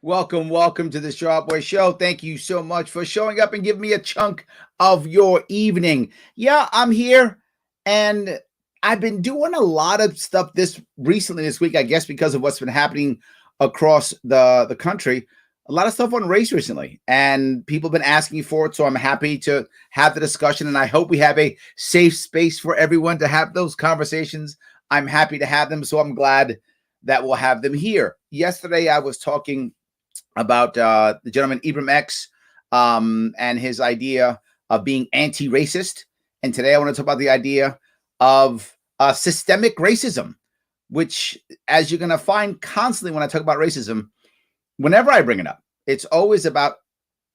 Welcome to the Sharpe Way Show. Thank you so much for showing up and giving me a chunk of your evening. Yeah, I'm here, and I've been doing a lot of stuff this week, I guess, because of what's been happening across the country. A lot of stuff on race recently, and people have been asking me for it, so I'm happy to have the discussion, and I hope we have a safe space for everyone to have those conversations. I'm happy to have them, so I'm glad that we'll have them here. Yesterday, I was talking about the gentleman Ibram X and his idea of being anti-racist. And today I want to talk about the idea of systemic racism, which, as you're going to find constantly when I talk about racism, whenever I bring it up, it's always about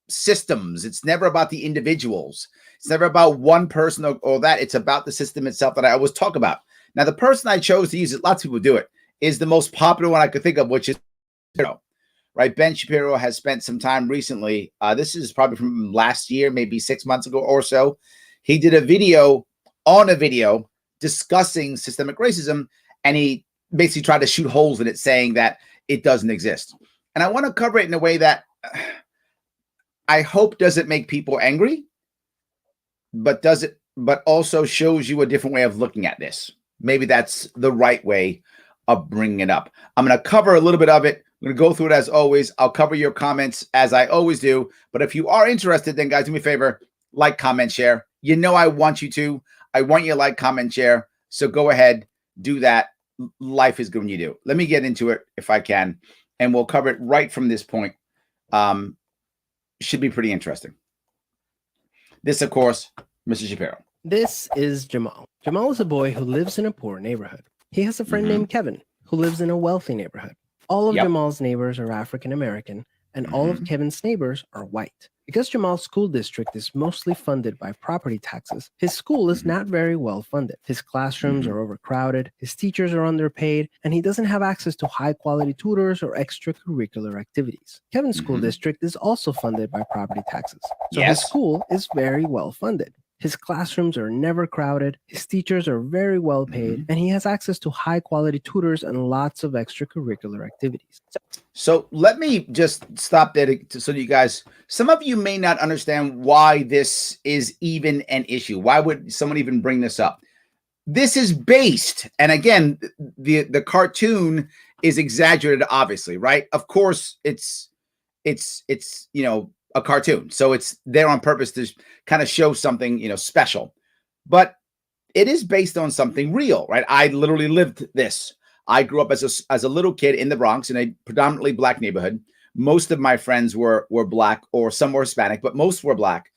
systems. It's never about the individuals. It's never about one person or that. It's about the system itself that I always talk about. Now, the person I chose to use it, lots of people do it, is the most popular one I could think of, which is Shapiro. Right, Ben Shapiro has spent some time recently. This is probably from last year, maybe 6 months ago or so. He did a video discussing systemic racism, and he basically tried to shoot holes in it, saying that it doesn't exist. And I want to cover it in a way that I hope doesn't make people angry, but also shows you a different way of looking at this. Maybe that's the right way of bringing it up. I'm going to cover a little bit of it. I'm going to go through it as always. I'll cover your comments as I always do. But if you are interested, then guys, do me a favor, like, comment, share. You know I want you to. I want you to like, comment, share. So go ahead, do that. Life is good when you do. Let me get into it if I can, and we'll cover it right from this point. Should be pretty interesting. This, of course, Mr. Shapiro. This is Jamal. Jamal is a boy who lives in a poor neighborhood. He has a friend named Kevin who lives in a wealthy neighborhood. All of Jamal's neighbors are African American, and all of Kevin's neighbors are white. Because Jamal's school district is mostly funded by property taxes, his school is not very well funded. His classrooms are overcrowded, his teachers are underpaid, and he doesn't have access to high-quality tutors or extracurricular activities. Kevin's school district is also funded by property taxes, so his school is very well funded. His classrooms are never crowded, his teachers are very well paid, and he has access to high-quality tutors and lots of extracurricular activities. So let me just stop there so that you guys, some of you may not understand why this is even an issue. Why would someone even bring this up? This is based, and again, the cartoon is exaggerated, obviously, right? Of course, it's a cartoon, so it's there on purpose to kind of show something special, but it is based on something real, right? I literally lived this. I grew up as a little kid in the Bronx in a predominantly black neighborhood. Most of my friends were black, or some were Hispanic, but most were black.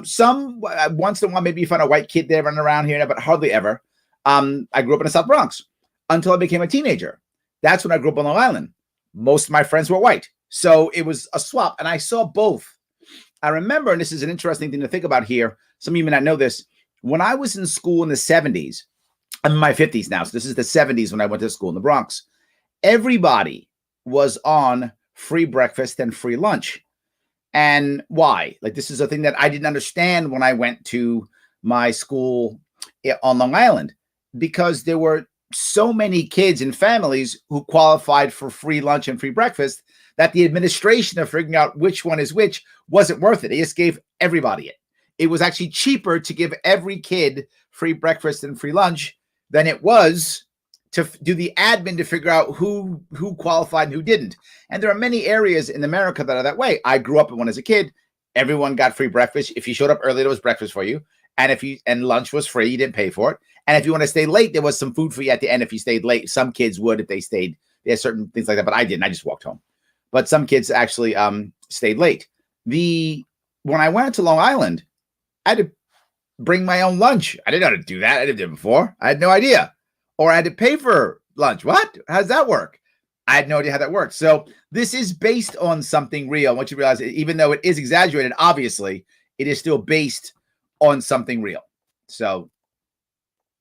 Some once in a while maybe you find a white kid there running around here, but hardly ever. I grew up in the South Bronx until I became a teenager. That's when I grew up on Long Island. Most of my friends were white, so it was a swap, and I saw both. I remember, and this is an interesting thing to think about here, some of you may not know this, when I was in school in the 70s, I'm in my 50s now, so this is the 70s when I went to school in the Bronx, everybody was on free breakfast and free lunch. And why? Like, this is a thing that I didn't understand when I went to my school on Long Island, because there were so many kids and families who qualified for free lunch and free breakfast that the administration of figuring out which one is which wasn't worth it. They just gave everybody it. It was actually cheaper to give every kid free breakfast and free lunch than it was to do the admin to figure out who qualified and who didn't. And there are many areas in America that are that way. I grew up in one as a kid. Everyone got free breakfast. If you showed up early, there was breakfast for you. And lunch was free. You didn't pay for it. And if you want to stay late, there was some food for you at the end if you stayed late. Some kids would if they stayed. There's certain things like that, but I didn't. I just walked home. But some kids actually stayed late. When I went to Long Island, I had to bring my own lunch. I didn't know how to do that. I didn't do it before. I had no idea. Or I had to pay for lunch. What? How does that work? I had no idea how that worked. So this is based on something real. Once you realize, even though it is exaggerated, obviously, it is still based on something real. So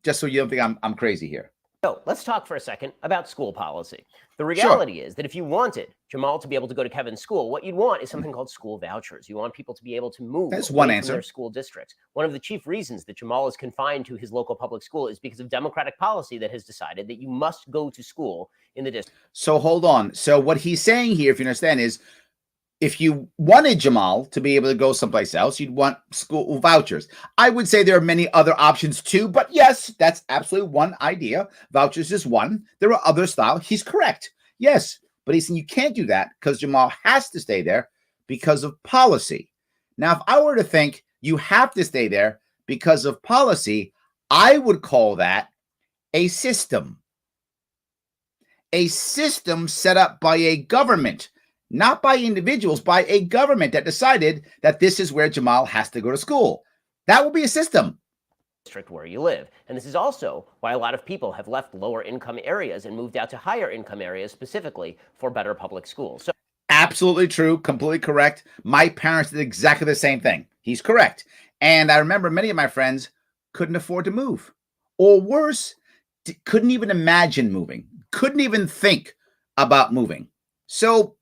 just so you don't think I'm crazy here. So let's talk for a second about school policy. The reality is that if you wanted Jamal to be able to go to Kevin's school, what you'd want is something called school vouchers. You want people to be able to move That's away one from answer. their school districts. One of the chief reasons that Jamal is confined to his local public school is because of Democratic policy that has decided that you must go to school in the district. So hold on. So what he's saying here, if you understand, is if you wanted Jamal to be able to go someplace else, you'd want school vouchers. I would say there are many other options too, but yes, that's absolutely one idea. Vouchers is one. There are other styles. He's correct. Yes, but he's saying you can't do that because Jamal has to stay there because of policy. Now, if I were to think you have to stay there because of policy, I would call that a system. A system set up by a government, not by individuals, by a government that decided that this is where Jamal has to go to school. That will be a system. District where you live. And this is also why a lot of people have left lower income areas and moved out to higher income areas specifically for better public schools. So absolutely true, completely correct. My parents did exactly the same thing. He's correct. And I remember many of my friends couldn't afford to move, or worse, couldn't even imagine moving, couldn't even think about moving. So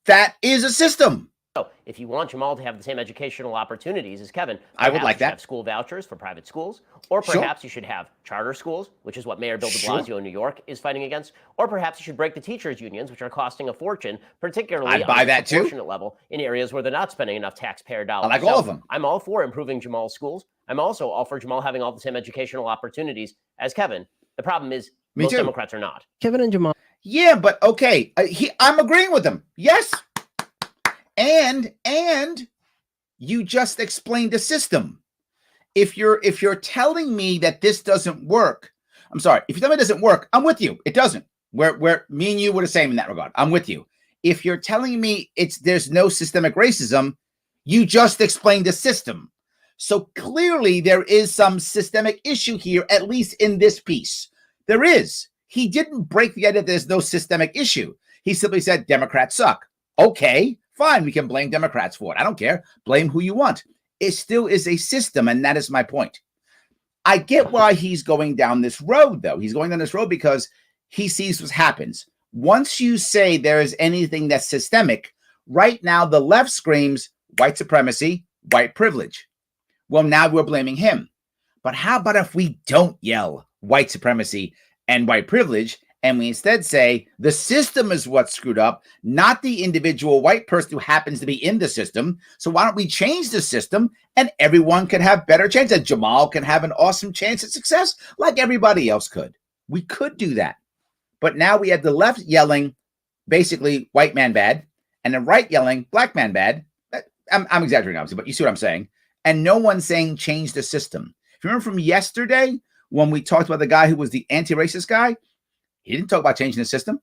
that is a system. So if you want Jamal to have the same educational opportunities as Kevin, I would like that. Have school vouchers for private schools, or perhaps you should have charter schools, which is what Mayor Bill de Blasio in New York is fighting against, or perhaps you should break the teachers' unions, which are costing a fortune, particularly on a proportionate level in areas where they're not spending enough taxpayer dollars. I like all of them. I'm all for improving Jamal's schools. I'm also all for Jamal having all the same educational opportunities as Kevin. The problem is most Democrats are not. Kevin and Jamal. Yeah, but okay, I'm agreeing with him. Yes. And you just explained the system. If you're telling me that this doesn't work, I'm sorry. If you tell me it doesn't work, I'm with you. It doesn't. Where me and you were the same in that regard. I'm with you. If you're telling me there's no systemic racism, you just explained the system. So clearly there is some systemic issue here, at least in this piece. There is. He didn't break the idea that there's no systemic issue. He simply said Democrats suck. Okay. Fine, we can blame Democrats for it. I don't care. Blame who you want. It still is a system, and that is my point. I get why he's going down this road, though. He's going down this road because he sees what happens. Once you say there is anything that's systemic, right now the left screams white supremacy, white privilege. Well, now we're blaming him. But how about if we don't yell white supremacy and white privilege, and we instead say the system is what's screwed up, not the individual white person who happens to be in the system. So why don't we change the system and everyone can have better chance, and Jamal can have an awesome chance at success like everybody else could. We could do that. But now we have the left yelling basically white man bad and the right yelling black man bad. I'm exaggerating, obviously, but you see what I'm saying. And no one's saying change the system. If you remember from yesterday when we talked about the guy who was the anti-racist guy, he didn't talk about changing the system.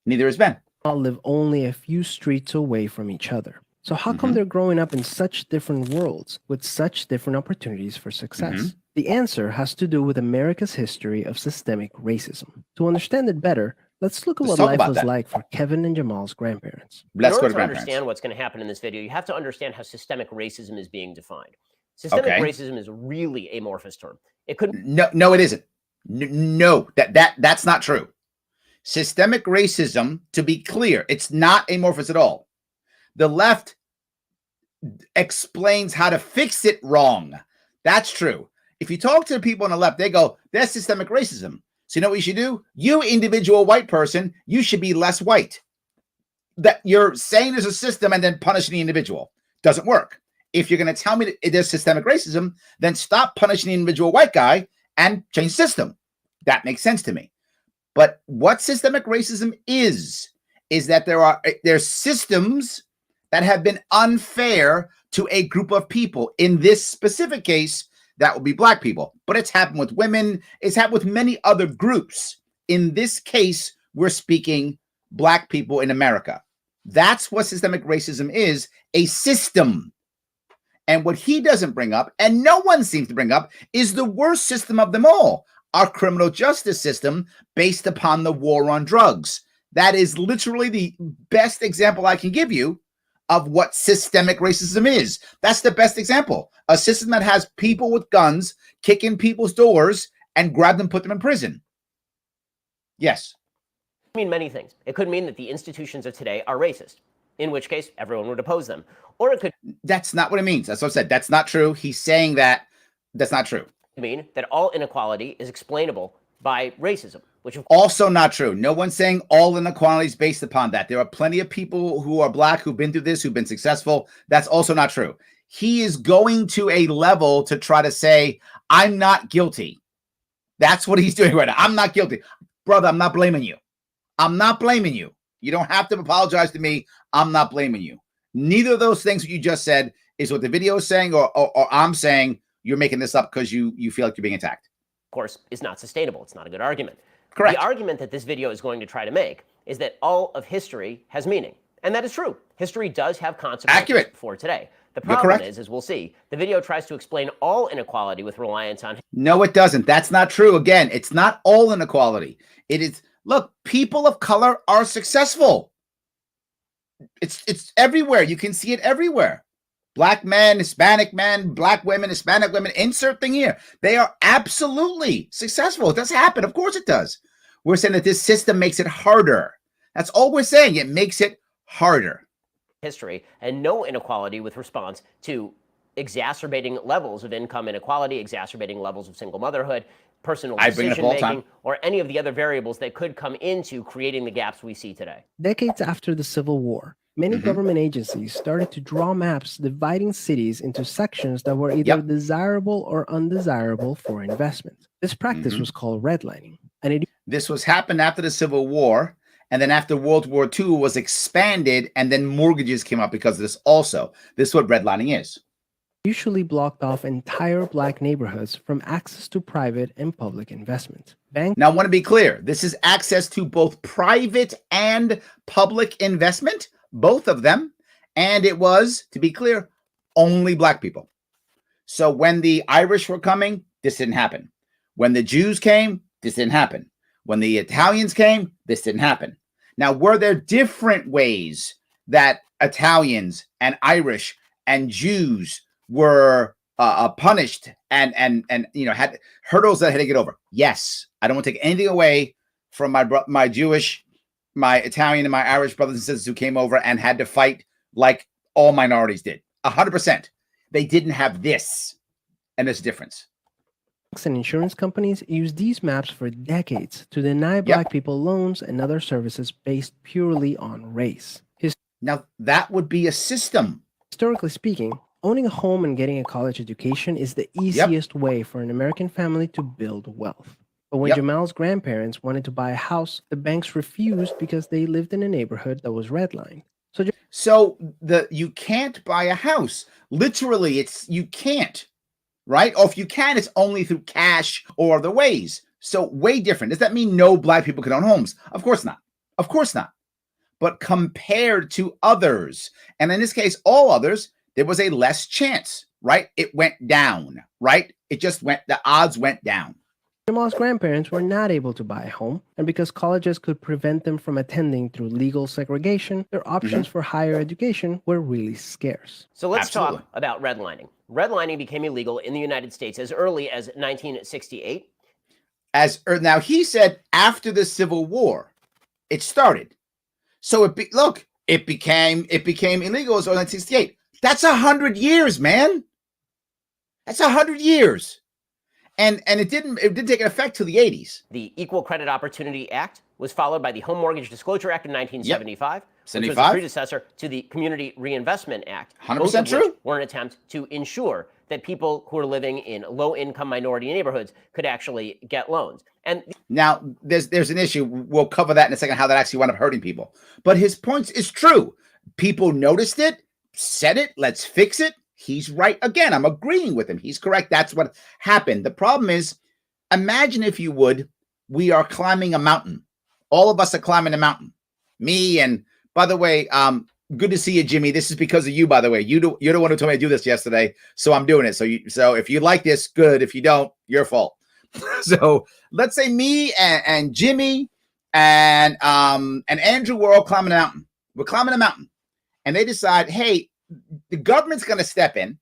Neither has Ben. All live only a few streets away from each other. So how come they're growing up in such different worlds with such different opportunities for success? The answer has to do with America's history of systemic racism. To understand it better, let's look at what life was like for Kevin and Jamal's grandparents. In order to understand what's going to happen in this video, you have to understand how systemic racism is being defined. Systemic racism is really an amorphous term. It could no, it isn't. No, that's not true. Systemic racism, to be clear, it's not amorphous at all. The left explains how to fix it wrong. That's true. If you talk to the people on the left, they go, that's systemic racism. So you know what you should do? You individual white person, you should be less white. That you're saying there's a system and then punishing the individual. Doesn't work. If you're going to tell me that there's systemic racism, then stop punishing the individual white guy and change the system. That makes sense to me. But what systemic racism is that there's systems that have been unfair to a group of people. In this specific case, that would be black people. But it's happened with women. It's happened with many other groups. In this case, we're speaking black people in America. That's what systemic racism is, a system. And what he doesn't bring up, and no one seems to bring up, is the worst system of them all, our criminal justice system based upon the war on drugs. That is literally the best example I can give you of what systemic racism is. That's the best example. A system that has people with guns kick in people's doors and grab them, put them in prison. Yes. It could mean many things. It could mean that the institutions of today are racist, in which case everyone would oppose them. Or it could... That's not what it means. That's what I said. That's not true. He's saying that that's not true. Mean that all inequality is explainable by racism. which also not true. No one's saying all inequality is based upon that. There are plenty of people who are Black who've been through this, who've been successful. That's also not true. He is going to a level to try to say, I'm not guilty. That's what he's doing right now. I'm not guilty. Brother, I'm not blaming you. I'm not blaming you. You don't have to apologize to me. I'm not blaming you. Neither of those things that you just said is what the video is saying, or I'm saying you're making this up because you feel like you're being attacked. Of course, is not sustainable. It's not a good argument. Correct. The argument that this video is going to try to make is that all of history has meaning. And that is true. History does have consequences for today. The problem is, as we'll see, the video tries to explain all inequality with reliance on... No, it doesn't. That's not true. Again, it's not all inequality. It is, look, people of color are successful. It's everywhere. You can see it everywhere. Black men, Hispanic men, Black women, Hispanic women, insert thing here. They are absolutely successful. It does happen. Of course it does. We're saying that this system makes it harder. That's all we're saying. It makes it harder. History and no inequality with response to exacerbating levels of income inequality, exacerbating levels of single motherhood, personal decision-making, or any of the other variables that could come into creating the gaps we see today. Decades after the Civil War, many government agencies started to draw maps dividing cities into sections that were either desirable or undesirable for investment. This practice was called redlining. And this was happened after the Civil War, and then after World War II was expanded, and then mortgages came up because of this also. This is what redlining is. Usually blocked off entire Black neighborhoods from access to private and public investment. Now, I want to be clear. This is access to both private and public investment, both of them. And it was, to be clear, only Black people. So when the Irish were coming, this didn't happen. When the Jews came, this didn't happen. When the Italians came, this didn't happen. Now, were there different ways that Italians and Irish and Jews were punished and had hurdles that had to get over? Yes. I don't want to take anything away from my Jewish, my Italian, and my Irish brothers and sisters who came over and had to fight like all minorities did. 100%. They didn't have this, and there's a difference. Banks and insurance companies used these maps for decades to deny Black people loans and other services based purely on race. Now, that would be a system. Historically speaking, owning a home and getting a college education is the easiest way for an American family to build wealth. But when Jamal's grandparents wanted to buy a house, the banks refused because they lived in a neighborhood that was redlined. So you can't buy a house. Literally, you can't. Right? Or if you can, it's only through cash or other ways. So way different. Does that mean no Black people can own homes? Of course not. Of course not. But compared to others, and in this case, all others, there was a less chance, right? It went down, right? The odds went down. Jamal's grandparents were not able to buy a home, and because colleges could prevent them from attending through legal segregation, their options for higher education were really scarce. So let's talk about redlining. Redlining became illegal in the United States as early as 1968. Now, he said after the Civil War, it started. So it became illegal as early as 1968. That's 100 years, man. That's 100 years. And it didn't take effect till the 80s. The Equal Credit Opportunity Act was followed by the Home Mortgage Disclosure Act in 1975, which was the predecessor to the Community Reinvestment Act. 100% true. Were an attempt to ensure that people who are living in low-income minority neighborhoods could actually get loans. And now there's an issue. We'll cover that in a second, how that actually wound up hurting people. But his point is true. People noticed it, said it, let's fix it. He's right. Again, I'm agreeing with him. He's correct. That's what happened. The problem is, imagine if you would, we are climbing a mountain. All of us are climbing a mountain. Me and, by the way, good to see you, Jimmy. This is because of you, by the way. You're the one who told me to do this yesterday, so I'm doing it. So if you like this, good. If you don't, your fault. So let's say me and Jimmy and Andrew, we're all climbing a mountain. We're climbing a mountain, and they decide, hey, the government's going to step in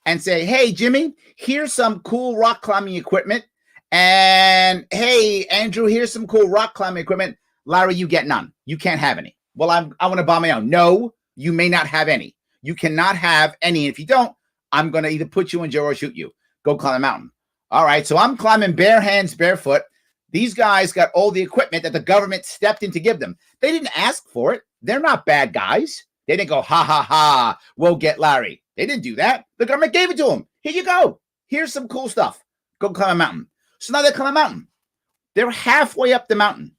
and say, hey, Jimmy, here's some cool rock climbing equipment. And hey, Andrew, here's some cool rock climbing equipment. Larry, you get none. You can't have any. Well, I want to buy my own. No, you may not have any. You cannot have any. If you don't, I'm going to either put you in jail or shoot you. Go climb a mountain. All right. So I'm climbing bare hands, barefoot. These guys got all the equipment that the government stepped in to give them. They didn't ask for it. They're not bad guys. They didn't go, ha, ha, ha, we'll get Larry. They didn't do that. The government gave it to them. Here you go. Here's some cool stuff. Go climb a mountain. So now they climb a mountain. They're halfway up the mountain.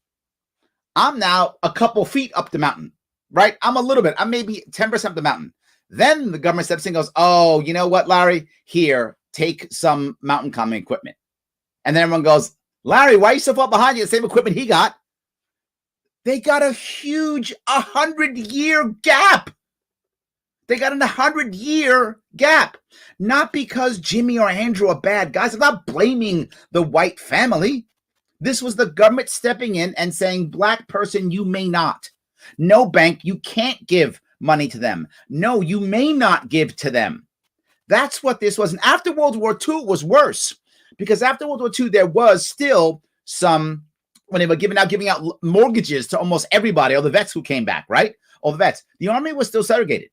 I'm now a couple feet up the mountain, right? I'm a little bit. I'm maybe 10% up the mountain. Then the government steps in and goes, oh, you know what, Larry? Here, take some mountain climbing equipment. And then everyone goes, Larry, why are you so far behind you? The same equipment he got. They got a huge 100-year gap. They got an 100-year gap. Not because Jimmy or Andrew are bad guys. I'm not blaming the white family. This was the government stepping in and saying, black person, you may not. No, bank, you can't give money to them. No, you may not give to them. That's what this was. And after World War II, it was worse. Because after World War II, there was still some, when they were giving out mortgages to almost everybody, all the vets who came back, right? All the vets. The army was still segregated.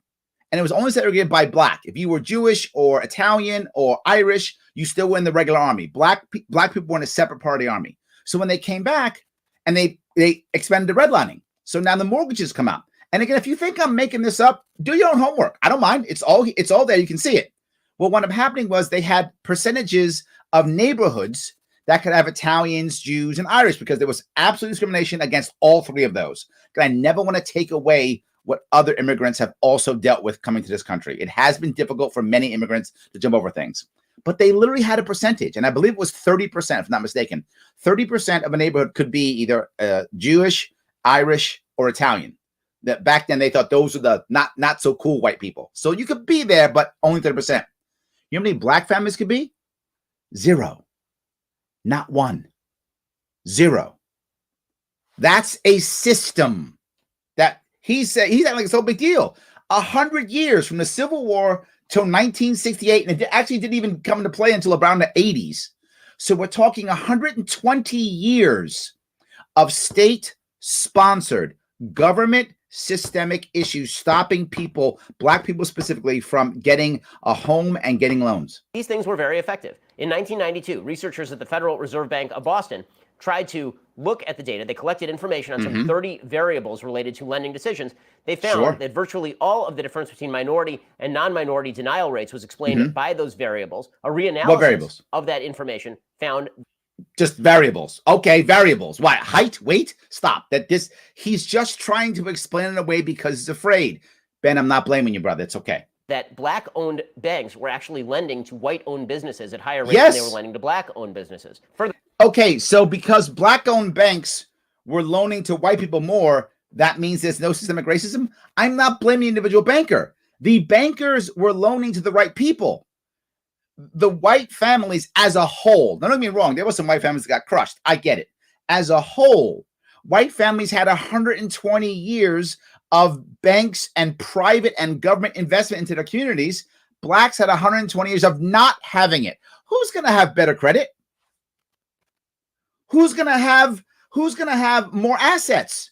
And it was only segregated by black. If you were Jewish or Italian or Irish, you still were in the regular army. Black people were in a separate part of the army. So when they came back and they expanded the redlining. So now the mortgages come out. And again, if you think I'm making this up, do your own homework. I don't mind. It's all there. You can see it. Well, what ended up happening was they had percentages of neighborhoods that could have Italians, Jews, and Irish because there was absolute discrimination against all three of those. I never want to take away what other immigrants have also dealt with coming to this country. It has been difficult for many immigrants to jump over things. But they literally had a percentage, and I believe it was 30%, if I'm not mistaken. 30% of a neighborhood could be either Jewish, Irish, or Italian. That back then they thought those were the not so cool white people. So you could be there, but only 30%. You know how many black families could be? 0. Not 1. 0. That's a system that he's acting like it's no big deal. 100 years from the Civil War till 1968, and it actually didn't even come into play until around the 80s. So we're talking 120 years of state-sponsored government systemic issues stopping people, black people specifically, from getting a home and getting loans. These things were very effective. In 1992, researchers at the Federal Reserve Bank of Boston tried to look at the data. They collected information on some 30 variables related to lending decisions. They found that virtually all of the difference between minority and non-minority denial rates was explained by those variables. A reanalysis of that information found just variables. Okay, variables. Why? Height, weight? Stop. He's just trying to explain it away because he's afraid. Ben, I'm not blaming you, brother. It's okay. That black-owned banks were actually lending to white-owned businesses at higher rates than they were lending to black-owned businesses. Okay, so because black-owned banks were loaning to white people more, that means there's no systemic racism? I'm not blaming the individual banker. The bankers were loaning to the right people. The white families as a whole, don't get me wrong, there were some white families that got crushed. I get it. As a whole, white families had 120 years of banks and private and government investment into their communities. Blacks had 120 years of not having it. Who's going to have better credit? Who's going to have more assets?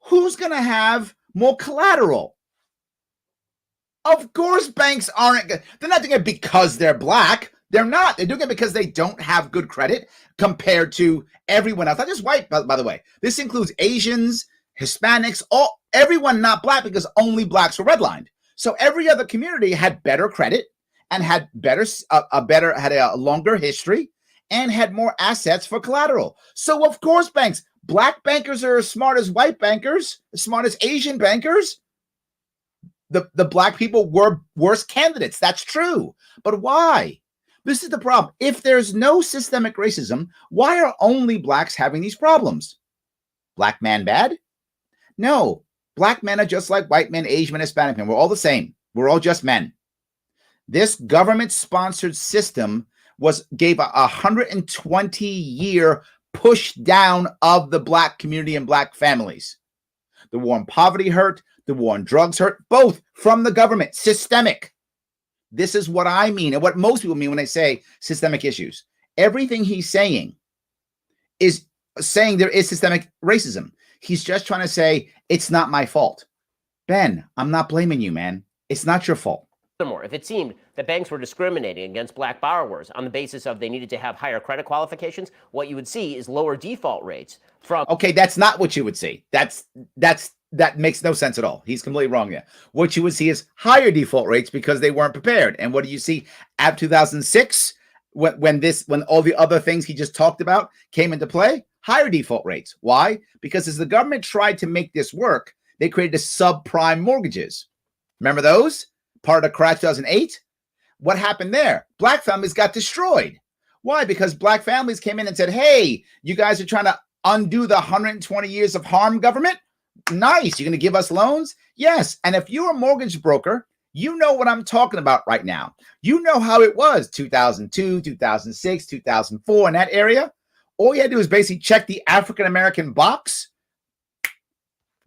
Who's going to have more collateral? Of course, banks aren't. They're not doing it because they're black. They're not. They're doing it because they don't have good credit compared to everyone else. Not just white, by the way. This includes Asians, Hispanics, everyone not black, because only blacks were redlined. So every other community had better credit and had had a longer history and had more assets for collateral. So of course, black bankers are as smart as white bankers, as smart as Asian bankers. The black people were worse candidates. That's true. But why? This is the problem. If there's no systemic racism, why are only blacks having these problems? Black man bad? No. Black men are just like white men, Asian men, Hispanic men. We're all the same. We're all just men. This government-sponsored system gave a 120-year push down of the black community and black families. The war on poverty hurt. The war on drugs hurt, both from the government, systemic. This is what I mean and what most people mean when they say systemic issues. Everything he's saying is saying there is systemic racism. He's just trying to say, it's not my fault. Ben, I'm not blaming you, man. It's not your fault. Furthermore, if it seemed that banks were discriminating against black borrowers on the basis of they needed to have higher credit qualifications, what you would see is lower default rates from. Okay, that's not what you would see. That makes no sense at all. He's completely wrong there. What you would see is higher default rates because they weren't prepared. And what do you see after 2006 when all the other things he just talked about came into play? Higher default rates. Why? Because as the government tried to make this work, they created subprime mortgages. Remember those? Part of the crash 2008. What happened there? Black families got destroyed. Why? Because black families came in and said, hey, you guys are trying to undo the 120 years of harm government? Nice. You're going to give us loans? Yes. And if you're a mortgage broker, you know what I'm talking about right now. You know how it was 2002, 2006, 2004 in that area. All you had to do is basically check the African-American box.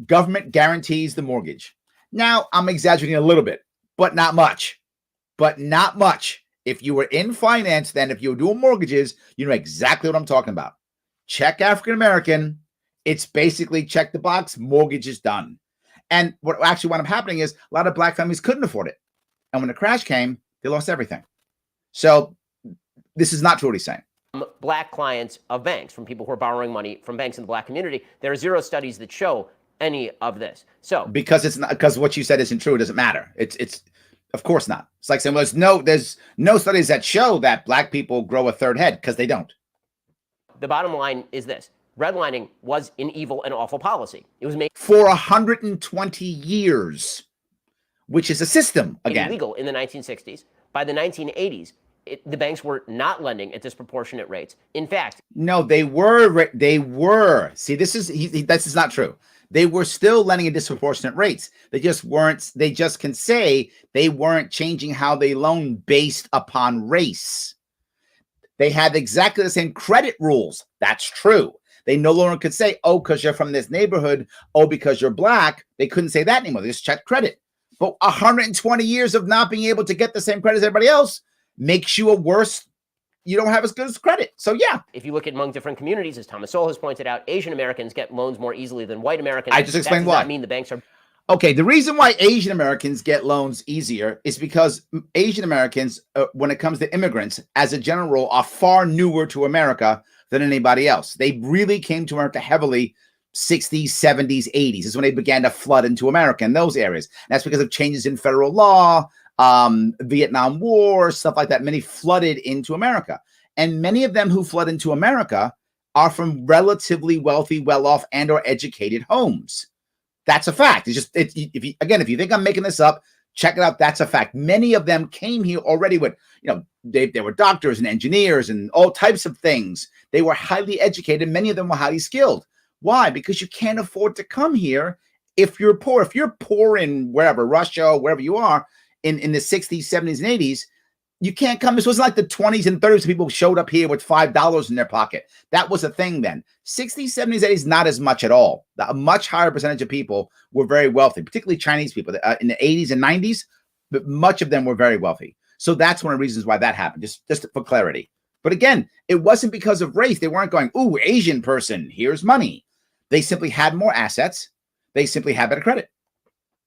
Government guarantees the mortgage. Now, I'm exaggerating a little bit, but not much. But not much. If you were in finance, then if you were doing mortgages, you know exactly what I'm talking about. Check African-American. It's basically check the box. Mortgage is done. And what actually wound up happening is a lot of black families couldn't afford it. And when the crash came, they lost everything. So this is not true what he's saying. Black clients of banks, from people who are borrowing money from banks in the black community, there are zero studies that show any of this. So because what you said isn't true, it doesn't matter. It's of course not. It's like saying, well, there's no studies that show that black people grow a third head, because they don't. The bottom line is this. Redlining was an evil and awful policy. It was made for 120 years, which is a system again. Illegal in the 1960s. By the 1980s, the banks were not lending at disproportionate rates. In fact, no, they were. See, this is not true. They were still lending at disproportionate rates. They just weren't. They just can say they weren't changing how they loan based upon race. They had exactly the same credit rules. That's true. They no longer could say, oh, because you're from this neighborhood, oh, because you're black. They couldn't say that anymore. They just checked credit. But 120 years of not being able to get the same credit as everybody else makes you a worse. You don't have as good as credit. So, yeah. If you look at among different communities, as Thomas Sowell has pointed out, Asian Americans get loans more easily than white Americans. I just explained why. That does not mean the banks are. Okay, the reason why Asian Americans get loans easier is because Asian Americans, when it comes to immigrants, as a general rule, are far newer to America than anybody else. They really came to America heavily 60s, 70s, 80s is when they began to flood into America in those areas. And that's because of changes in federal law, Vietnam War, stuff like that. Many flooded into America. And many of them who flood into America are from relatively wealthy, well-off, and or educated homes. That's a fact. If you think I'm making this up, check it out. That's a fact. Many of them came here already with, they were doctors and engineers and all types of things. They were highly educated. Many of them were highly skilled. Why? Because you can't afford to come here if you're poor. If you're poor in wherever, Russia, or wherever you are in the 60s, 70s, and 80s, you can't come. This wasn't like the 20s and 30s. People showed up here with $5 in their pocket. That was a thing then. 60s, 70s, 80s, not as much at all. A much higher percentage of people were very wealthy, particularly Chinese people in the 80s and 90s. But much of them were very wealthy. So that's one of the reasons why that happened, just for clarity. But again, it wasn't because of race. They weren't going, ooh, Asian person, here's money. They simply had more assets. They simply had better credit.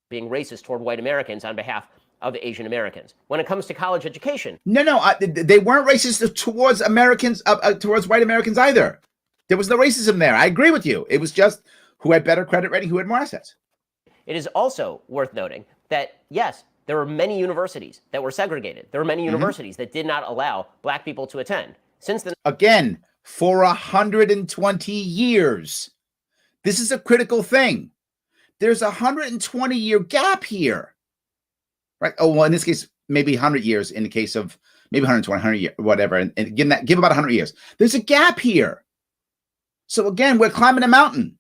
Being racist toward white Americans on behalf of Asian Americans. When it comes to college education. No, they weren't racist towards Americans, towards white Americans either. There was no racism there. I agree with you. It was just who had better credit rating, who had more assets. It is also worth noting that, yes, there were many universities that were segregated. There were many universities that did not allow black people to attend. Since then, again, for 120 years. This is a critical thing. There's a 120-year gap here. Right. Oh, well, in this case, maybe 100 years. In the case of maybe 120, 100 years, whatever. And give about 100 years. There's a gap here. So again, we're climbing a mountain.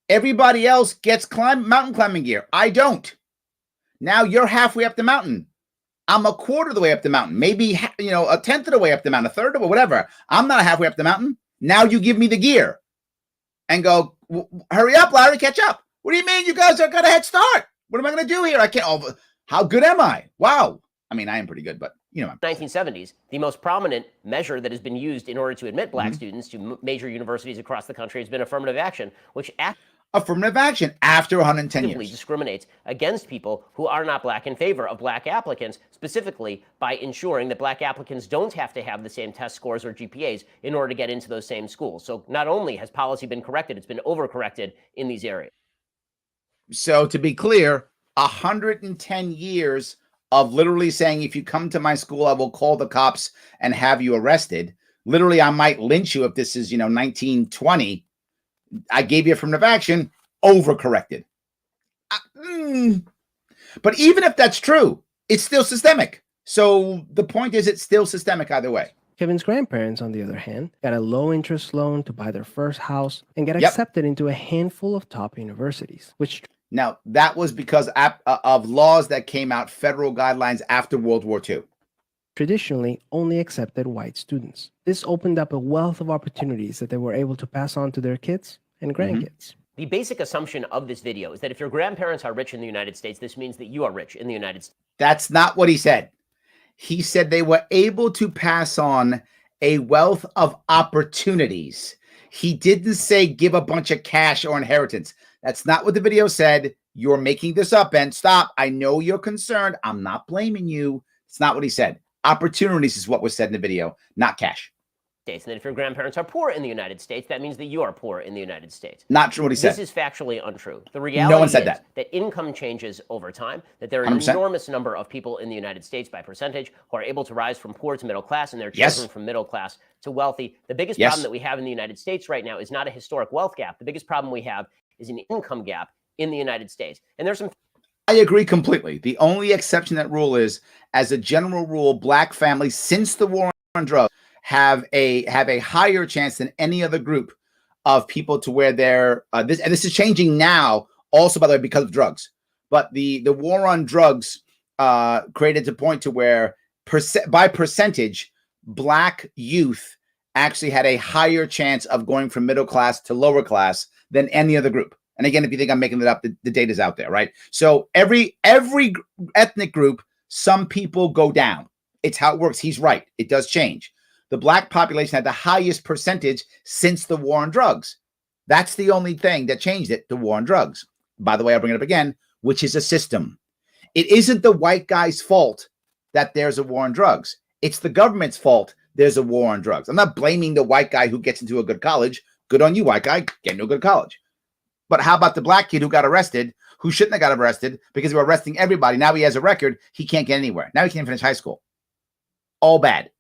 Everybody else gets mountain climbing gear. I don't. Now you're halfway up the mountain. I'm a quarter of the way up the mountain. Maybe, a tenth of the way up the mountain, a third of it, whatever. I'm not halfway up the mountain. Now you give me the gear and go, hurry up, Larry, catch up. What do you mean? You guys are got a head start. What am I going to do here? I can't. Oh, how good am I? Wow. I mean, I am pretty good, but 1970s, the most prominent measure that has been used in order to admit black students to major universities across the country has been affirmative action, which affirmative action after 110 years. Discriminates against people who are not black in favor of black applicants, specifically by ensuring that black applicants don't have to have the same test scores or GPAs in order to get into those same schools. So not only has policy been corrected, it's been overcorrected in these areas. So to be clear, 110 years of literally saying, if you come to my school, I will call the cops and have you arrested. Literally, I might lynch you if this is, 1920. I gave you affirmative action, overcorrected. But even if that's true, it's still systemic. So the point is, it's still systemic either way. Kevin's grandparents, on the other hand, got a low-interest loan to buy their first house and get accepted into a handful of top universities, which... Now, that was because of laws that came out, federal guidelines after World War II. Traditionally only accepted white students. This opened up a wealth of opportunities that they were able to pass on to their kids and grandkids. The basic assumption of this video is that if your grandparents are rich in the United States, this means that you are rich in the United States. That's not what he said. He said they were able to pass on a wealth of opportunities. He didn't say give a bunch of cash or inheritance. That's not what the video said. You're making this up, and stop. I know you're concerned. I'm not blaming you. It's not what he said. Opportunities is what was said in the video, not cash. And that if your grandparents are poor in the United States, that means that you are poor in the United States. Not true what he said. This is factually untrue. The reality no one said is that income changes over time, that there are an 100%. enormous number of people in the United States by percentage who are able to rise from poor to middle class and their children from middle class to wealthy. The biggest problem that we have in the United States right now is not a historic wealth gap. The biggest problem we have is an income gap in the United States. And there's some... I agree completely. The only exception to that rule is, as a general rule, black families, since the war on drugs, have a higher chance than any other group of people to where they're this is changing now also, by the way, because of drugs. But the war on drugs created a point to where by percentage, black youth actually had a higher chance of going from middle class to lower class than any other group. And again, if you think I'm making it up, the data's out there, right? So every ethnic group, some people go down. It's how it works. He's right. It does change. The black population had the highest percentage since the war on drugs. That's the only thing that changed it, the war on drugs. By the way, I'll bring it up again, which is a system. It isn't the white guy's fault that there's a war on drugs. It's the government's fault there's a war on drugs. I'm not blaming the white guy who gets into a good college. Good on you, white guy, get into a good college. But how about the black kid who got arrested, who shouldn't have got arrested because they were arresting everybody? Now he has a record. He can't get anywhere. Now he can't finish high school. All bad.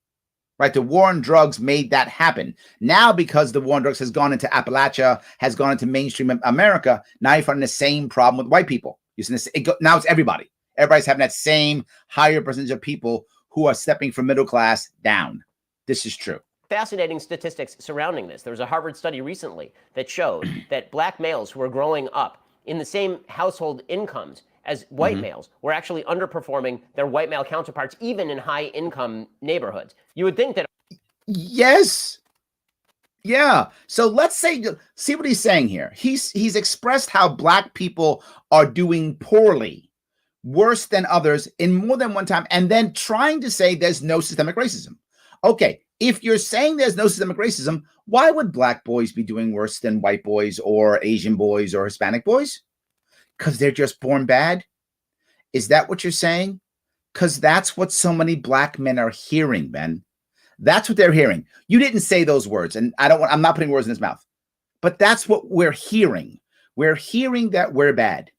Right? The war on drugs made that happen. Now, because the war on drugs has gone into Appalachia, has gone into mainstream America, now you're finding the same problem with white people. Now it's everybody. Everybody's having that same higher percentage of people who are stepping from middle class down. This is true. Fascinating statistics surrounding this. There was a Harvard study recently that showed that black males who are growing up in the same household incomes as white males were actually underperforming their white male counterparts, even in high income neighborhoods. You would think that. Yes. Yeah. So let's see what he's saying here. He's expressed how black people are doing poorly, worse than others in more than one time, and then trying to say there's no systemic racism. Okay. If you're saying there's no systemic racism, why would black boys be doing worse than white boys or Asian boys or Hispanic boys? Because they're just born bad? Is that what you're saying? Because that's what so many black men are hearing, Ben. That's what they're hearing. You didn't say those words, and I'm not putting words in his mouth. But that's what we're hearing. We're hearing that we're bad.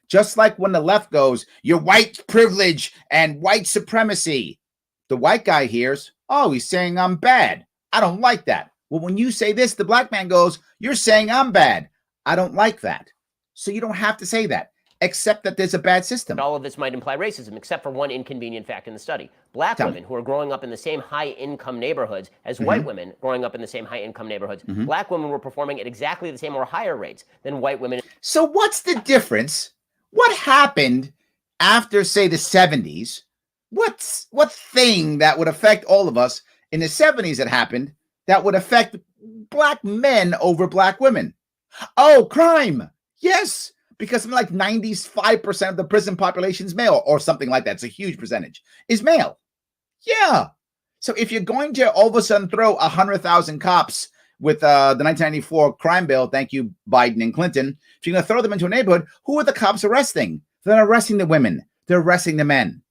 Just like when the left goes, you're white privilege and white supremacy. The white guy hears, oh, he's saying I'm bad. I don't like that. Well, when you say this, the black man goes, you're saying I'm bad. I don't like that. So you don't have to say that, except that there's a bad system. All of this might imply racism, except for one inconvenient fact in the study. Black women who are growing up in the same high-income neighborhoods as white women growing up in the same high-income neighborhoods, black women were performing at exactly the same or higher rates than white women. So what's the difference? What happened after, say, the 70s? What thing that would affect all of us in the 70s that happened that would affect black men over black women? Oh, crime. Yes, because something like 95% of the prison population is male or something like that. It's a huge percentage is male. Yeah. So if you're going to all of a sudden throw 100,000 cops with the 1994 crime bill, thank you, Biden and Clinton, if you're going to throw them into a neighborhood, who are the cops arresting? They're not arresting the women. They're arresting the men.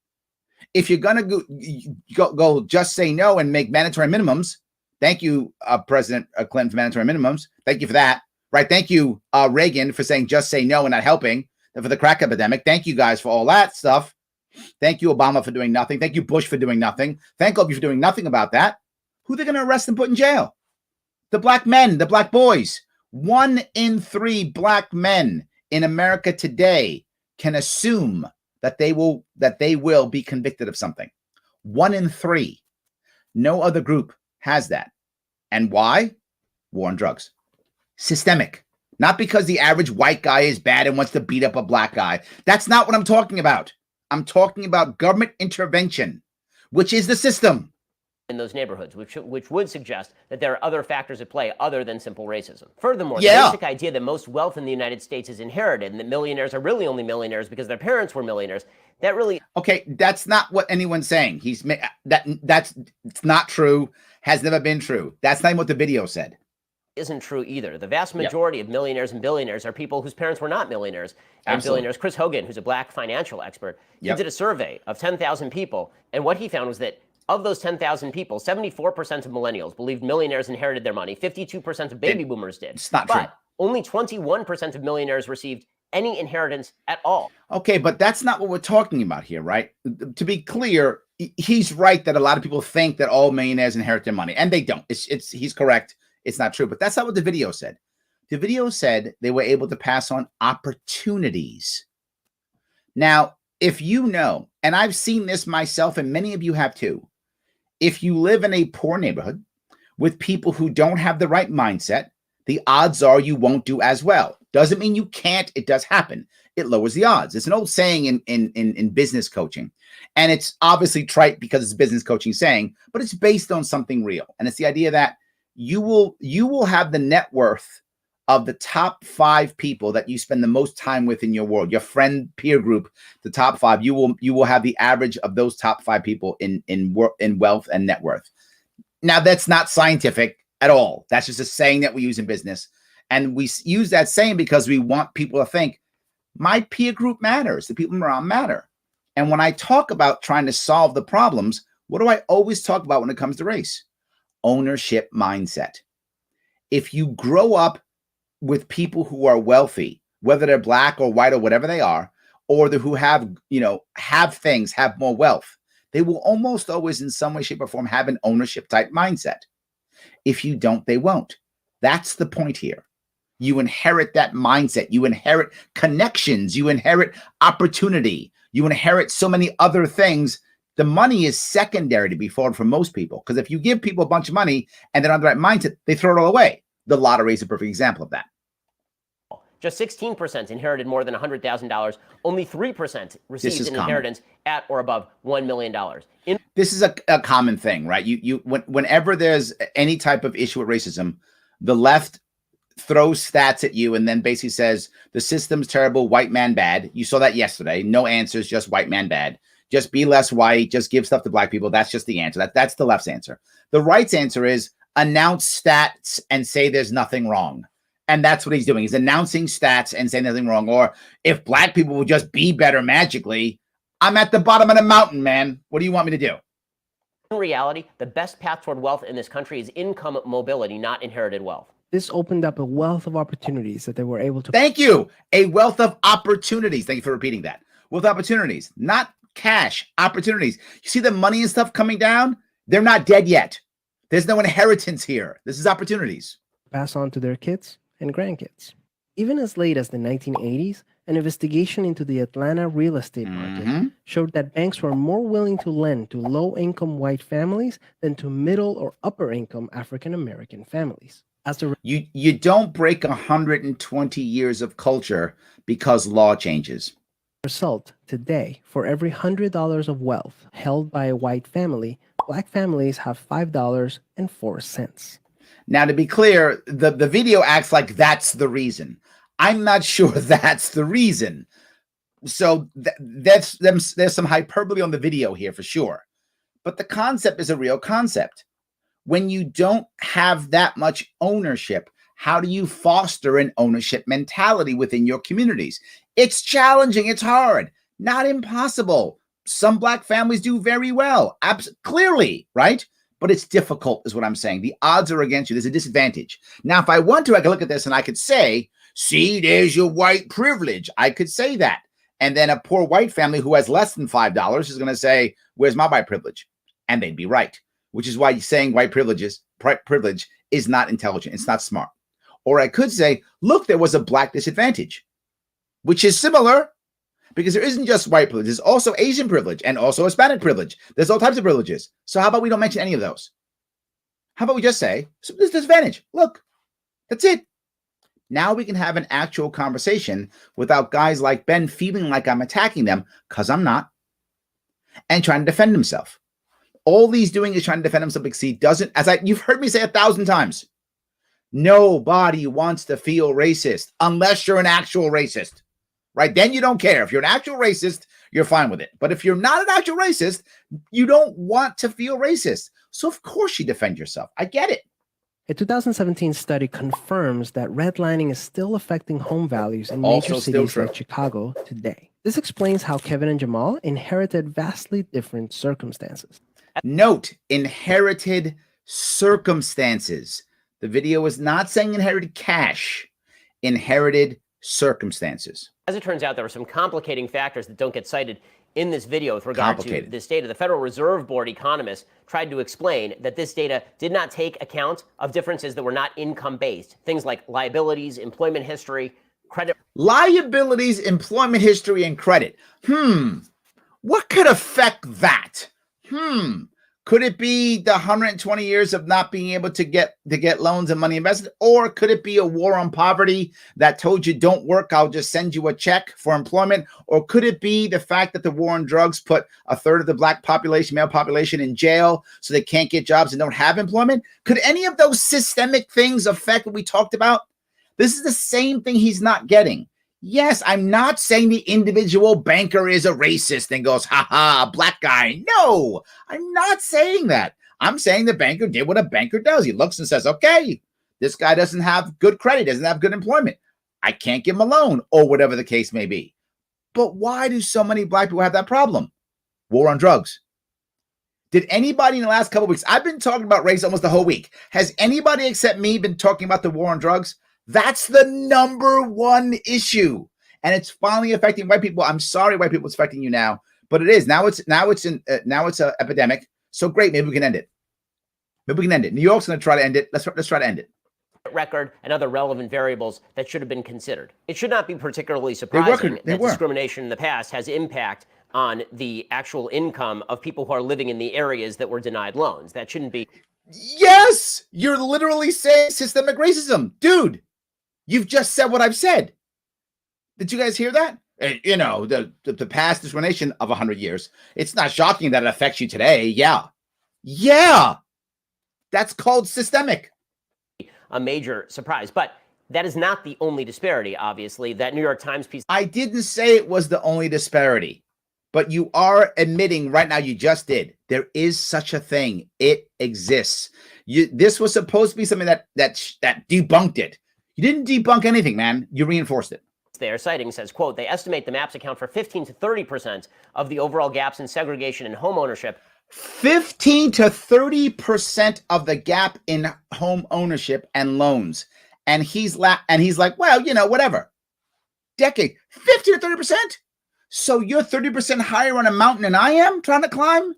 If you're going to go just say no and make mandatory minimums, thank you, President Clinton, for mandatory minimums. Thank you for that. Right? Thank you, Reagan, for saying just say no and not helping for the crack epidemic. Thank you guys for all that stuff. Thank you, Obama, for doing nothing. Thank you, Bush, for doing nothing. Thank all of you for doing nothing about that. Who are they going to arrest and put in jail? The black men, the black boys. 1 in 3 black men in America today can assume that they will be convicted of something. 1 in 3. No other group has that. And why? War on drugs. Systemic. Not because the average white guy is bad and wants to beat up a black guy. That's not what I'm talking about. I'm talking about government intervention, which is the system. In those neighborhoods, which would suggest that there are other factors at play other than simple racism. Furthermore, the basic idea that most wealth in the United States is inherited and that millionaires are really only millionaires because their parents were millionaires, that really... Okay, that's not what anyone's saying. That's not true, has never been true. That's not even what the video said. Isn't true either. The vast majority of millionaires and billionaires are people whose parents were not millionaires and billionaires. Chris Hogan, who's a black financial expert, he did a survey of 10,000 people, and what he found was that of those 10,000 people, 74% of millennials believed millionaires inherited their money. 52% of baby boomers did. It's not true. But only 21% of millionaires received any inheritance at all. Okay, but that's not what we're talking about here, right? To be clear, he's right that a lot of people think that all millionaires inherit their money, and they don't. He's correct. It's not true, but that's not what the video said. The video said they were able to pass on opportunities. Now, if you know, and I've seen this myself, and many of you have too, if you live in a poor neighborhood with people who don't have the right mindset, the odds are you won't do as well. Doesn't mean you can't. It does happen. It lowers the odds. It's an old saying in business coaching, and it's obviously trite because it's business coaching saying, but it's based on something real. And it's the idea that you will have the net worth of the top 5 people that you spend the most time with in your world, your friend peer group, the top 5. You will have the average of those top 5 people in wealth and net worth. Now, that's not scientific at all. That's just a saying that we use in business, and we use that saying because we want people to think my peer group matters. The people around matter. And when I talk about trying to solve the problems, what do I always talk about when it comes to race? Ownership mindset. If you grow up with people who are wealthy, whether they're black or white or whatever they are, or who have more wealth, they will almost always in some way, shape, or form have an ownership type mindset. If you don't, they won't. That's the point here. You inherit that mindset. You inherit connections. You inherit opportunity. You inherit so many other things. The money is secondary to be forward for most people, because if you give people a bunch of money and they're on the right mindset, they throw it all away. The lottery is a perfect example of that. Just 16% inherited more than $100,000. Only 3% received an inheritance at or above $1 million. This is a common thing, right? Whenever there's any type of issue with racism, the left throws stats at you and then basically says the system's terrible, white man bad. You saw that yesterday. No answers, just white man bad. Just be less white, just give stuff to black people. That's just the answer. That's the left's answer. The right's answer is announce stats and say there's nothing wrong. And that's what he's doing. He's announcing stats and saying nothing wrong. Or if black people would just be better magically, I'm at the bottom of the mountain, man. What do you want me to do? In reality, the best path toward wealth in this country is income mobility, not inherited wealth. This opened up a wealth of opportunities that they were able to... Thank you. A wealth of opportunities. Thank you for repeating that. Wealth opportunities, not cash, opportunities. You see the money and stuff coming down? They're not dead yet. There's no inheritance here. This is opportunities. Pass on to their kids and grandkids. Even as late as the 1980s, an investigation into the Atlanta real estate market showed that banks were more willing to lend to low-income white families than to middle or upper-income African-American families. You don't break 120 years of culture because law changes. Result, today, for every $100 of wealth held by a white family, black families have $5.04. Now, to be clear, the video acts like that's the reason. I'm not sure that's the reason. So there's some hyperbole on the video here for sure. But the concept is a real concept. When you don't have that much ownership, how do you foster an ownership mentality within your communities? It's challenging. It's hard. Not impossible. Some Black families do very well. Clearly, right? But it's difficult is what I'm saying. The odds are against you. There's a disadvantage. Now, if I want to, I could look at this and I could say, see, there's your white privilege. I could say that. And then a poor white family who has less than $5 is going to say, where's my white privilege? And they'd be right, which is why saying white privilege is not intelligent. It's not smart. Or I could say, look, there was a Black disadvantage, which is similar because there isn't just white privilege. There's also Asian privilege and also Hispanic privilege. There's all types of privileges. So how about we don't mention any of those? How about we just say, so there's disadvantage. Look, that's it. Now we can have an actual conversation without guys like Ben feeling like I'm attacking them, because I'm not, and trying to defend himself. All he's doing is trying to defend himself because he doesn't, you've heard me say 1,000 times, nobody wants to feel racist unless you're an actual racist, right? Then you don't care. If you're an actual racist, you're fine with it. But if you're not an actual racist, you don't want to feel racist. So of course you defend yourself. I get it. A 2017 study confirms that redlining is still affecting home values in major cities like Chicago today. This explains how Kevin and Jamal inherited vastly different circumstances. Note, inherited circumstances. The video is not saying inherited cash, inherited circumstances. As it turns out, there are some complicating factors that don't get cited in this video with regard to this data. The Federal Reserve Board economists tried to explain that this data did not take account of differences that were not income-based. Things like liabilities, employment history, credit. Liabilities, employment history, and credit. What could affect that? Could it be the 120 years of not being able to get loans and money invested? Or could it be a war on poverty that told you don't work, I'll just send you a check for employment? Or could it be the fact that the war on drugs put a third of the Black population, male population, in jail so they can't get jobs and don't have employment? Could any of those systemic things affect what we talked about? This is the same thing he's not getting. Yes, I'm not saying the individual banker is a racist and goes, ha ha, Black guy. No, I'm not saying that. I'm saying the banker did what a banker does. He looks and says, okay, this guy doesn't have good credit, doesn't have good employment. I can't give him a loan, or whatever the case may be. But why do so many Black people have that problem? War on drugs. Did anybody in the last couple of weeks, I've been talking about race almost the whole week. Has anybody except me been talking about the war on drugs? That's the number one issue, and it's finally affecting white people. I'm sorry, white people, it's affecting you now, but it is now. It's an epidemic. So great, maybe we can end it. Maybe we can end it. New York's going to try to end it. Let's try to end it. Record and other relevant variables that should have been considered. It should not be particularly surprising that discrimination in the past has impact on the actual income of people who are living in the areas that were denied loans. That shouldn't be. Yes, you're literally saying systemic racism, dude. You've just said what I've said. Did you guys hear that? You know, the past discrimination of 100 years. It's not shocking that it affects you today. Yeah. That's called systemic. A major surprise. But that is not the only disparity, obviously. That New York Times piece. I didn't say it was the only disparity. But you are admitting right now, you just did. There is such a thing. It exists. This was supposed to be something that debunked it. You didn't debunk anything, man. You reinforced it. Their citing says, quote, they estimate the maps account for 15 to 30% of the overall gaps in segregation and home ownership. 15 to 30% of the gap in home ownership and loans. And he's like, well, you know, whatever. Decade, 15 to 30%? So you're 30% higher on a mountain than I am trying to climb?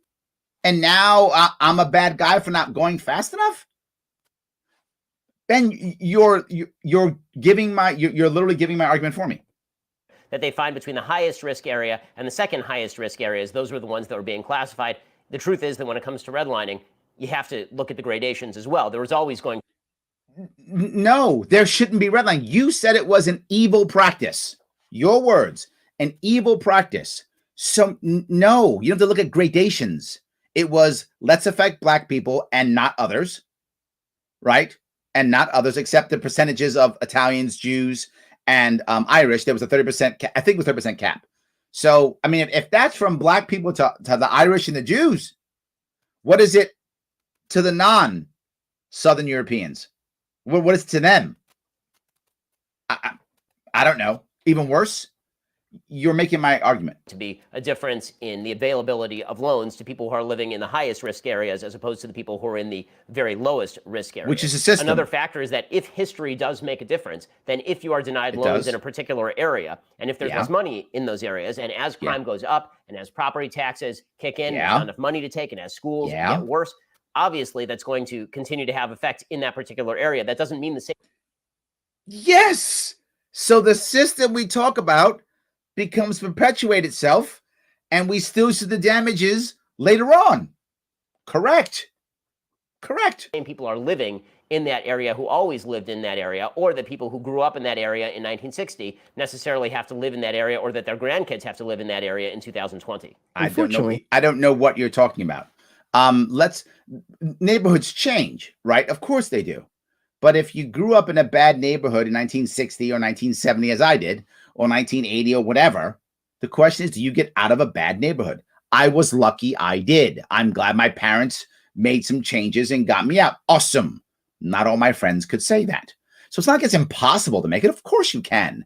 And now I'm a bad guy for not going fast enough? Ben, you're literally giving my argument for me. That they find between the highest risk area and the second highest risk areas, those were the ones that were being classified. The truth is that when it comes to redlining, you have to look at the gradations as well. There was always going. No, there shouldn't be redlining. You said it was an evil practice. Your words, an evil practice. So no, you have to look at gradations. It was, let's affect Black people and not others, right? And not others, except the percentages of Italians, Jews, and Irish. There was a 30%, I think it was 30% cap. So, I mean, if that's from Black people to the Irish and the Jews, what is it to the Southern Europeans. What is it to them? I don't know. Even worse? You're making my argument. To be a difference in the availability of loans to people who are living in the highest risk areas as opposed to the people who are in the very lowest risk areas. Which is a system. Another factor is that if history does make a difference, then if you are denied loans in a particular area, and if there's less money in those areas, and as crime goes up, and as property taxes kick in, there's not enough money to take, and as schools get worse, obviously that's going to continue to have effect in that particular area. That doesn't mean the same. Yes. So the system we talk about becomes perpetuate itself, and we still see the damages later on. Correct. Same people are living in that area who always lived in that area, or that people who grew up in that area in 1960 necessarily have to live in that area, or that their grandkids have to live in that area in 2020. I don't know what you're talking about. Neighborhoods change, right? Of course they do. But if you grew up in a bad neighborhood in 1960 or 1970, as I did, or 1980 or whatever, the question is, do you get out of a bad neighborhood? I was lucky I did. I'm glad my parents made some changes and got me out. Awesome. Not all my friends could say that. So it's not like it's impossible to make it. Of course you can.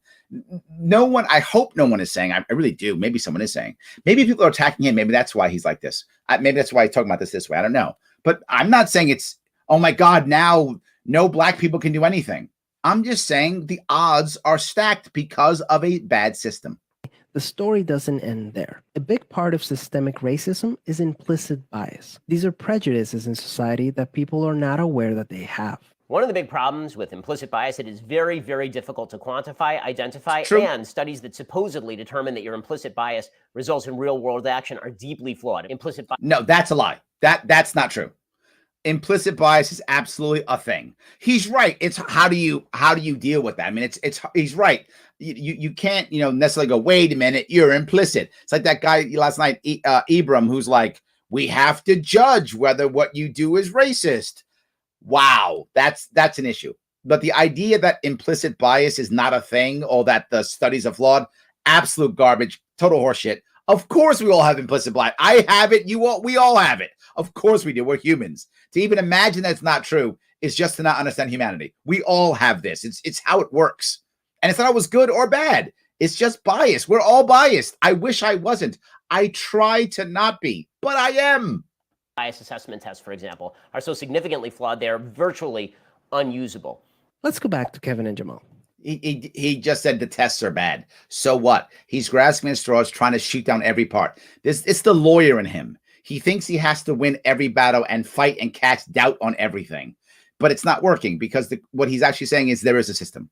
No one, I hope no one is saying, I really do. Maybe someone is saying, maybe people are attacking him. Maybe that's why he's like this. Maybe that's why he's talking about this way. I don't know. But I'm not saying it's, oh my God, now no black people can do anything. I'm just saying the odds are stacked because of a bad system. The story doesn't end there. A big part of systemic racism is implicit bias. These are prejudices in society that people are not aware that they have. One of the big problems with implicit bias, it is very, very difficult to quantify, identify, and studies that supposedly determine that your implicit bias results in real-world action are deeply flawed. Implicit bias. No, that's a lie. That's not true. Implicit bias is absolutely a thing. He's right. It's how do you deal with that? I mean, he's right. You can't necessarily go, wait a minute, you're implicit. It's like that guy last night, Ibram, who's like, we have to judge whether what you do is racist. Wow, that's an issue. But the idea that implicit bias is not a thing, or that the studies are flawed, absolute garbage, total horseshit. Of course we all have implicit bias. I have it, we all have it. Of course we do. We're humans. To even imagine that it's not true is just to not understand humanity. We all have this. It's how it works. And it's not always good or bad. It's just bias. We're all biased. I wish I wasn't. I try to not be, but I am. Bias assessment tests, for example, are so significantly flawed, they're virtually unusable. Let's go back to Kevin and Jamal. He just said the tests are bad. So what? He's grasping at straws, trying to shoot down every part. It's the lawyer in him. He thinks he has to win every battle and fight and cast doubt on everything. But it's not working, because what he's actually saying is there is a system.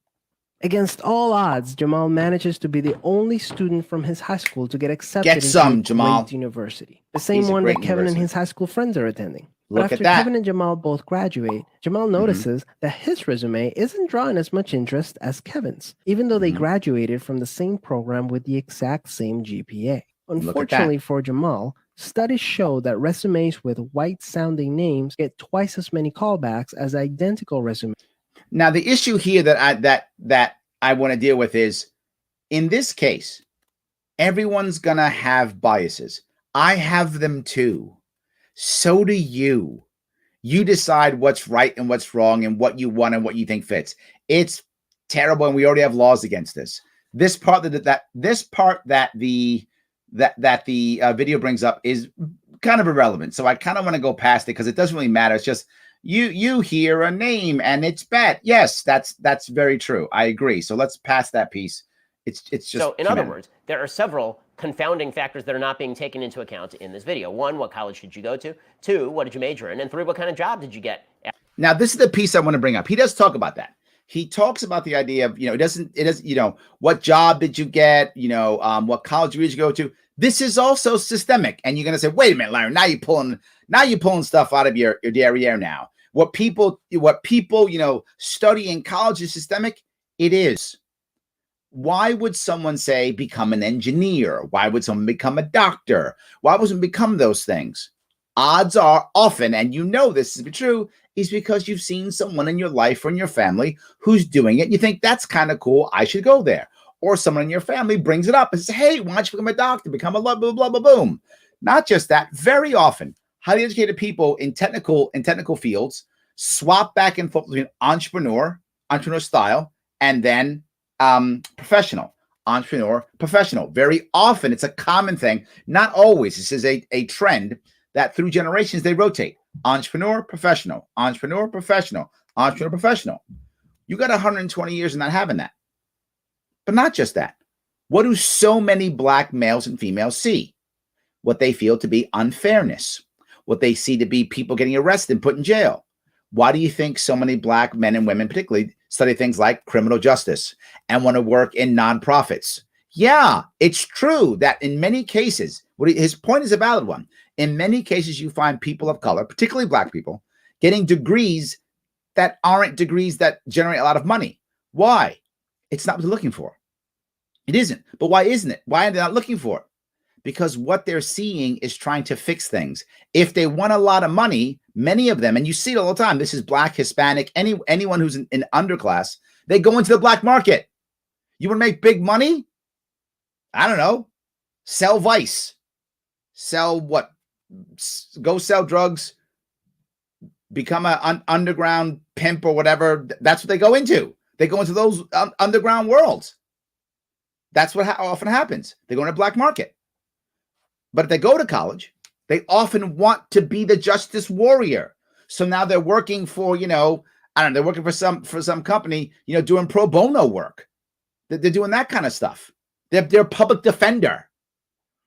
Against all odds, Jamal manages to be the only student from his high school to get accepted into a great university. The same one that Kevin and his high school friends are attending. But after Kevin and Jamal both graduate, Jamal notices that his resume isn't drawing as much interest as Kevin's, even though they graduated from the same program with the exact same GPA. Unfortunately for Jamal, studies show that resumes with white-sounding names get twice as many callbacks as identical resumes. Now, the issue here that I want to deal with is, in this case, everyone's going to have biases. I have them too. So do you. You decide what's right and what's wrong and what you want and what you think fits. It's terrible, and we already have laws against this. This part that the video brings up is kind of irrelevant. So I kind of want to go past it because it doesn't really matter. It's just you hear a name and it's bad. Yes, that's very true. I agree. So let's pass that piece. It's just so. In other words, there are several confounding factors that are not being taken into account in this video. 1, what college did you go to? 2, what did you major in? And 3, what kind of job did you get? Now, this is the piece I want to bring up. He does talk about that. He talks about the idea of, it doesn't, what job did you get? What college did you go to? This is also systemic. And you're going to say, wait a minute, Larry, now you're pulling stuff out of your derriere now. What people, study in college is systemic. It is. Why would someone say become an engineer? Why would someone become a doctor? Why would someone become those things? Odds are often, and this is true, is because you've seen someone in your life or in your family who's doing it. You think that's kind of cool. I should go there. Or someone in your family brings it up and says, hey, why don't you become a doctor? Become a blah, blah, blah, blah, boom. Not just that. Very often, highly educated people in technical fields swap back and forth between entrepreneur style, and then professional. Entrepreneur, professional. Very often, it's a common thing. Not always. This is a trend that through generations, they rotate. Entrepreneur, professional. Entrepreneur, professional. Entrepreneur, professional. You got 120 years of not having that. But not just that. What do so many Black males and females see? What they feel to be unfairness. What they see to be people getting arrested and put in jail. Why do you think so many Black men and women particularly study things like criminal justice and want to work in nonprofits? Yeah, it's true that in many cases, his point is a valid one. In many cases, you find people of color, particularly Black people, getting degrees that aren't degrees that generate a lot of money. Why? It's not what they're looking for. It isn't. But why isn't it? Why are they not looking for it? Because what they're seeing is trying to fix things. If they want a lot of money, many of them, and you see it all the time, this is Black, Hispanic, anyone who's in underclass, they go into the black market. You want to make big money? I don't know. Sell vice. Sell what? Go sell drugs. Become an underground pimp or whatever. That's what they go into. They go into those underground worlds. That's what often happens. They go into the black market. But if they go to college, they often want to be the justice warrior. So now they're working for, I don't know, they're working for some company, doing pro bono work. They're doing that kind of stuff. They're a public defender,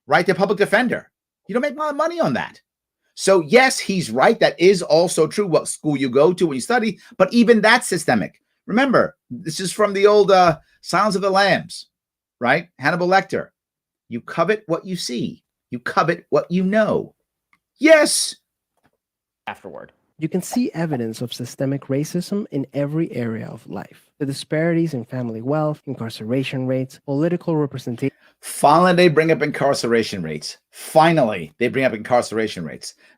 right? They're a public defender. You don't make a lot of money on that. So yes, he's right. That is also true. What school you go to, what you study, but even that's systemic. Remember, this is from the old Silence of the Lambs, right? Hannibal Lecter. You covet what you see. You covet what you know. Yes. Afterward. You can see evidence of systemic racism in every area of life. The disparities in family wealth, incarceration rates, political representation. Finally, they bring up incarceration rates.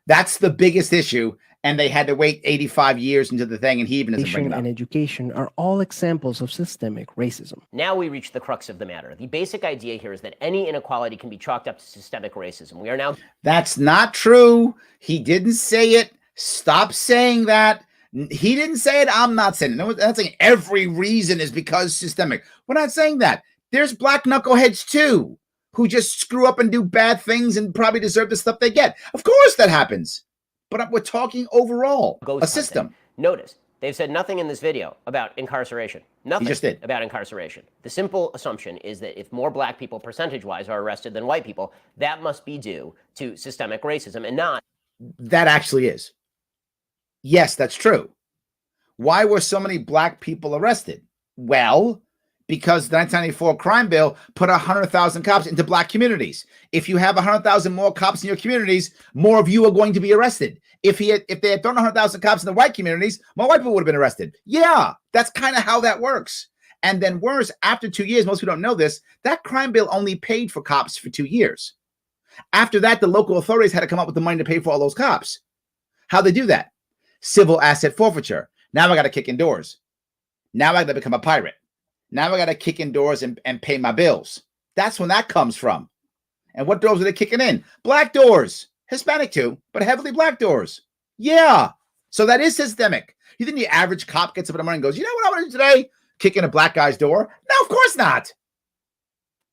That's the biggest issue. And they had to wait 85 years into the thing, and he even doesn't bring it up. And education are all examples of systemic racism. Now we reach the crux of the matter. The basic idea here is that any inequality can be chalked up to systemic racism. We are now... That's not true. He didn't say it. Stop saying that. He didn't say it. I'm not saying it. No, that's saying every reason is because systemic. We're not saying that. There's black knuckleheads too, who just screw up and do bad things and probably deserve the stuff they get. Of course that happens. But we're talking overall, a system. Notice, they've said nothing in this video about incarceration. Nothing about incarceration. The simple assumption is that if more black people percentage-wise are arrested than white people, that must be due to systemic racism and not... That actually is. Yes, that's true. Why were so many black people arrested? Well, because the 1994 crime bill put 100,000 cops into black communities. If you have 100,000 more cops in your communities, more of you are going to be arrested. If they had thrown 100,000 cops in the white communities, more white people would have been arrested. Yeah, that's kind of how that works. And then worse, after 2 years, most people don't know this, that crime bill only paid for cops for 2 years. After that, the local authorities had to come up with the money to pay for all those cops. How'd they do that? Civil asset forfeiture. Now I got to kick in doors. Now I got to become a pirate. Now I got to kick in doors and pay my bills. That's when that comes from. And what doors are they kicking in? Black doors. Hispanic too, but heavily black doors. Yeah. So that is systemic. You think the average cop gets up in the morning and goes, you know what I'm going to do today? Kick in a black guy's door? No, of course not.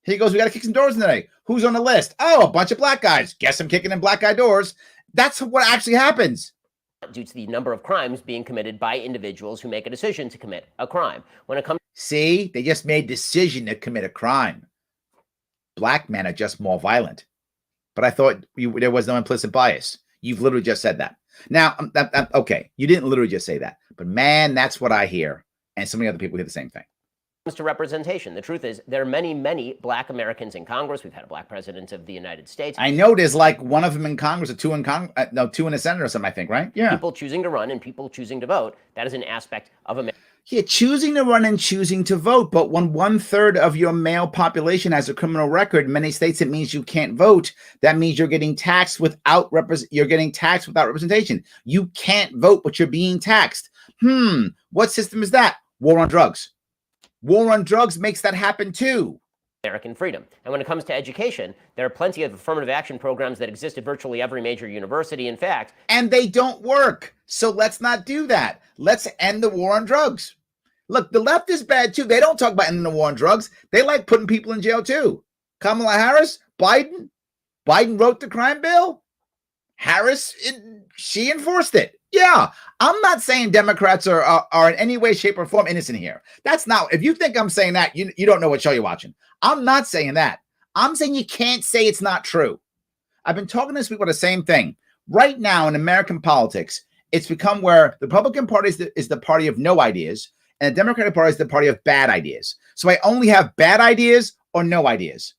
He goes, we got to kick some doors in today. Who's on the list? Oh, a bunch of black guys. Guess I'm kicking in black guy doors. That's what actually happens. Due to the number of crimes being committed by individuals who make a decision to commit a crime. When it comes... See, they just made a decision to commit a crime. Black men are just more violent. But I thought there was no implicit bias. You've literally just said that. Now, okay, you didn't literally just say that. But man, that's what I hear. And so many other people hear the same thing. To representation. The truth is there are many, many black Americans in Congress. We've had a black president of the United States. I know there's like one of them in Congress or two in two in the Senate or something, I think, right? Yeah. People choosing to run and people choosing to vote. That is an aspect of America. Yeah, choosing to run and choosing to vote. But when 1/3 of your male population has a criminal record, in many states it means you can't vote. That means you're getting taxed without representation. You can't vote, but you're being taxed. What system is that? War on drugs. War on drugs makes that happen too. American freedom. And when it comes to education, there are plenty of affirmative action programs that exist at virtually every major university, in fact. And they don't work. So let's not do that. Let's end the war on drugs. Look, the left is bad too. They don't talk about ending the war on drugs. They like putting people in jail too. Kamala Harris, Biden wrote the crime bill. Harris, she enforced it. Yeah, I'm not saying Democrats are in any way, shape, or form innocent here. That's not. If you think I'm saying that, you don't know what show you're watching. I'm not saying that. I'm saying you can't say it's not true. I've been talking this week about the same thing. Right now in American politics, it's become where the Republican Party is the party of no ideas, and the Democratic Party is the party of bad ideas. So I only have bad ideas or no ideas.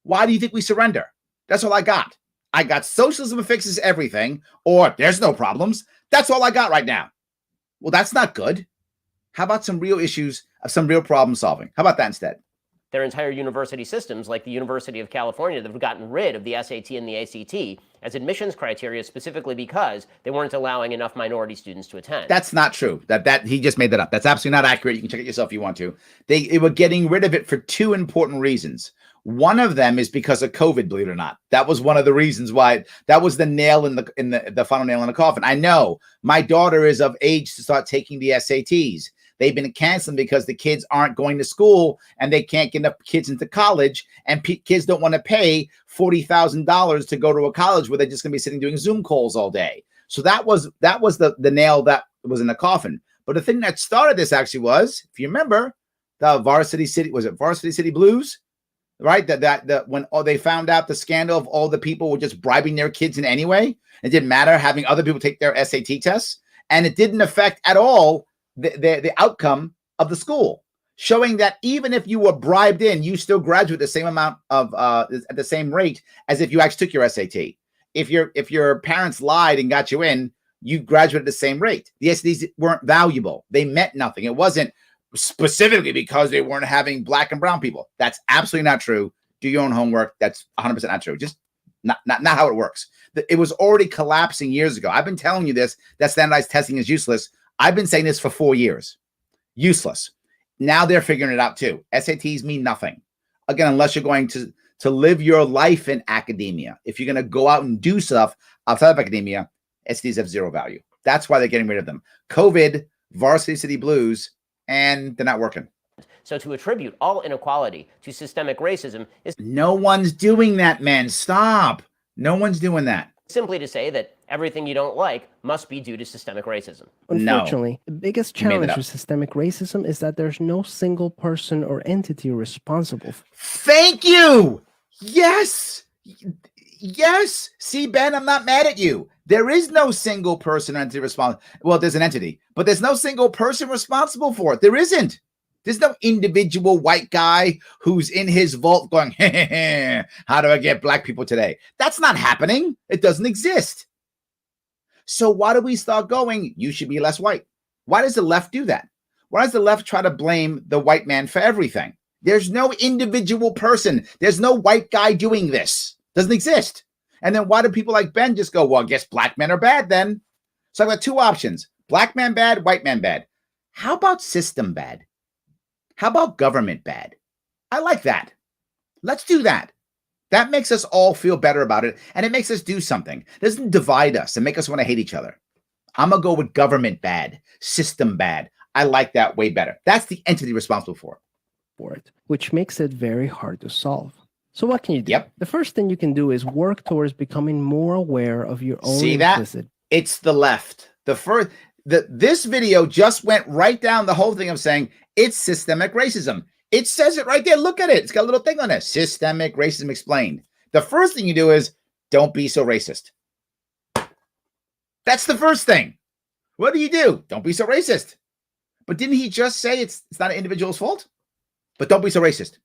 Why do you think we surrender? That's all I got. I got socialism fixes everything, or there's no problems. That's all I got right now. Well, that's not good. How about some real issues, some real problem solving? How about that instead? Their entire university systems, like the University of California, that have gotten rid of the SAT and the ACT as admissions criteria specifically because they weren't allowing enough minority students to attend. That's not true. That he just made that up. That's absolutely not accurate. You can check it yourself if you want to. They were getting rid of it for two important reasons. One of them is because of COVID, believe it or not. That was one of the reasons why. That was the nail in the final nail in the coffin. I know my daughter is of age to start taking the SATs. They've been canceling because the kids aren't going to school and they can't get enough kids into college, and kids don't want to pay $40,000 to go to a college where they're just going to be sitting doing Zoom calls all day. So that was the nail that was in the coffin. But the thing that started this actually was, if you remember, the Varsity City Blues, right? That when they found out the scandal of all the people were just bribing their kids in any way. It didn't matter having other people take their SAT tests, and it didn't affect at all the outcome of the school, showing that even if you were bribed in, you still graduate the same amount of at the same rate as if you actually took your SAT. If your parents lied and got you in, you graduated at the same rate. The SATs weren't valuable. They meant nothing. It wasn't specifically because they weren't having black and brown people. That's absolutely not true. Do your own homework. That's 100% not true. Just not how it works. It was already collapsing years ago. I've been telling you this, that standardized testing is useless. I've been saying this for 4 years. Useless. Now they're figuring it out too. SATs mean nothing. Again, unless you're going to live your life in academia. If you're going to go out and do stuff outside of academia, SATs have zero value. That's why they're getting rid of them. COVID, Varsity City Blues, and they're not working. So to attribute all inequality to systemic racism is... No one's doing that, man. Stop. No one's doing that. Simply to say that everything you don't like must be due to systemic racism. Unfortunately, the biggest challenge with systemic racism is that there's no single person or entity responsible. Thank you. Yes. Yes. See, Ben, I'm not mad at you. There is no single person or entity responsible. Well, there's an entity, but there's no single person responsible for it. There isn't. There's no individual white guy who's in his vault going, hey, how do I get black people today? That's not happening. It doesn't exist. So why do we start going, you should be less white? Why does the left do that? Why does the left try to blame the white man for everything? There's no individual person. There's no white guy doing this. Doesn't exist. And then why do people like Ben just go, well, I guess black men are bad then? So I've got two options. Black man bad, white man bad. How about system bad? How about government bad? I like that. Let's do that. That makes us all feel better about it, and it makes us do something. It doesn't divide us and make us want to hate each other. I'm going to go with government bad, system bad. I like that way better. That's the entity responsible for it, which makes it very hard to solve. So what can you do? Yep. The first thing you can do is work towards becoming more aware of your own implicit. It's the left. This video just went right down the whole thing of saying it's systemic racism. It says it right there. Look at it. It's got a little thing on it. Systemic racism explained. The first thing you do is don't be so racist. That's the first thing. What do? Don't be so racist. But didn't he just say it's not an individual's fault? But don't be so racist.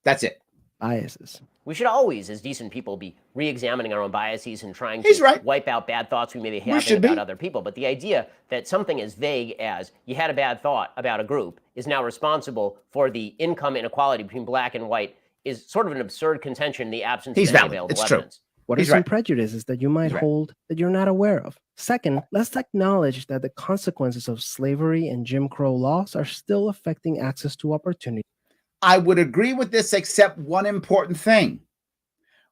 That's it. Biases. We should always, as decent people, be re-examining our own biases and trying to wipe out bad thoughts we may be having about other people. But the idea that something as vague as you had a bad thought about a group is now responsible for the income inequality between black and white is sort of an absurd contention in the absence of any available evidence. What are some prejudices that you might hold that you're not aware of? Second, let's acknowledge that the consequences of slavery and Jim Crow laws are still affecting access to opportunity. I would agree with this, except one important thing.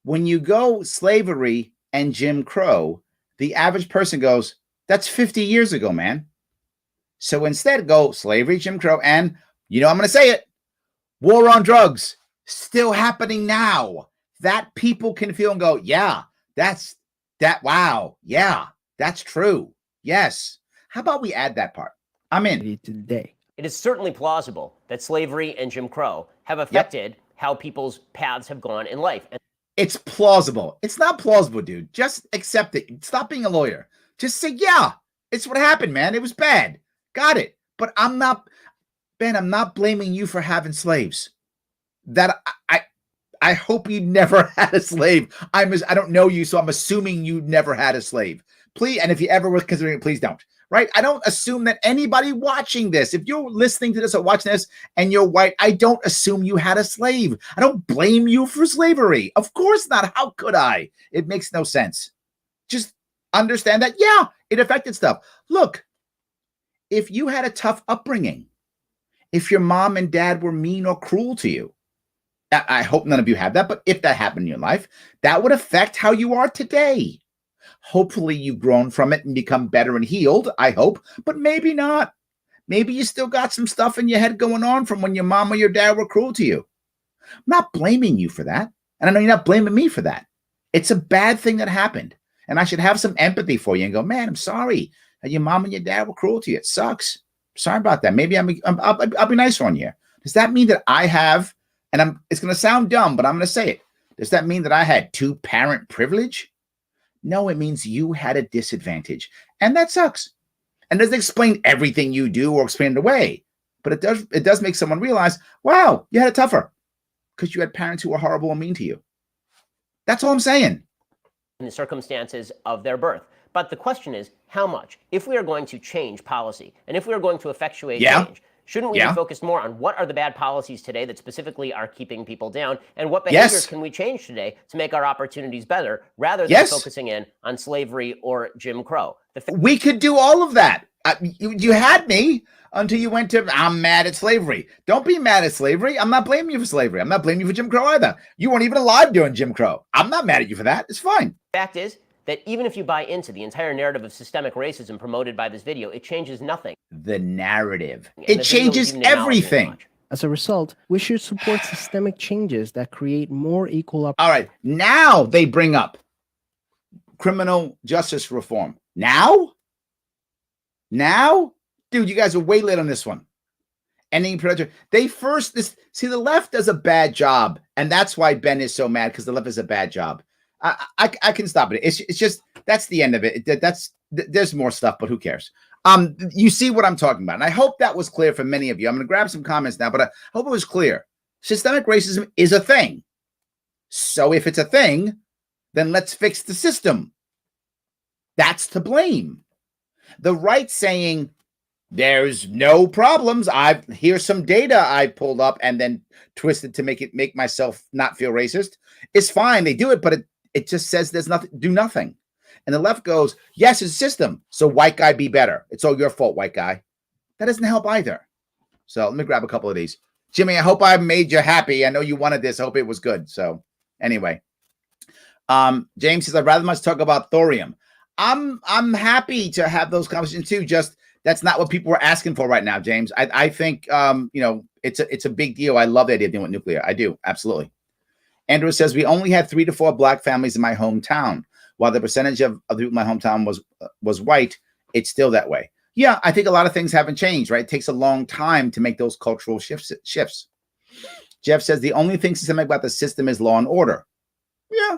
When you go slavery and Jim Crow, the average person goes, That's 50 years ago, man. So instead, go slavery, Jim Crow, and I'm going to say it, war on drugs, still happening now. That people can feel and go, yeah, wow, yeah, that's true. Yes. How about we add that part? I'm in. Today. It is certainly plausible that slavery and Jim Crow have affected how people's paths have gone in life. It's plausible. It's not plausible, dude. Just accept it. Stop being a lawyer. Just say, yeah, it's what happened, man. It was bad. Got it. But I'm not blaming you for having slaves. That I hope you never had a slave. I don't know you, so I'm assuming you never had a slave. Please, and if you ever were considering it, please don't. Right? I don't assume that anybody watching this, if you're listening to this or watching this and you're white, I don't assume you had a slave. I don't blame you for slavery. Of course not. How could I? It makes no sense. Just understand that, yeah, it affected stuff. Look, if you had a tough upbringing, if your mom and dad were mean or cruel to you, I hope none of you have that, but if that happened in your life, that would affect how you are today. Hopefully you've grown from it and become better and healed, I hope, but maybe not. Maybe you still got some stuff in your head going on from when your mom or your dad were cruel to you. I'm not blaming you for that. And I know you're not blaming me for that. It's a bad thing that happened. And I should have some empathy for you and go, man, I'm sorry that your mom and your dad were cruel to you. It sucks. Sorry about that. Maybe I'll be nicer on you. Does that mean that I have, and it's going to sound dumb, but I'm going to say it. Does that mean that I had two-parent privilege? No, it means you had a disadvantage. And that sucks. And doesn't explain everything you do or explain it away. But it does make someone realize, wow, you had it tougher because you had parents who were horrible and mean to you. That's all I'm saying. In the circumstances of their birth. But the question is, how much? If we are going to change policy and if we are going to effectuate change, shouldn't we be focused more on what are the bad policies today that specifically are keeping people down, and what behaviors can we change today to make our opportunities better, rather than focusing in on slavery or Jim Crow? We could do all of that. You had me until you went to, I'm mad at slavery. Don't be mad at slavery. I'm not blaming you for slavery. I'm not blaming you for Jim Crow either. You weren't even alive during Jim Crow. I'm not mad at you for that. It's fine. Fact is that even if you buy into the entire narrative of systemic racism promoted by this video, it changes nothing. The narrative. It changes everything. As a result, we should support systemic changes that create more equal opportunity. All right. Now they bring up criminal justice reform. Now? Dude, you guys are way late on this one. Ending predator. See, the left does a bad job. And that's why Ben is so mad, because the left does a bad job. I can stop it. It's just, that's the end of it. There's more stuff, but who cares? You see what I'm talking about. And I hope that was clear for many of you. I'm going to grab some comments now, but I hope it was clear. Systemic racism is a thing. So if it's a thing, then let's fix the system. That's to blame. The right saying there's no problems. Here's some data I pulled up and then twisted to make myself not feel racist. It's fine. They do it, but it just says there's nothing, do nothing. And the left goes, yes, it's a system. So white guy, be better. It's all your fault, white guy. That doesn't help either. So let me grab a couple of these. Jimmy, I hope I made you happy. I know you wanted this. I hope it was good. So anyway, James says, I'd rather much talk about thorium. I'm happy to have those conversations too. Just that's not what people are asking for right now, James. I think it's a big deal. I love the idea of dealing with nuclear. I do, absolutely. Andrew says, we only had 3 to 4 black families in my hometown. While the percentage of the people in my hometown was white, it's still that way. Yeah, I think a lot of things haven't changed, right? It takes a long time to make those cultural shifts. Jeff says, the only thing systemic about the system is law and order. Yeah,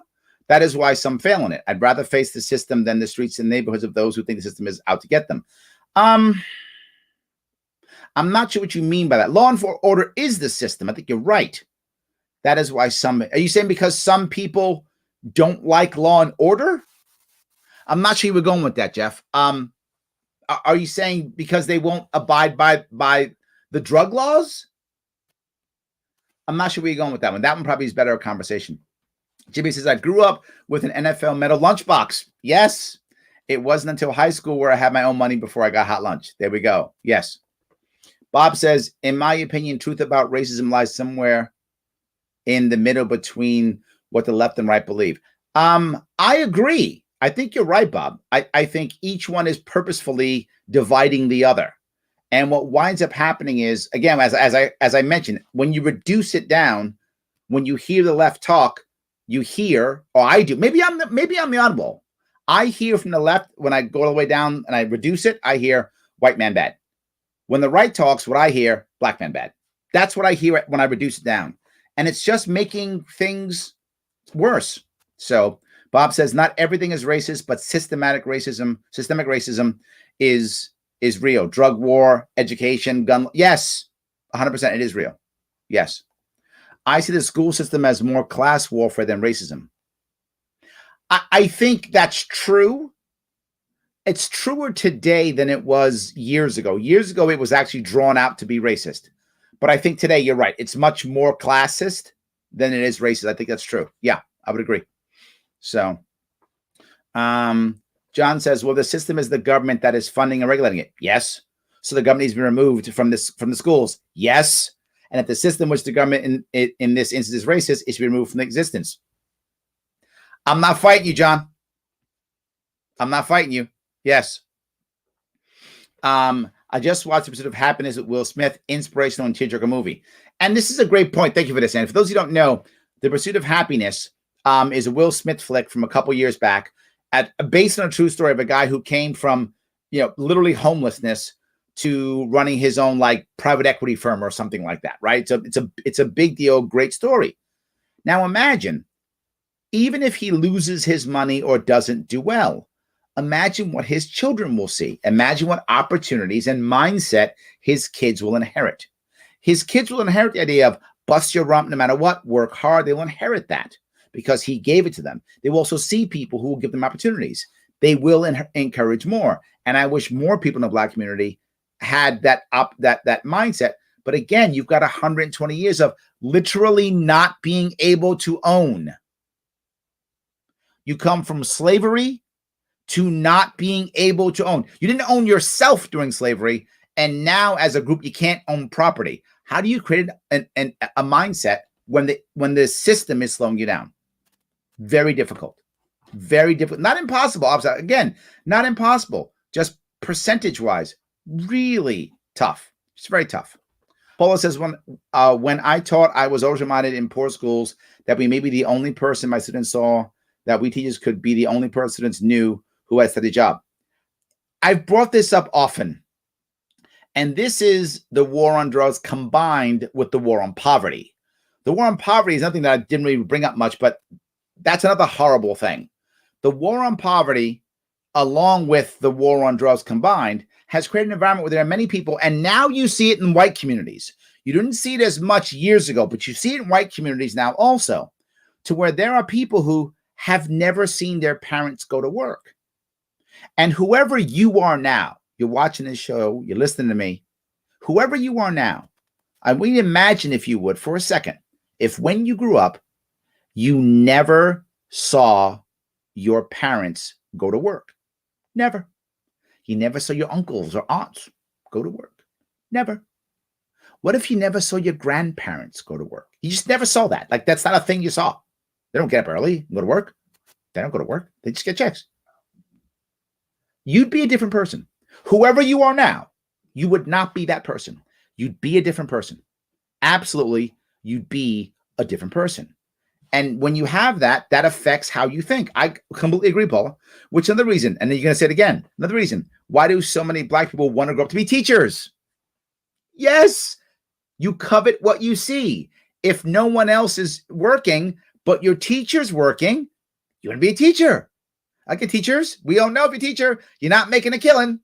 that is why some fail in it. I'd rather face the system than the streets and neighborhoods of those who think the system is out to get them. I'm not sure what you mean by that. Law and order is the system. I think you're right. That is why are you saying because some people don't like law and order? I'm not sure you were going with that, Jeff. Are you saying because they won't abide by the drug laws? I'm not sure where you're going with that one. That one probably is better a conversation. Jimmy says, I grew up with an NFL metal lunchbox. Yes. It wasn't until high school where I had my own money before I got hot lunch. There we go. Yes. Bob says, in my opinion, truth about racism lies somewhere in the middle between what the left and right believe. I agree. I think you're right, Bob. I think each one is purposefully dividing the other. And what winds up happening is, again, as I mentioned, when you reduce it down, when you hear the left talk, you hear, or I do, maybe I'm the oddball. I hear from the left, when I go all the way down and I reduce it, I hear white man bad. When the right talks, what I hear, black man bad. That's what I hear when I reduce it down. And it's just making things worse. So Bob says, not everything is racist, but systemic racism is real. Drug war, education, gun. Yes, 100%. It is real. Yes. I see the school system as more class warfare than racism. I think that's true. It's truer today than it was years ago. Years ago, it was actually drawn out to be racist. But I think today, you're right. It's much more classist than it is racist. I think that's true. Yeah, I would agree. So, John says, well, the system is the government that is funding and regulating it. Yes. So the government needs to be removed from the schools. Yes. And if the system which the government in this instance is racist, it should be removed from existence. I'm not fighting you, John. I'm not fighting you. Yes. I just watched the Pursuit of Happiness with Will Smith, inspirational and tearjerker movie. And this is a great point. Thank you for this, Andy. For those who don't know, The Pursuit of Happiness is a Will Smith flick from a couple years back, based on a true story of a guy who came from, literally homelessness to running his own like private equity firm or something like that, right? So it's a big deal, great story. Now imagine, even if he loses his money or doesn't do well, imagine what his children will see. Imagine what opportunities and mindset his kids will inherit. His kids will inherit the idea of bust your rump no matter what, work hard. They will inherit that because he gave it to them. They will also see people who will give them opportunities. They will encourage more. And I wish more people in the Black community had that mindset. But again, you've got 120 years of literally not being able to own. You come from slavery to not being able to own. You didn't own yourself during slavery, and now as a group, you can't own property. How do you create a mindset when the system is slowing you down? Very difficult. Very difficult. Not impossible. Again, not impossible. Just percentage-wise, really tough. It's very tough. Paula says, when I taught, I was always reminded in poor schools that we may be the only person my students saw, that we teachers could be the only person students knew who had studied job. I've brought this up often, and this is the war on drugs combined with the war on poverty. The war on poverty is nothing that I didn't really bring up much, but that's another horrible thing. The war on poverty, along with the war on drugs combined, has created an environment where there are many people, and now you see it in white communities. You didn't see it as much years ago, but you see it in white communities now also, to where there are people who have never seen their parents go to work. And whoever you are now, you're watching this show, you're listening to me, whoever you are now, I want you to imagine, if you would, for a second, if when you grew up, you never saw your parents go to work. Never. You never saw your uncles or aunts go to work. Never. What if you never saw your grandparents go to work? You just never saw that. Like, that's not a thing you saw. They don't get up early and go to work. They don't go to work. They just get checks. You'd be a different person. Whoever you are now, you would not be that person. You'd be a different person. Absolutely, you'd be a different person. And when you have that, that affects how you think. I completely agree, Paula. Which is another reason, and then you're going to say it again, another reason. Why do so many Black people want to grow up to be teachers? Yes, you covet what you see. If no one else is working, but your teacher's working, you want to be a teacher. Like teachers, we all know if you're a teacher, you're not making a killing,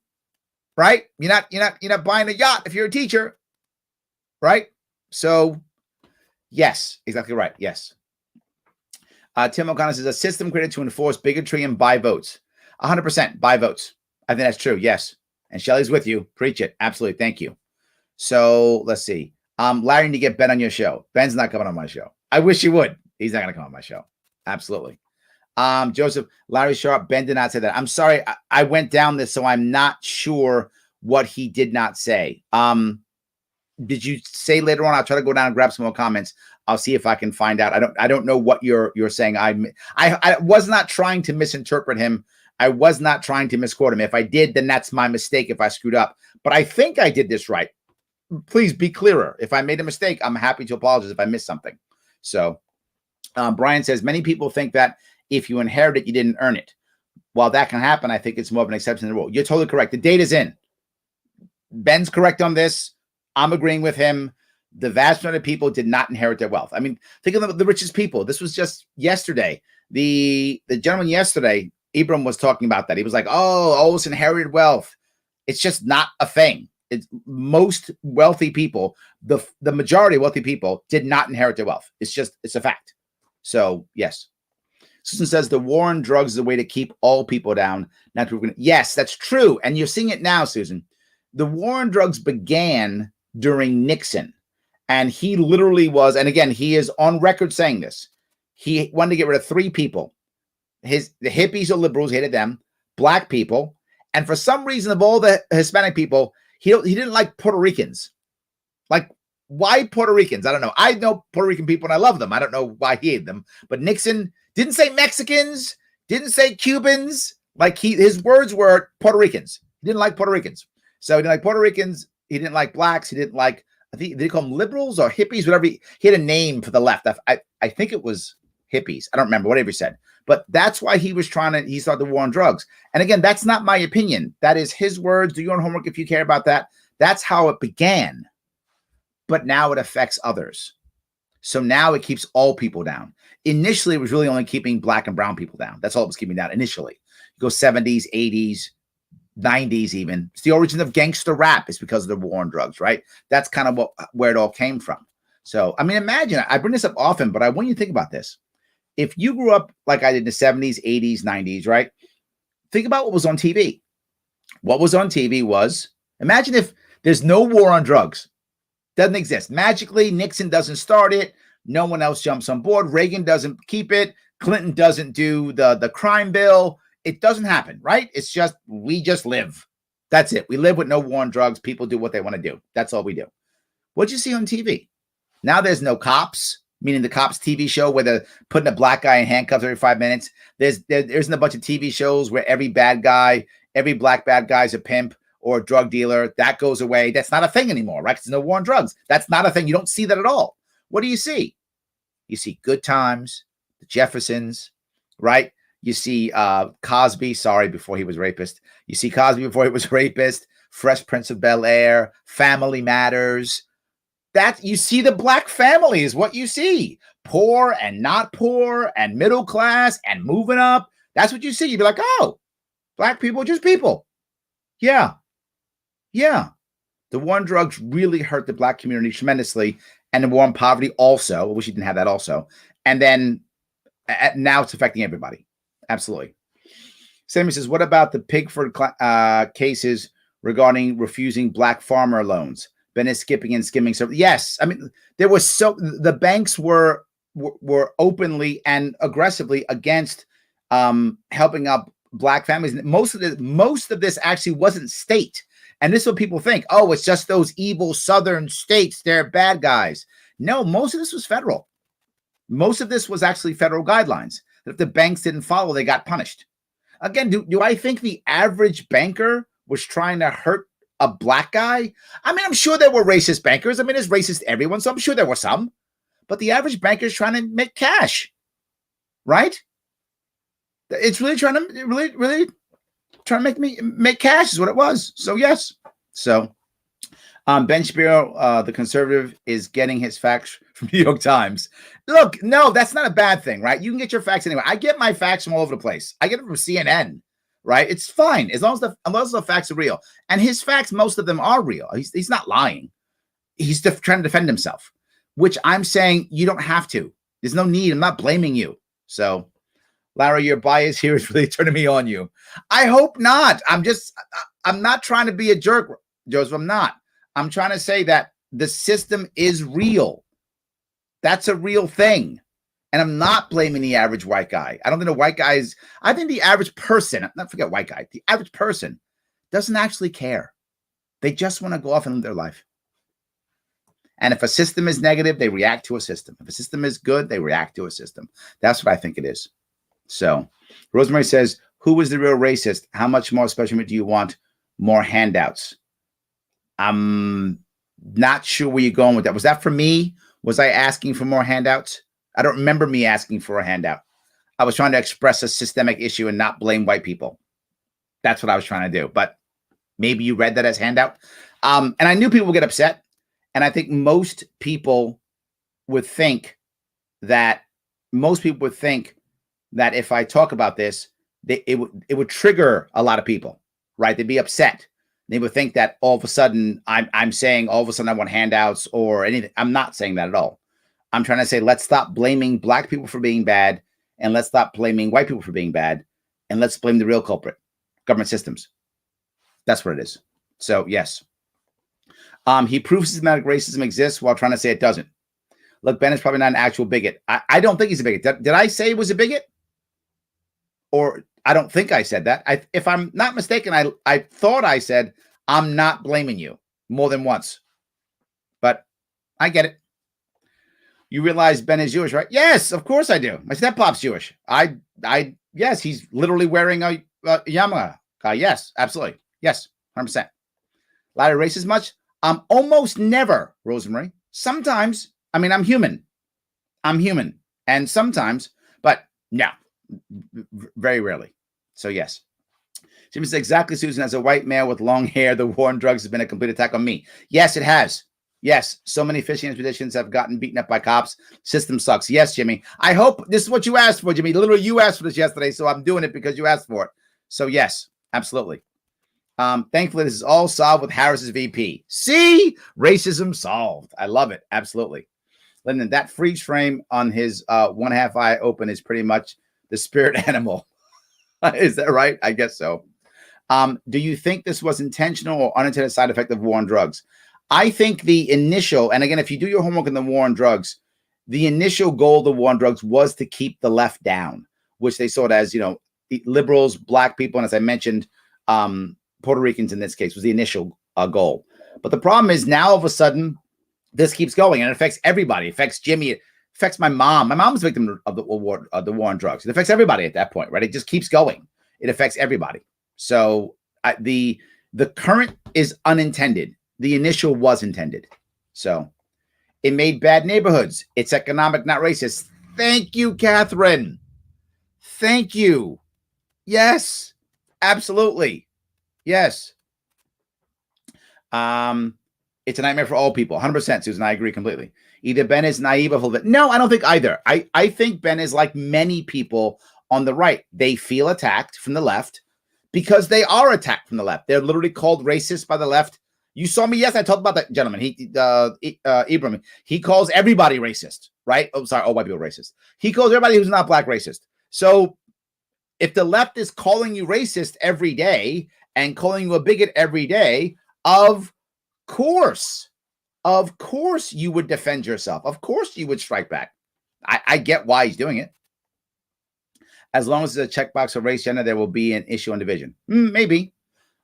right? You're not buying a yacht if you're a teacher, right? So, yes, exactly right. Yes. Tim O'Connor says, a system created to enforce bigotry and buy votes. 100% buy votes. I think that's true. Yes. And Shelly's with you. Preach it. Absolutely. Thank you. So let's see. Larry, need to get Ben on your show. Ben's not coming on my show. I wish he would. He's not going to come on my show. Absolutely. Joseph, Larry Sharpe, Ben did not say that. I'm sorry. I went down this, so I'm not sure what he did not say. Did you say later on? I'll try to go down and grab some more comments. I'll see if I can find out. I don't know what you're saying. I was not trying to misinterpret him. I was not trying to misquote him. If I did, then that's my mistake if I screwed up. But I think I did this right. Please be clearer. If I made a mistake, I'm happy to apologize if I missed something. So Brian says, many people think that if you inherit it, you didn't earn it. While that can happen, I think it's more of an exception than the rule. You're totally correct. The data's in. Ben's correct on this. I'm agreeing with him. The vast majority of people did not inherit their wealth. I mean, think of the richest people. This was just yesterday. The gentleman yesterday, Ibram, was talking about that. He was like, oh, it's inherited wealth. It's just not a thing. It's most wealthy people, the majority of wealthy people did not inherit their wealth. It's a fact. So, yes. Susan says the war on drugs is a way to keep all people down. Not to, yes, that's true. And you're seeing it now, Susan. The war on drugs began during Nixon. And he literally was, and again, he is on record saying this. He wanted to get rid of three people. The hippies or liberals, hated them, black people, and for some reason of all the Hispanic people, he didn't like Puerto Ricans. Like, why Puerto Ricans? I don't know. I know Puerto Rican people and I love them. I don't know why he hated them. But Nixon didn't say Mexicans, didn't say Cubans. Like his words were Puerto Ricans. He didn't like Puerto Ricans. So he didn't like Puerto Ricans. He didn't like blacks. He didn't like, I think they call them liberals or hippies, whatever. He had a name for the left. I think it was hippies. I don't remember, whatever he said. But that's why he started the war on drugs. And again, that's not my opinion. That is his words. Do your own homework if you care about that. That's how it began. But now it affects others. So now it keeps all people down. Initially, it was really only keeping black and brown people down. That's all it was keeping down initially. You go 70s, 80s, 90s even. It's the origin of gangster rap is because of the war on drugs, right? That's kind of where it all came from. So, I mean, imagine, I bring this up often, but I want you to think about this. If you grew up like I did in the 70s, 80s, 90s, right? Think about what was on TV. What was on TV was, imagine if there's no war on drugs. Doesn't exist. Magically, Nixon doesn't start it. No one else jumps on board. Reagan doesn't keep it. Clinton doesn't do the crime bill. It doesn't happen, right? It's just, we just live. That's it. We live with no war on drugs. People do what they want to do. That's all we do. What'd you see on TV? Now there's no cops, meaning the cops TV show where they're putting a black guy in handcuffs every 5 minutes. There isn't a bunch of TV shows where every black bad guy is a pimp or a drug dealer. That goes away. That's not a thing anymore, right? Because there's no war on drugs. That's not a thing. You don't see that at all. What do you see? You see Good Times, the Jeffersons, right? You see Cosby, before he was rapist. You see Cosby before he was rapist, Fresh Prince of Bel-Air, Family Matters. That you see the black family is what you see. Poor and not poor and middle class and moving up. That's what you see. You'd be like, oh, black people are just people. Yeah. Yeah. The war on drugs really hurt the black community tremendously. And the war on poverty also. I wish you didn't have that also. And then now it's affecting everybody. Absolutely. Sammy says, what about the Pigford cases regarding refusing black farmer loans? Been skipping and skimming. So yes, I mean, the banks were openly and aggressively against helping out black families. Most of this actually wasn't state. And this is what people think. Oh, it's just those evil southern states. They're bad guys. No, most of this was federal. Most of this was actually federal guidelines. That if the banks didn't follow, they got punished. Again, do I think the average banker was trying to hurt a black guy? I mean, I'm sure there were racist bankers. I mean, there's racist everyone, so I'm sure there were some. But the average banker is trying to make cash, right? It's really trying to make cash is what it was. So yes. So Ben Shapiro, the conservative, is getting his facts from New York Times. Look, no, that's not a bad thing, right? You can get your facts anyway. I get my facts from all over the place. I get them from CNN, right? It's fine as long as the facts are real. And his facts, most of them are real. He's not lying. He's trying to defend himself, which I'm saying you don't have to. There's no need. I'm not blaming you. So, Larry, your bias here is really turning me on you. I hope not. I'm not trying to be a jerk, Joseph. I'm not. I'm trying to say that the system is real. That's a real thing. And I'm not blaming the average white guy. I don't think the white guy I think the average person, not forget white guy, the average person doesn't actually care. They just want to go off and live their life. And if a system is negative, they react to a system. If a system is good, they react to a system. That's what I think it is. So Rosemary says, who is the real racist? How much more special do you want? More handouts. I'm not sure where you're going with that. Was that for me? Was I asking for more handouts? I don't remember me asking for a handout. I was trying to express a systemic issue and not blame white people. That's what I was trying to do. But maybe you read that as handout. And I knew people would get upset. And I think most people would think that if I talk about this, it would trigger a lot of people, right? They'd be upset. They would think that all of a sudden I'm saying all of a sudden I want handouts or anything. I'm not saying that at all. I'm trying to say, let's stop blaming black people for being bad, and let's stop blaming white people for being bad, and let's blame the real culprit, government systems. That's what it is. So yes. He proves systematic racism exists while trying to say it doesn't. Look, Ben is probably not an actual bigot. I don't think he's a bigot. Did I say he was a bigot? Or I don't think I said that. If I'm not mistaken, I thought I said, I'm not blaming you more than once. But I get it. You realize Ben is Jewish, right? Yes, of course I do. My step-pop's Jewish. Yes, he's literally wearing a yarmulke. Yes, absolutely. Yes, 100%. Larry, racist much? Almost never, Rosemary. Sometimes, I'm human. And sometimes, but no, very rarely. So yes. Jimmy says, exactly, Susan. As a white male with long hair, the war on drugs has been a complete attack on me. Yes, it has. Yes, so many fishing expeditions have gotten beaten up by cops. System sucks. Yes, Jimmy. I hope this is what you asked for, Jimmy. Literally, you asked for this yesterday, so I'm doing it because you asked for it. So yes, absolutely. Thankfully, this is all solved with Harris's VP. See? Racism solved. I love it. Absolutely. Lyndon, that freeze frame on his one half eye open is pretty much the spirit animal. Is that right? I guess so. Do you think this was intentional or unintended side effect of war on drugs? I think the initial, and again, if you do your homework on the war on drugs, the initial goal of the war on drugs was to keep the left down, which they saw it as, liberals, black people, and as I mentioned, Puerto Ricans in this case was the initial goal. But the problem is now all of a sudden this keeps going and it affects everybody. It affects Jimmy. It affects my mom. My mom's a victim of the war on drugs. It affects everybody at that point, right? It just keeps going. It affects everybody. So the current is unintended. The initial was intended. So it made bad neighborhoods. It's economic, not racist. Thank you, Catherine. Thank you. Yes, absolutely. Yes. It's a nightmare for all people. 100%, Susan. I agree completely. Either Ben is naive or full of it. No, I don't think either. I think Ben is like many people on the right. They feel attacked from the left because they are attacked from the left. They're literally called racist by the left. You saw me. Yes, I talked about that gentleman. Ibrahim. He calls everybody racist, right? Oh, sorry. All white people racist. He calls everybody who's not black racist. So if the left is calling you racist every day and calling you a bigot every day, of course you would defend yourself. Of course you would strike back. I get why he's doing it. As long as there's a checkbox for race, gender, there will be an issue on division. Maybe.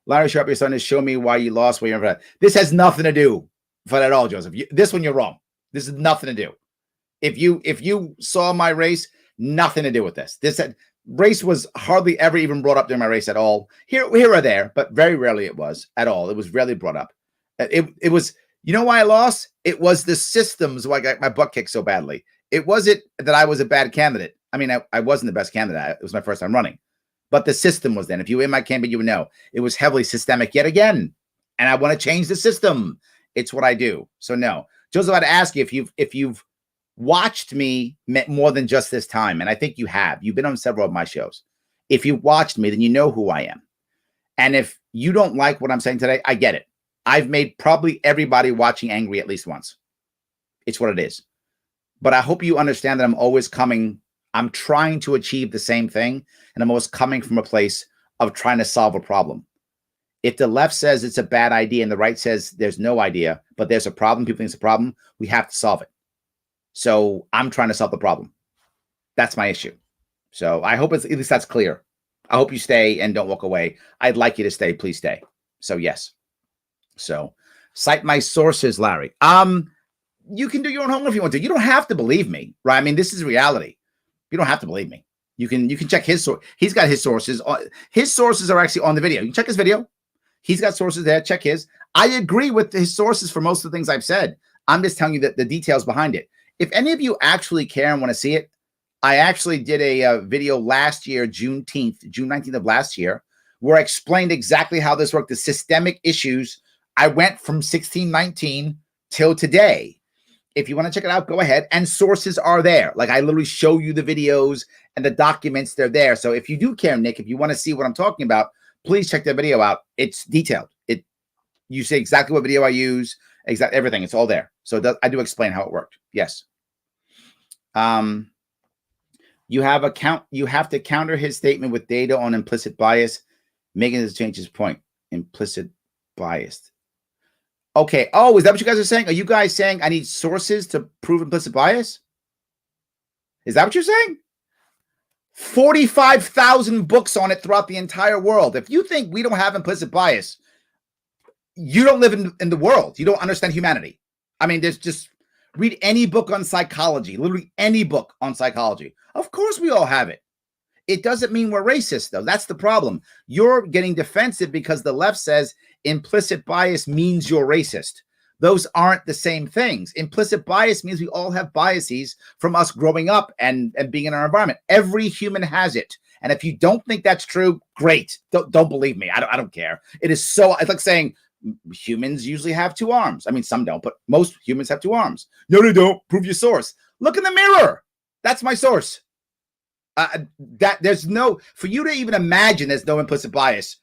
Larry Sharpe, you're starting to show me why you lost. This has nothing to do with that at all, Joseph. This one, you're wrong. This is nothing to do. If you saw my race, nothing to do with this. Race was hardly ever even brought up during my race at all. Here or there, but very rarely it was at all. It was rarely brought up. It was, you know why I lost? It was the systems why I got my butt kicked so badly. It wasn't that I was a bad candidate. I wasn't the best candidate. It was my first time running. But the system was then. If you were in my campaign, you would know. It was heavily systemic yet again. And I want to change the system. It's what I do. So no. Joseph, I'd ask you if you've watched me more than just this time, and I think you have. You've been on several of my shows. If you watched me, then you know who I am. And if you don't like what I'm saying today, I get it. I've made probably everybody watching angry at least once. It's what it is. But I hope you understand that I'm trying to achieve the same thing, and I'm always coming from a place of trying to solve a problem. If the left says it's a bad idea and the right says there's no idea, but there's a problem, people think it's a problem, we have to solve it. So I'm trying to solve the problem. That's my issue. So I hope at least that's clear. I hope you stay and don't walk away. I'd like you to stay. Please stay. So yes. So cite my sources, Larry. you can do your own homework if you want to. You don't have to believe me, right? I mean, this is reality. You don't have to believe me. You can check his source. He's got his sources. His sources are actually on the video. You can check his video. He's got sources there. Check his. I agree with his sources for most of the things I've said. I'm just telling you the details behind it. If any of you actually care and want to see it, I actually did a video last year, June 19th of last year, where I explained exactly how this worked, the systemic issues. I went from 1619 till today. If you want to check it out, go ahead. And sources are there. Like I literally show you the videos and the documents, they're there. So if you do care, Nick, if you want to see what I'm talking about, please check that video out. It's detailed. You say exactly what video I use, exactly everything. It's all there. So I do explain how it worked. Yes. You have to counter his statement with data on implicit bias, making this change his point. Implicit bias. Okay. Oh, is that what you guys are saying? Are you guys saying I need sources to prove implicit bias? Is that what you're saying? 45,000 books on it throughout the entire world. If you think we don't have implicit bias, you don't live in the world. You don't understand humanity. I mean, there's just read any book on psychology, literally any book on psychology. Of course we all have it. It doesn't mean we're racist, though. That's the problem. You're getting defensive because the left says implicit bias means you're racist. Those aren't the same things. Implicit bias means we all have biases from us growing up and being in our environment. Every human has it. And if you don't think that's true, great. Don't believe me. I don't care. It's like saying humans usually have two arms. I mean, some don't, but most humans have two arms. No, they don't. Prove your source. Look in the mirror. That's my source. For you to even imagine there's no implicit bias,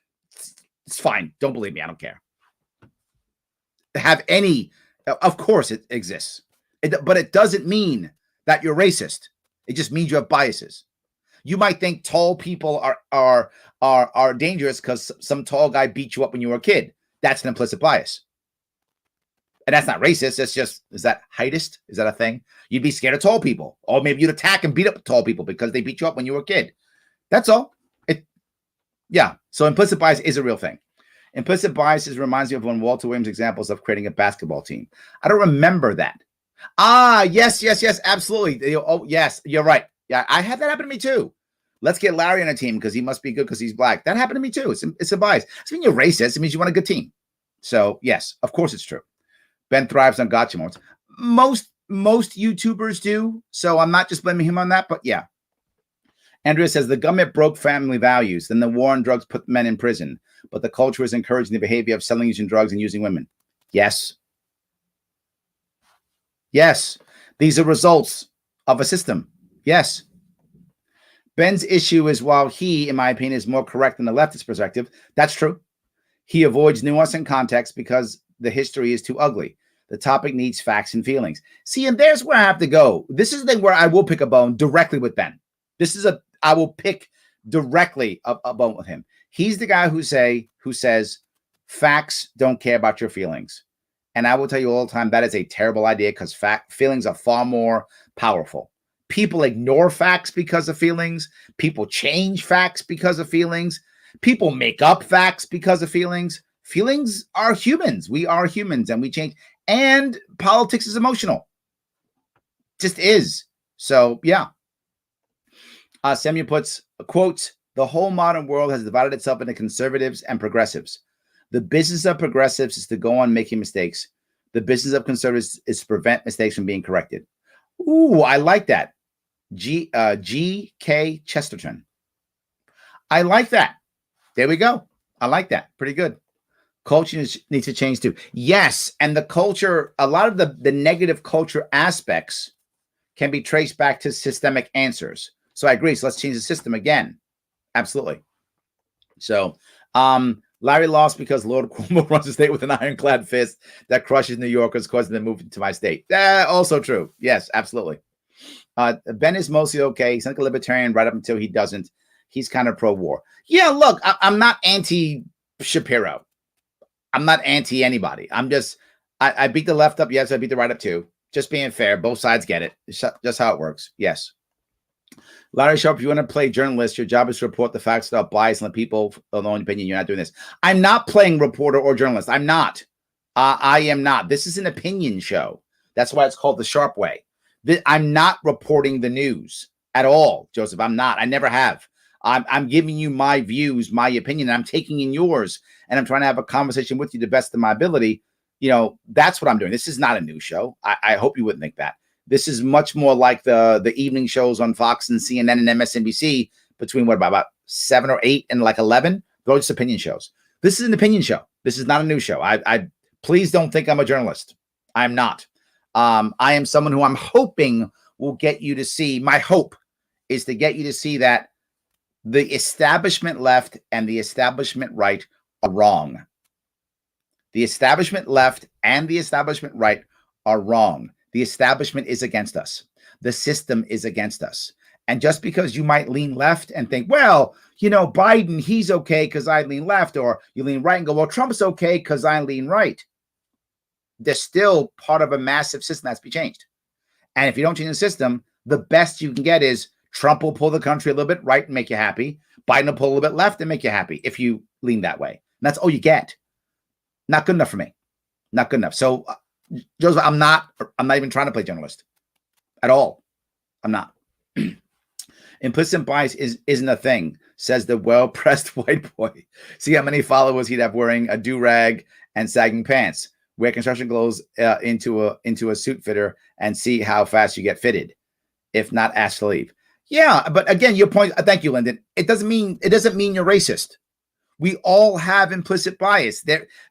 it's fine. Don't believe me. I don't care. Of course it exists. But it doesn't mean that you're racist. It just means you have biases. You might think tall people are dangerous because some tall guy beat you up when you were a kid. That's an implicit bias. And that's not racist. It's just, is that heightist? Is that a thing? You'd be scared of tall people. Or maybe you'd attack and beat up tall people because they beat you up when you were a kid. That's all. So implicit bias is a real thing. Implicit biases reminds me of one Walter Williams' examples of creating a basketball team. I don't remember that. Yes, absolutely. Oh, yes, you're right. Yeah, I had that happen to me too. Let's get Larry on a team because he must be good because he's black. That happened to me too. It's a bias. It doesn't mean you're racist. It means you want a good team. So yes, of course it's true. Ben thrives on gotcha moments. Most YouTubers do. So I'm not just blaming him on that, but yeah. Andrea says the government broke family values. Then the war on drugs put men in prison. But the culture is encouraging the behavior of selling, using drugs, and using women. Yes. Yes. These are results of a system. Yes. Ben's issue is while he, in my opinion, is more correct than the leftist perspective, that's true. He avoids nuance and context because the history is too ugly. The topic needs facts and feelings. See, and there's where I have to go. This is the thing where I will pick a bone directly with Ben. I will pick directly a bone with him. He's the guy who says facts don't care about your feelings. And I will tell you all the time that is a terrible idea because feelings are far more powerful. People ignore facts because of feelings. People change facts because of feelings. People make up facts because of feelings. Feelings are humans. We are humans and we change. And politics is emotional. Just is. So, yeah. Samuel puts, quotes, the whole modern world has divided itself into conservatives and progressives. The business of progressives is to go on making mistakes. The business of conservatives is to prevent mistakes from being corrected. Ooh, I like that. G.K. Chesterton. I like that. There we go. I like that. Pretty good. Culture needs to change too. Yes, and the culture, a lot of the negative culture aspects can be traced back to systemic answers. So I agree. So let's change the system again. Absolutely. So Larry lost because Lord Cuomo runs the state with an ironclad fist that crushes New Yorkers, causing them to move to my state. Also true. Yes, absolutely. Ben is mostly okay. He's like a libertarian right up until he doesn't. He's kind of pro-war. Yeah, look, I'm not anti-Shapiro. I'm not anti anybody. I'm just, I beat the left up. Yes, I beat the right up too. Just being fair. Both sides get it. It's just how it works. Yes. Larry Sharpe, if you want to play journalist, your job is to report the facts without bias and let people of their own opinion. You're not doing this. I'm not playing reporter or journalist. I'm not. I am not. This is an opinion show. That's why it's called the Sharpe Way. I'm not reporting the news at all, Joseph. I'm not. I never have. I'm giving you my views, my opinion, and I'm taking in yours, and I'm trying to have a conversation with you to the best of my ability. That's what I'm doing. This is not a news show. I hope you wouldn't think that. This is much more like the evening shows on Fox and CNN and MSNBC between about 7 or 8 and like 11. Those are just opinion shows. This is an opinion show. This is not a news show. I please don't think I'm a journalist. I'm not. I am someone who I'm hoping will get you to see. My hope is to get you to see that the establishment left and the establishment right are wrong. The establishment left and the establishment right are wrong. The establishment is against us. The system is against us. And just because you might lean left and think, well, Biden, he's okay because I lean left, or you lean right and go, well, Trump's okay because I lean right. They're still part of a massive system that's to be changed. And if you don't change the system, the best you can get is Trump will pull the country a little bit right and make you happy. Biden will pull a little bit left and make you happy if you lean that way. And that's all you get. Not good enough for me. Not good enough. So, Joseph, I'm not even trying to play journalist at all. I'm not. Implicit bias isn't a thing, says the well-pressed white boy. See how many followers he'd have wearing a do-rag and sagging pants. Wear construction clothes into a suit fitter and see how fast you get fitted. If not, ask to leave. Yeah, but again, your point. Thank you, Lyndon. It doesn't mean you're racist. We all have implicit bias.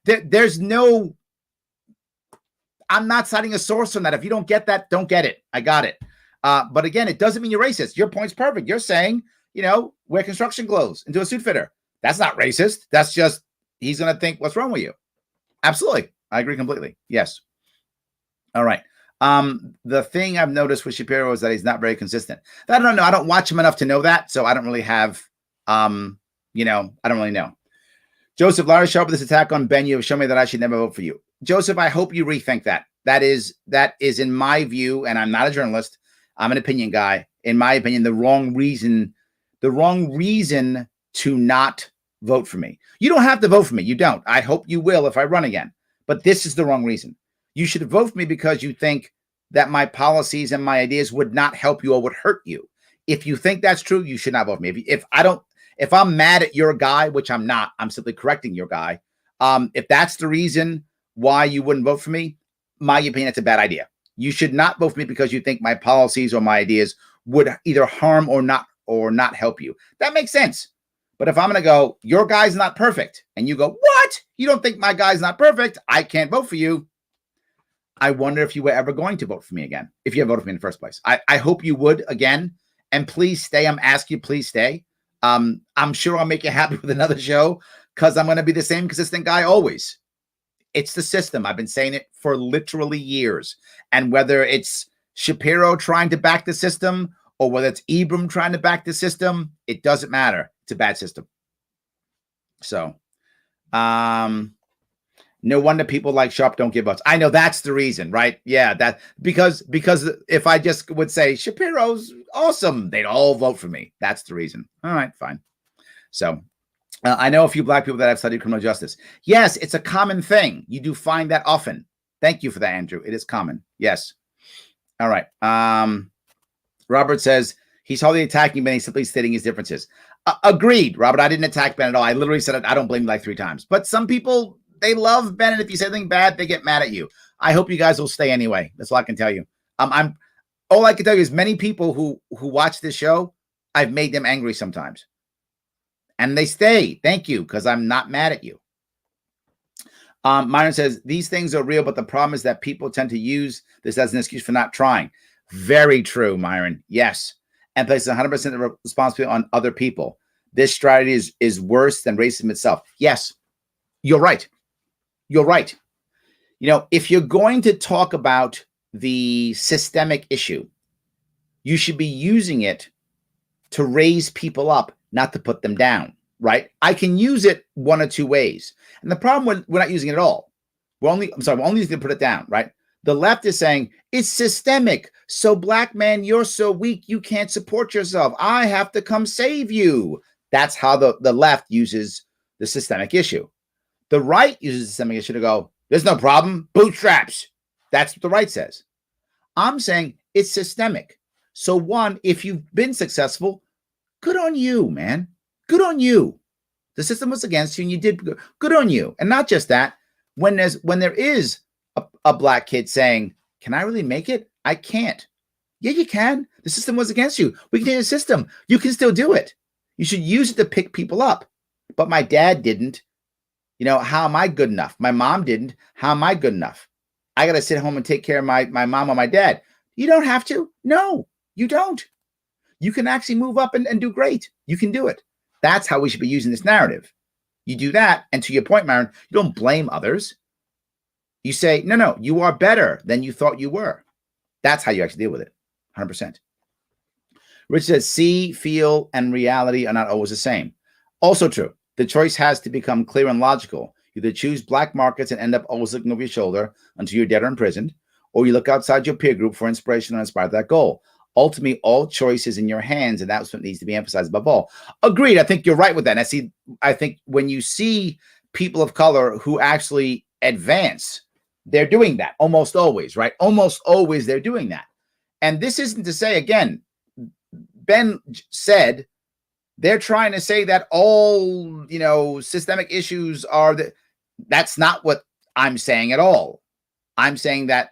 There's no. I'm not citing a source on that. If you don't get that, don't get it. I got it. But again, it doesn't mean you're racist. Your point's perfect. You're saying, wear construction clothes into a suit fitter. That's not racist. That's just he's going to think, what's wrong with you? Absolutely. I agree completely. Yes. All right. The thing I've noticed with Shapiro is that he's not very consistent. I don't know. I don't watch him enough to know that. So I don't really have, I don't really know. Joseph, Larry Sharpe, this attack on Ben, you have shown me that I should never vote for you. Joseph, I hope you rethink that. That is in my view, and I'm not a journalist. I'm an opinion guy. In my opinion, the wrong reason to not vote for me. You don't have to vote for me. You don't. I hope you will if I run again. But this is the wrong reason. You should vote for me because you think that my policies and my ideas would not help you or would hurt you. If you think that's true, you should not vote for me. If I'm mad at your guy, which I'm not, I'm simply correcting your guy. If that's the reason why you wouldn't vote for me, my opinion, it's a bad idea. You should not vote for me because you think my policies or my ideas would either harm or not help you. That makes sense. But if I'm going to go, your guy's not perfect, and you go, what? You don't think my guy's not perfect? I can't vote for you. I wonder if you were ever going to vote for me again, if you had voted for me in the first place. I hope you would again. And please stay. I'm asking you, please stay. I'm sure I'll make you happy with another show because I'm going to be the same consistent guy always. It's the system. I've been saying it for literally years. And whether it's Shapiro trying to back the system or whether it's Ibram trying to back the system, it doesn't matter. It's a bad system. So, no wonder people like Sharpe don't give votes. I know that's the reason, right? Yeah, that because if I just would say Shapiro's awesome, they'd all vote for me. That's the reason. All right, fine. So I know a few black people that have studied criminal justice. Yes, it's a common thing. You do find that often. Thank you for that, Andrew. It is common. Yes. All right. Robert says he's hardly attacking Ben. He's simply stating his differences. Agreed, Robert. I didn't attack Ben at all. I literally said I don't blame you like 3 times. But some people, they love Ben, and if you say anything bad, they get mad at you. I hope you guys will stay anyway. That's all I can tell you. All I can tell you is many people who watch this show, I've made them angry sometimes. And they stay. Thank you, because I'm not mad at you. Myron says, these things are real, but the problem is that people tend to use this as an excuse for not trying. Very true, Myron. Yes. And places 100% of responsibility on other people. This strategy is worse than racism itself. Yes, you're right. You're right. If you're going to talk about the systemic issue, you should be using it to raise people up, not to put them down, right? I can use it one or two ways. And the problem we're not using it at all. We're only using it to put it down, right? The left is saying it's systemic. So black man, you're so weak, you can't support yourself. I have to come save you. That's how the left uses the systemic issue. The right uses the systemic issue to go, there's no problem. Bootstraps. That's what the right says. I'm saying it's systemic. So one, if you've been successful, good on you, man. Good on you. The system was against you and you did good on you. And not just that, when there is a black kid saying, can I really make it? I can't. Yeah, you can. The system was against you. We can change the system. You can still do it. You should use it to pick people up. But my dad didn't. How am I good enough? My mom didn't. How am I good enough? I got to sit home and take care of my mom or my dad. You don't have to. No, you don't. You can actually move up and do great. You can do it. That's how we should be using this narrative. You do that. And to your point, Myron, you don't blame others. You say, no, you are better than you thought you were. That's how you actually deal with it. 100%. Rich says, see, feel, and reality are not always the same. Also true. The choice has to become clear and logical. You either choose black markets and end up always looking over your shoulder until you're dead or imprisoned, or you look outside your peer group for inspiration and inspire that goal. Ultimately, all choice is in your hands, and that's what needs to be emphasized above all. Agreed. I think you're right with that. And I think when you see people of color who actually advance, they're doing that almost always, right? Almost always they're doing that. And this isn't to say, again, Ben said they're trying to say that all, systemic issues are that's not what I'm saying at all. I'm saying that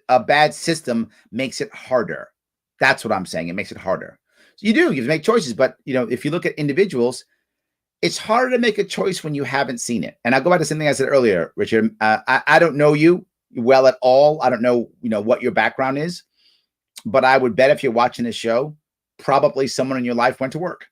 a bad system makes it harder. That's what I'm saying. It makes it harder. So you have to make choices. But, if you look at individuals, it's harder to make a choice when you haven't seen it. And I'll go back to something I said earlier, Richard. I don't know you well at all. I don't know, what your background is. But I would bet if you're watching this show, probably someone in your life went to work,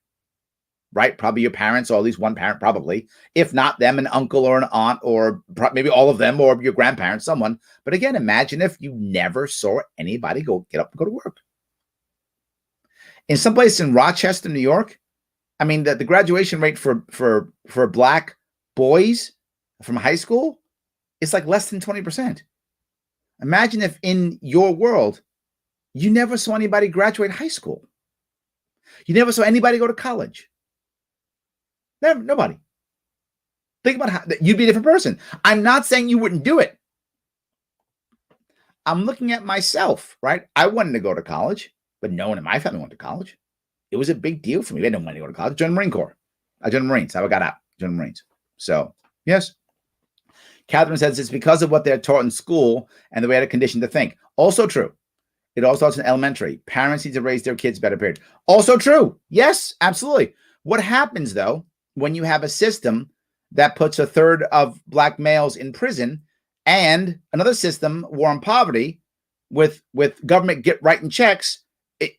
right? Probably your parents, or at least one parent, probably. If not them, an uncle or an aunt, or maybe all of them, or your grandparents, someone. But again, imagine if you never saw anybody get up and go to work. In some place in Rochester, New York, I mean, the graduation rate for black boys from high school is like less than 20%. Imagine if in your world, you never saw anybody graduate high school. You never saw anybody go to college. Never, nobody. Think about how you'd be a different person. I'm not saying you wouldn't do it. I'm looking at myself, right? I wanted to go to college, but no one in my family went to college. It was a big deal for me. They didn't want to go to college. I joined the Marine Corps. I joined the Marines. How I got out. Joined the Marines. So, yes. Catherine says it's because of what they're taught in school and the way they're conditioned to think. Also true. It all starts in elementary. Parents need to raise their kids better, period. Also true. Yes, absolutely. What happens, though, when you have a system that puts a third of black males in prison and another system, war on poverty, with government writing checks,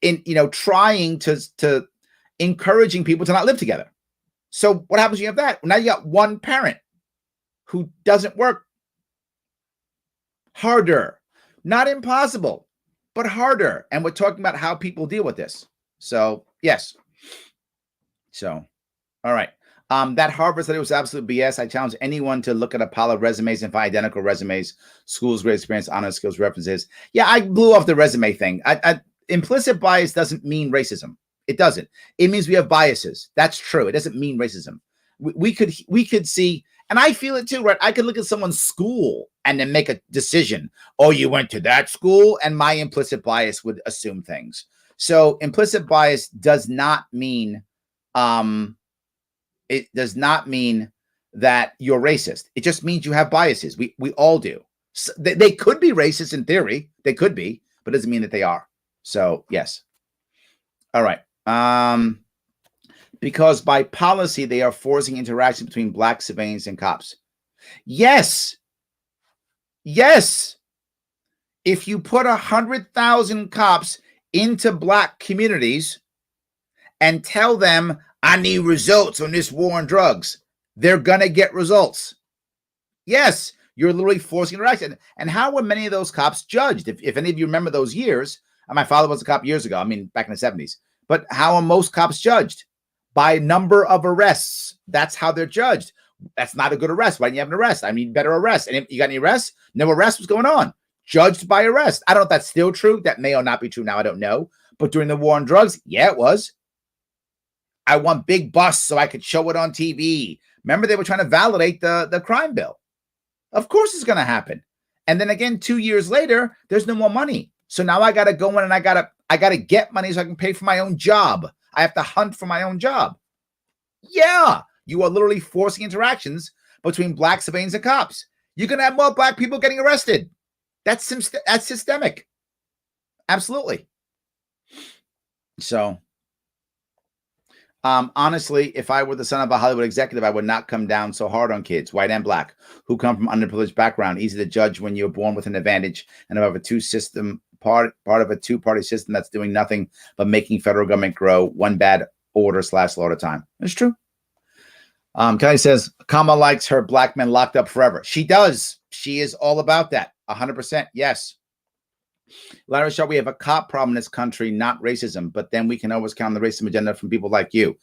in trying to encouraging people to not live together. So what happens when you have that? Now you got one parent who doesn't work. Harder. Not impossible, but harder. And we're talking about how people deal with this. So, yes. So, all right. That Harvard study was absolute BS. I challenge anyone to look at a pile of resumes and find identical resumes, schools, grade experience, honor skills, references. Yeah, I blew off the resume thing. Implicit bias doesn't mean racism. It doesn't. It means we have biases. That's true. It doesn't mean racism. We could see, and I feel it too, right? I could look at someone's school and then make a decision. Oh, you went to that school, and my implicit bias would assume things. So implicit bias does not mean it does not mean that you're racist. It just means you have biases. We all do. So they could be racist in theory. They could be, but it doesn't mean that they are. So, yes. All right. Because by policy, they are forcing interaction between black civilians and cops. Yes. Yes. If you put 100,000 cops into black communities and tell them, I need results on this war on drugs, they're going to get results. Yes. You're literally forcing interaction. And how were many of those cops judged? If any of you remember those years, my father was a cop years ago. I mean, back in the 70s. But how are most cops judged? By number of arrests. That's how they're judged. That's not a good arrest. Why didn't you have an arrest? I mean, better arrest. And if you got any arrests? No arrests. What's going on? Judged by arrest. I don't know if that's still true. That may or not be true now. I don't know. But during the war on drugs, yeah, it was. I want big busts so I could show it on TV. Remember, they were trying to validate the crime bill. Of course it's going to happen. And then again, 2 years later, there's no more money. So now I got to go in and I got to get money so I can pay for my own job. I have to hunt for my own job. Yeah, you are literally forcing interactions between black civilians and cops. You're going to have more black people getting arrested. That's systemic. Absolutely. So, honestly, if I were the son of a Hollywood executive, I would not come down so hard on kids, white and black, who come from underprivileged background. Easy to judge when you're born with an advantage and have a part of a two-party system that's doing nothing but making federal government grow one bad order / law at a time. It's true. Kelly says, Kamala likes her black men locked up forever. She does. She is all about that. 100%. Yes. Larry Sharpe, we have a cop problem in this country, not racism, but then we can always count on the racism agenda from people like you.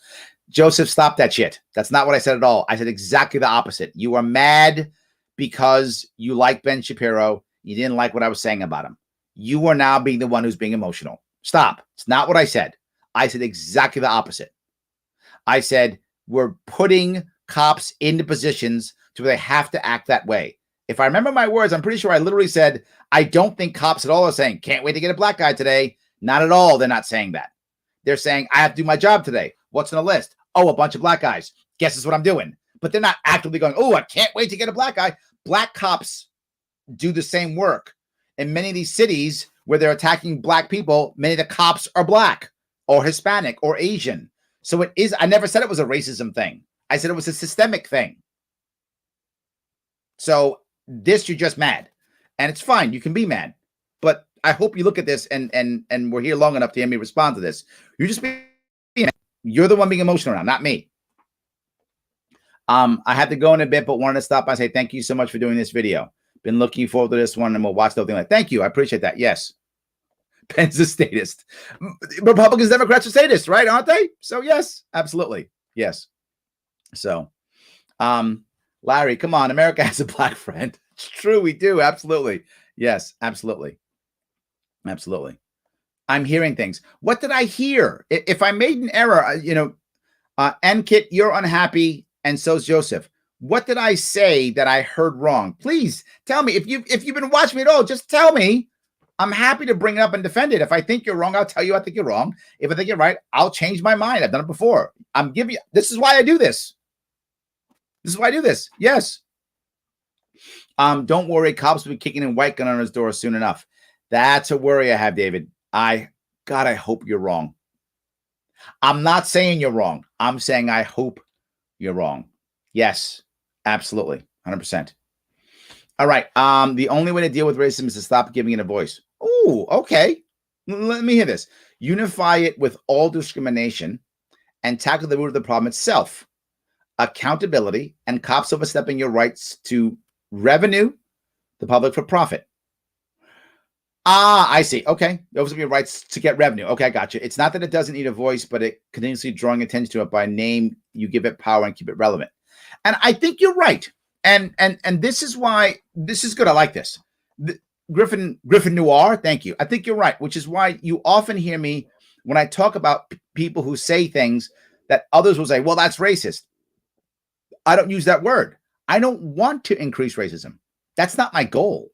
Joseph, stop that shit. That's not what I said at all. I said exactly the opposite. You are mad because you like Ben Shapiro. You didn't like what I was saying about him. You are now being the one who's being emotional. Stop. It's not what I said. I said exactly the opposite. I said we're putting cops into positions to where they have to act that way. If I remember my words, I'm pretty sure I literally said, I don't think cops at all are saying, can't wait to get a black guy today. Not at all. They're not saying that. They're saying, I have to do my job today. What's on the list? Oh, a bunch of black guys. Guess that's what I'm doing. But they're not actively going, oh, I can't wait to get a black guy. Black cops do the same work. In many of these cities where they're attacking black people, many of the cops are black or Hispanic or Asian. So it is, I never said it was a racism thing. I said it was a systemic thing. So this, you're just mad. And it's fine. You can be mad. But I hope you look at this and we're here long enough to hear me respond to this. You're just being, you're the one being emotional now, not me. I had to go in a bit, but wanted to stop by and say thank you so much for doing this video. Been looking forward to this one, and we'll watch the whole thing. Like, thank you. I appreciate that. Yes. Penn's a statist. Republicans, Democrats are statists, right? Aren't they? So yes, absolutely. Yes. So, Larry, come on. America has a black friend. It's true. We do. Absolutely. Yes, absolutely. Absolutely. I'm hearing things. What did I hear? If I made an error, Nkit, you're unhappy, and so's Joseph. What did I say that I heard wrong? Please tell me. If you've been watching me at all, just tell me. I'm happy to bring it up and defend it. If I think you're wrong, I'll tell you I think you're wrong. If I think you're right, I'll change my mind. I've done it before. This is why I do this. This is why I do this. Yes. Don't worry. Cops will be kicking in white gun on his door soon enough. That's a worry I have, David. I hope you're wrong. I'm not saying you're wrong. I'm saying I hope you're wrong. Yes, absolutely. 100%. All right. The only way to deal with racism is to stop giving it a voice. Oh, okay. Let me hear this. Unify it with all discrimination and tackle the root of the problem itself. Accountability and cops overstepping your rights to revenue the public for profit. I see. Okay. Those are your rights to get revenue. Okay, I got you. It's not that it doesn't need a voice, but it continuously drawing attention to it by name. You give it power and keep it relevant. And I think you're right. And this is why this is good. I like this. Griffin Noir. Thank you. I think you're right, which is why you often hear me when I talk about people who say things that others will say, well, that's racist. I don't use that word. I don't want to increase racism. That's not my goal.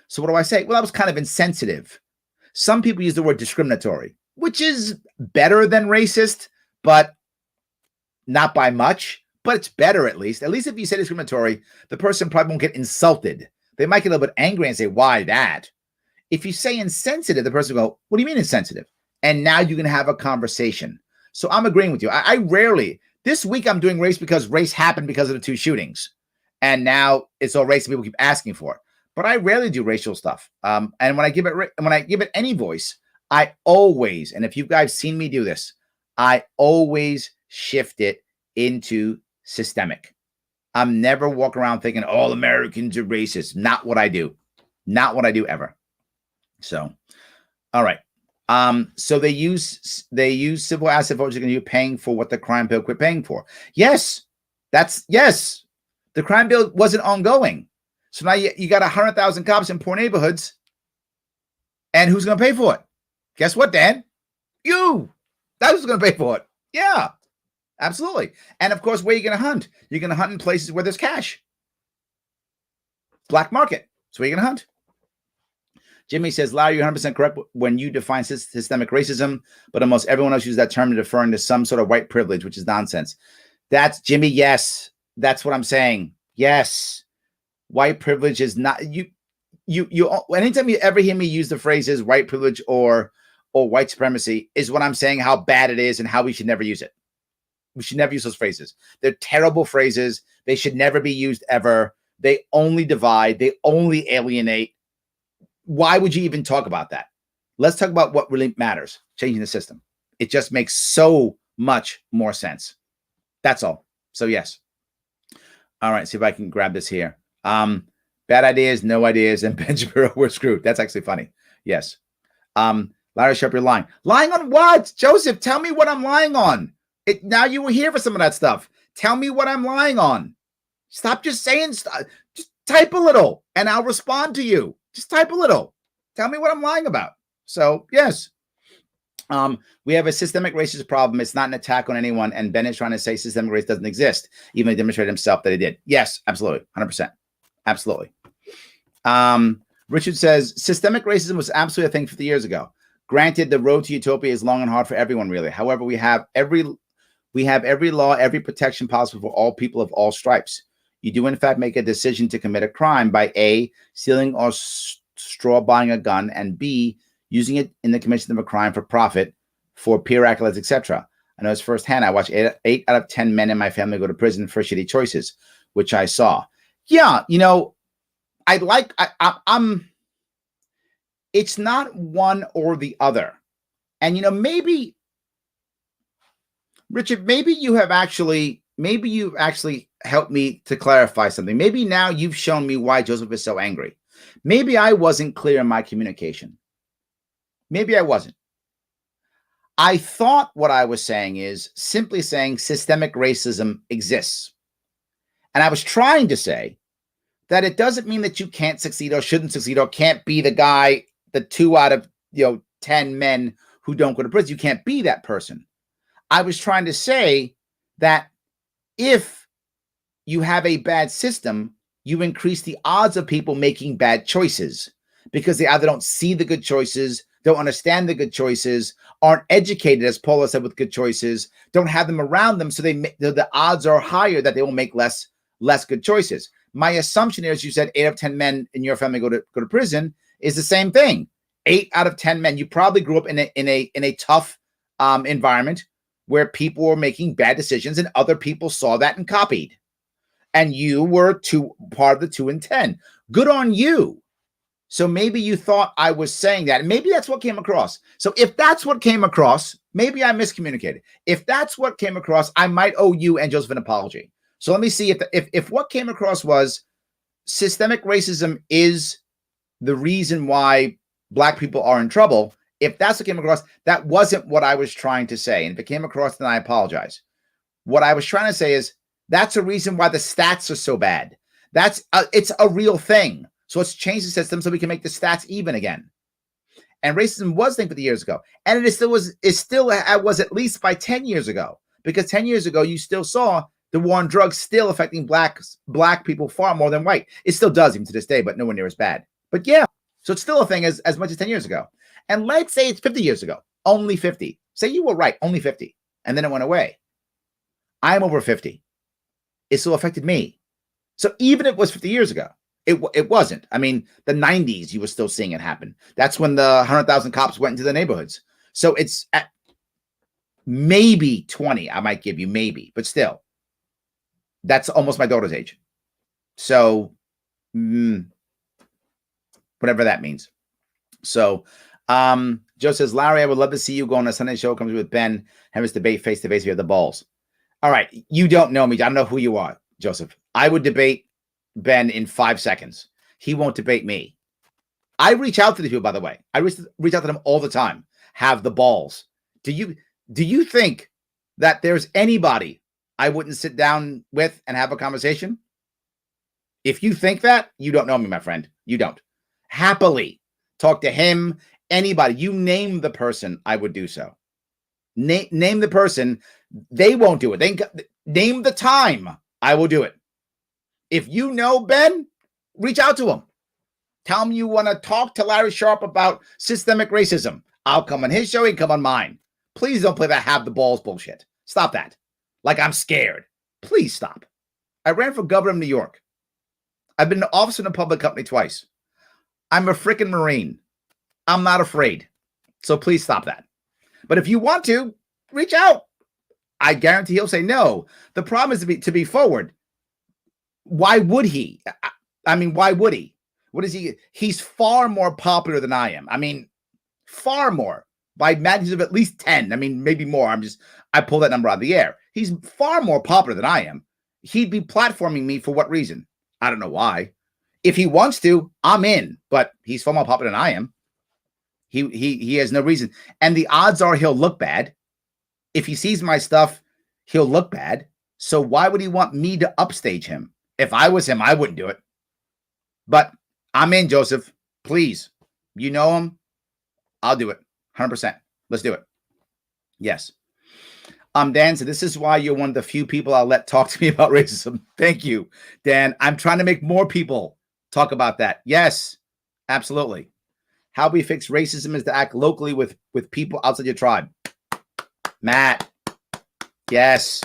So what do I say? Well, that was kind of insensitive. Some people use the word discriminatory, which is better than racist, but not by much. But it's better at least. At least if you say discriminatory, the person probably won't get insulted. They might get a little bit angry and say, why that? If you say insensitive, the person will go, what do you mean insensitive? And now you can have a conversation. So I'm agreeing with you. I rarely, this week I'm doing race because race happened because of the 2 shootings. And now it's all race and people keep asking for it. But I rarely do racial stuff. And when I give it any voice, I always, and if you guys seen me do this, I always shift it into systemic. I'm never walking around thinking all Americans are racist. Not what I do. Not what I do ever. So, all right. So they use civil asset votes are going to be paying for what the crime bill quit paying for. Yes. Yes. The crime bill wasn't ongoing. So now you got 100,000 cops in poor neighborhoods. And who's going to pay for it? Guess what, Dan? You. That's who's going to pay for it. Yeah. Absolutely. And of course, where are you going to hunt? You're going to hunt in places where there's cash. Black market. That's where you're going to hunt. Jimmy says, Larry, you're 100% correct when you define systemic racism, but almost everyone else uses that term referring to some sort of white privilege, which is nonsense. That's Jimmy. Yes, that's what I'm saying. Yes, white privilege is not you. Anytime you ever hear me use the phrases white privilege or white supremacy is when I'm saying how bad it is and how we should never use it. We should never use those phrases. They're terrible phrases. They should never be used ever. They only divide. They only alienate. Why would you even talk about that? Let's talk about what really matters, changing the system. It just makes so much more sense. That's all. So yes. All right, see if I can grab this here. Bad ideas, no ideas, and Ben Shapiro, we're screwed. That's actually funny. Yes. Larry Sharpe, you're lying. Lying on what? Joseph, tell me what I'm lying on. Now you were here for some of that stuff. Tell me what I'm lying on. Stop just saying stuff. Just type a little, and I'll respond to you. Just type a little. Tell me what I'm lying about. So, yes. We have a systemic racist problem. It's not an attack on anyone, and Ben is trying to say systemic race doesn't exist, even though he demonstrated himself that he did. Yes, absolutely. 100%. Absolutely. Richard says, systemic racism was absolutely a thing 50 years ago. Granted, the road to utopia is long and hard for everyone, really. However, we have every law, every protection possible for all people of all stripes. You do, in fact, make a decision to commit a crime by A, stealing or straw buying a gun, and B, using it in the commission of a crime for profit, for peer accolades, etc. I know it's firsthand. I watched 8 out of 10 men in my family go to prison for shitty choices, which I saw. Yeah, it's not one or the other. And, maybe, Richard, maybe you've actually helped me to clarify something. Maybe now you've shown me why Joseph is so angry. Maybe I wasn't clear in my communication. Maybe I wasn't. I thought what I was saying is simply saying systemic racism exists. And I was trying to say that it doesn't mean that you can't succeed or shouldn't succeed or can't be the guy, the 2 out of 10 men who don't go to prison. You can't be that person. I was trying to say that if you have a bad system, you increase the odds of people making bad choices because they either don't see the good choices, don't understand the good choices, aren't educated, as Paula said, with good choices, don't have them around them, so the odds are higher that they will make less good choices. My assumption is, you said 8 out of 10 men in your family go to prison, is the same thing. 8 out of 10 men. You probably grew up in a tough environment where people were making bad decisions, and other people saw that and copied. And you were part of the 2 in 10. Good on you. So maybe you thought I was saying that. And maybe that's what came across. So if that's what came across, maybe I miscommunicated. If that's what came across, I might owe you and Joseph an apology. So let me see if what came across was systemic racism is the reason why Black people are in trouble. If that's what came across, that wasn't what I was trying to say. And if it came across, then I apologize. What I was trying to say is that's a reason why the stats are so bad. It's a real thing. So let's change the system so we can make the stats even again. And racism was a thing 50 years ago. And it still was at least by 10 years ago. Because 10 years ago, you still saw the war on drugs still affecting black people far more than white. It still does even to this day, but nowhere near as bad. But yeah, so it's still a thing as much as 10 years ago. And let's say it's 50 years ago, only 50. Say you were right, only 50. And then it went away. I'm over 50. It still affected me. So even if it was 50 years ago, it wasn't. I mean, the 90s, you were still seeing it happen. That's when the 100,000 cops went into the neighborhoods. So it's at maybe 20, I might give you, maybe. But still, that's almost my daughter's age. So whatever that means. So Joe says, Larry, I would love to see you go on a Sunday show, comes with Ben, have us debate face-to-face if you have the balls. All right, you don't know me. I don't know who you are, Joseph. I would debate Ben in 5 seconds. He won't debate me. I reach out to these people, by the way. I reach out to them all the time. Have the balls. Do you think that there's anybody I wouldn't sit down with and have a conversation? If you think that, you don't know me, my friend. You don't. Happily talk to him, anybody. You name the person, I would do so. Name the person. They won't do it. Name the time. I will do it. If you know Ben, reach out to him. Tell him you want to talk to Larry Sharpe about systemic racism. I'll come on his show. He can come on mine. Please don't play that have the balls bullshit. Stop that. Like I'm scared. Please stop. I ran for governor of New York. I've been an officer in a public company twice. I'm a freaking Marine. I'm not afraid. So please stop that. But if you want to, reach out. I guarantee he'll say no. The problem is to be forward. Why would he? I mean, why would he? What is he? He's far more popular than I am. I mean, far more. By magnitude of at least 10. I mean, maybe more. I pull that number out of the air. He's far more popular than I am. He'd be platforming me for what reason? I don't know why. If he wants to, I'm in. But he's far more popular than I am. He has no reason. And the odds are he'll look bad. If he sees my stuff, he'll look bad. So why would he want me to upstage him? If I was him, I wouldn't do it. But I'm in, Joseph. Please. You know him. I'll do it. 100%. Let's do it. Yes. Dan said, this is why you're one of the few people I'll let talk to me about racism. Thank you, Dan. I'm trying to make more people talk about that. Yes, absolutely. How we fix racism is to act locally with people outside your tribe. Matt. Yes.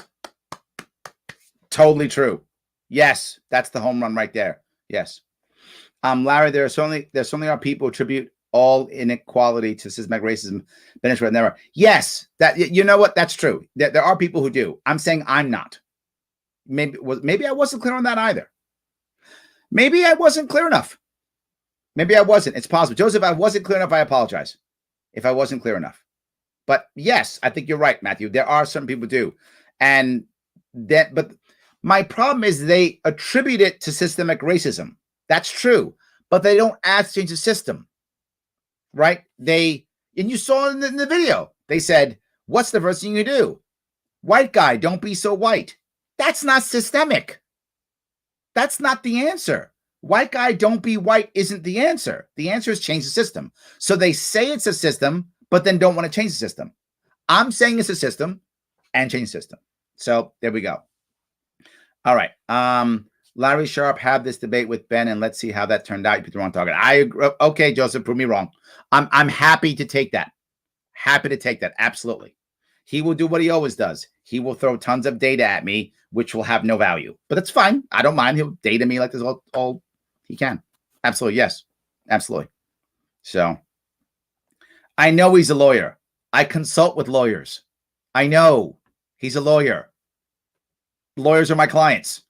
Totally true. Yes. That's the home run right there. Yes. Larry, there certainly are people who attribute all inequality to systematic racism. Never. Yes, that you know what? That's true. There are people who do. I'm saying I'm not. Maybe I wasn't clear on that either. Maybe I wasn't clear enough. Maybe I wasn't. It's possible. Joseph, I wasn't clear enough. I apologize if I wasn't clear enough. But yes, I think you're right, Matthew. There are some people who do. But my problem is they attribute it to systemic racism. That's true. But they don't ask to change the system. Right? And you saw in the video, they said, what's the first thing you do? White guy, don't be so white. That's not systemic. That's not the answer. White guy, don't be white isn't the answer. The answer is change the system. So they say it's a system, but then don't want to change the system. I'm saying it's a system and change the system. So there we go. All right. Larry Sharpe had this debate with Ben, and let's see how that turned out. You put the wrong target. I agree. Okay, Joseph, prove me wrong. I'm happy to take that. Happy to take that. Absolutely. He will do what he always does. He will throw tons of data at me, which will have no value. But it's fine. I don't mind. He'll data me like this all he can. Absolutely. Yes. Absolutely. So I know he's a lawyer. I consult with lawyers. I know he's a lawyer. Lawyers are my clients.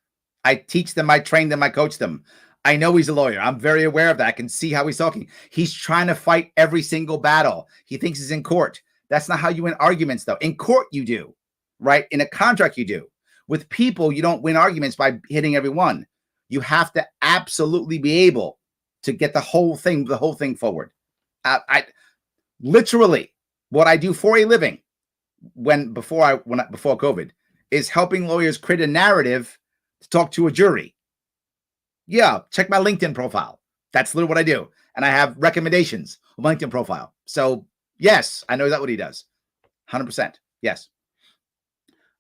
I teach them, I train them, I coach them. I know he's a lawyer. I'm very aware of that. I can see how he's talking. He's trying to fight every single battle. He thinks he's in court. That's not how you win arguments, though. In court, you do, right? In a contract, you do. With people, you don't win arguments by hitting everyone. You have to absolutely be able to get the whole thing forward. I literally, what I do for a living before COVID is helping lawyers create a narrative to talk to a jury. Yeah, check my LinkedIn profile. That's literally what I do. And I have recommendations on my LinkedIn profile. So yes, I know that's what he does. 100%. Yes.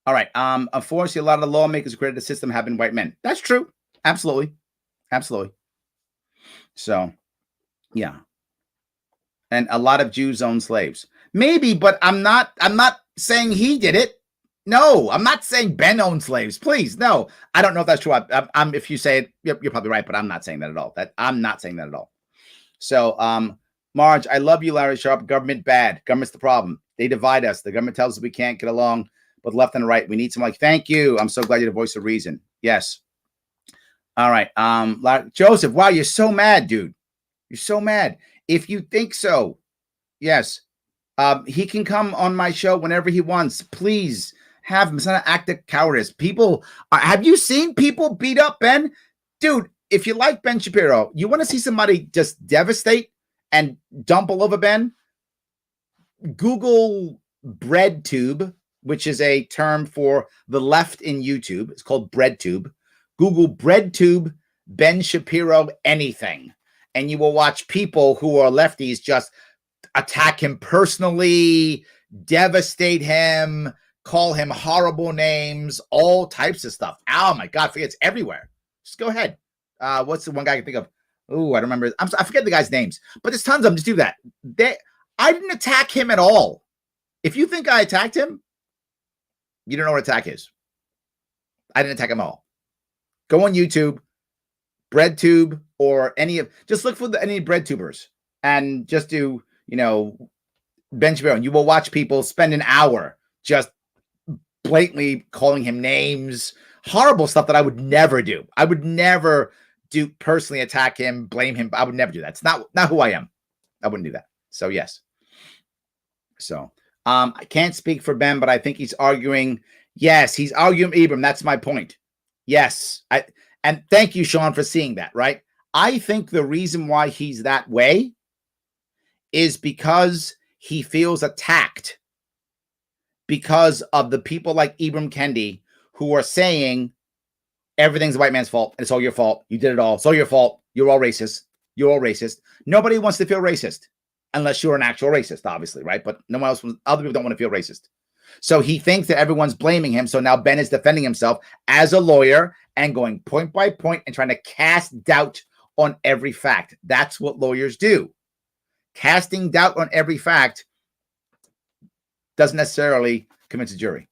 All right. Unfortunately, a lot of the lawmakers who created the system have been white men. That's true. Absolutely. Absolutely. So, yeah. And a lot of Jews own slaves. Maybe, but I'm not saying he did it. No, I'm not saying Ben owned slaves. Please, no. I don't know if that's true. I'm if you say it, you're probably right, but I'm not saying that at all. I'm not saying that at all. So, Marge, I love you, Larry Sharpe. Government bad. Government's the problem. They divide us. The government tells us we can't get along, but left and right. We need some thank you. I'm so glad you're the voice of reason. Yes. All right. Joseph, wow, you're so mad, dude. You're so mad. If you think so, yes. He can come on my show whenever he wants. Please. Have him. It's not an act of cowardice. People, have you seen people beat up Ben? Dude, if you like Ben Shapiro, you want to see somebody just devastate and dump all over Ben? Google BreadTube, which is a term for the left in YouTube. It's called BreadTube. Google BreadTube, Ben Shapiro, anything. And you will watch people who are lefties just attack him personally, devastate him, call him horrible names, all types of stuff. Oh my God, it's everywhere. Just go ahead. What's the one guy I can think of? Oh, I don't remember. I forget the guys' names, but there's tons of them. Just do that. I didn't attack him at all. If you think I attacked him, you don't know what attack is. I didn't attack him at all. Go on YouTube, BreadTube, or just look for any BreadTubers and just do, Ben Shapiro, and you will watch people spend an hour just blatantly calling him names, horrible stuff that I would never do. I would never personally attack him, blame him. I would never do that. It's not who I am. I wouldn't do that. So yes. So I can't speak for Ben, but I think he's arguing. Yes, he's arguing Ibram. That's my point. Yes. And thank you, Sean, for seeing that, right? I think the reason why he's that way is because he feels attacked because of the people like Ibram Kendi who are saying everything's the white man's fault. It's all your fault. You did it all. It's all your fault. You're all racist. You're all racist. Nobody wants to feel racist unless you're an actual racist, obviously, right? But no one else, other people don't want to feel racist. So he thinks that everyone's blaming him. So now Ben is defending himself as a lawyer and going point by point and trying to cast doubt on every fact. That's what lawyers do. Casting doubt on every fact doesn't necessarily convince a jury.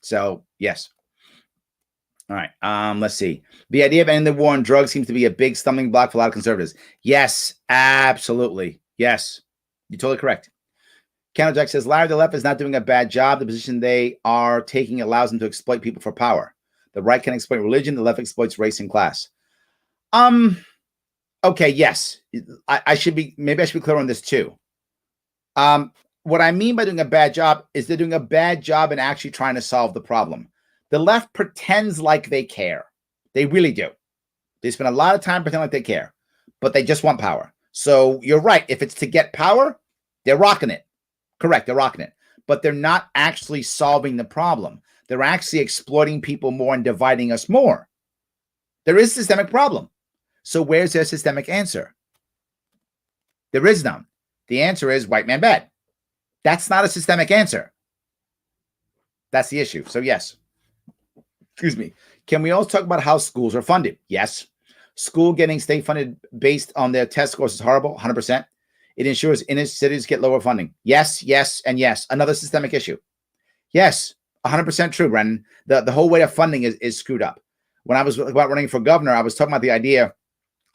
So, yes. All right. Let's see. The idea of ending the war on drugs seems to be a big stumbling block for a lot of conservatives. Yes, absolutely. Yes. You're totally correct. Kendall Jack says, Larry, the left is not doing a bad job. The position they are taking allows them to exploit people for power. The right can exploit religion. The left exploits race and class. Okay, yes. I should be clear on this too. What I mean by doing a bad job is they're doing a bad job in actually trying to solve the problem. The left pretends like they care. They really do. They spend a lot of time pretending like they care, but they just want power. So you're right. If it's to get power, they're rocking it. Correct, they're rocking it. But they're not actually solving the problem. They're actually exploiting people more and dividing us more. There is a systemic problem. So where's their systemic answer? There is none. The answer is white man bad. That's not a systemic answer. That's the issue. So yes. Excuse me. Can we also talk about how schools are funded? Yes. School getting state funded based on their test scores is horrible, 100%. It ensures inner cities get lower funding. Yes, yes, and yes. Another systemic issue. Yes, 100% true, Brennan. The whole way of funding is screwed up. When I was about running for governor, I was talking about the idea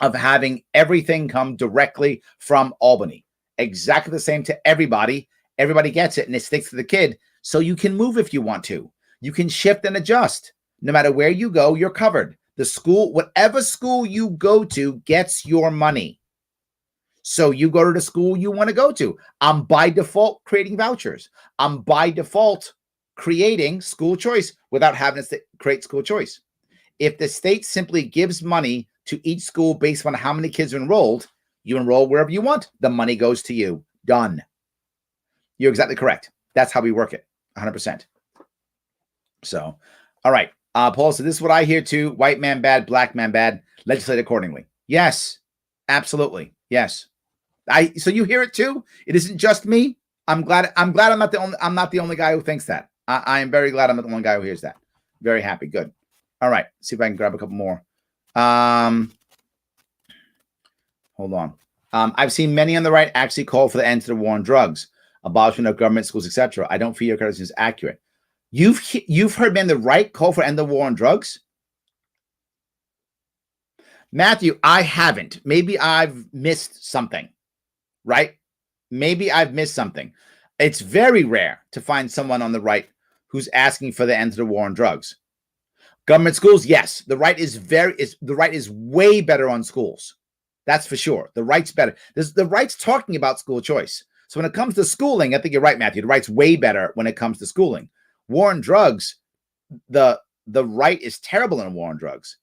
of having everything come directly from Albany. Exactly the same to everybody. Everybody gets it, and it sticks to the kid. So you can move if you want to. You can shift and adjust. No matter where you go, you're covered. The school, whatever school you go to, gets your money. So you go to the school you want to go to. I'm by default creating vouchers. I'm by default creating school choice without having to create school choice. If the state simply gives money to each school based on how many kids are enrolled, you enroll wherever you want. The money goes to you. Done. You're exactly correct. That's how we work it. 100%. So, all right. Paul said, this is what I hear too. White man bad, black man bad. Legislate accordingly. Yes, absolutely. Yes. So you hear it too. It isn't just me. I'm glad I'm not the only guy who thinks that. I am very glad I'm not the one guy who hears that. Very happy. Good. All right. See if I can grab a couple more. Hold on. I've seen many on the right actually call for the end to the war on drugs, abolishment of government schools, etc. I don't feel your criticism is accurate. You've heard men on the right call for end the war on drugs? Matthew, I haven't. Maybe I've missed something, right? Maybe I've missed something. It's very rare to find someone on the right who's asking for the end of the war on drugs. Government schools, yes. The right is way better on schools. That's for sure. The right's better. The right's talking about school choice. So when it comes to schooling, I think you're right, Matthew. The right's way better when it comes to schooling. War on drugs, the right is terrible in a war on drugs.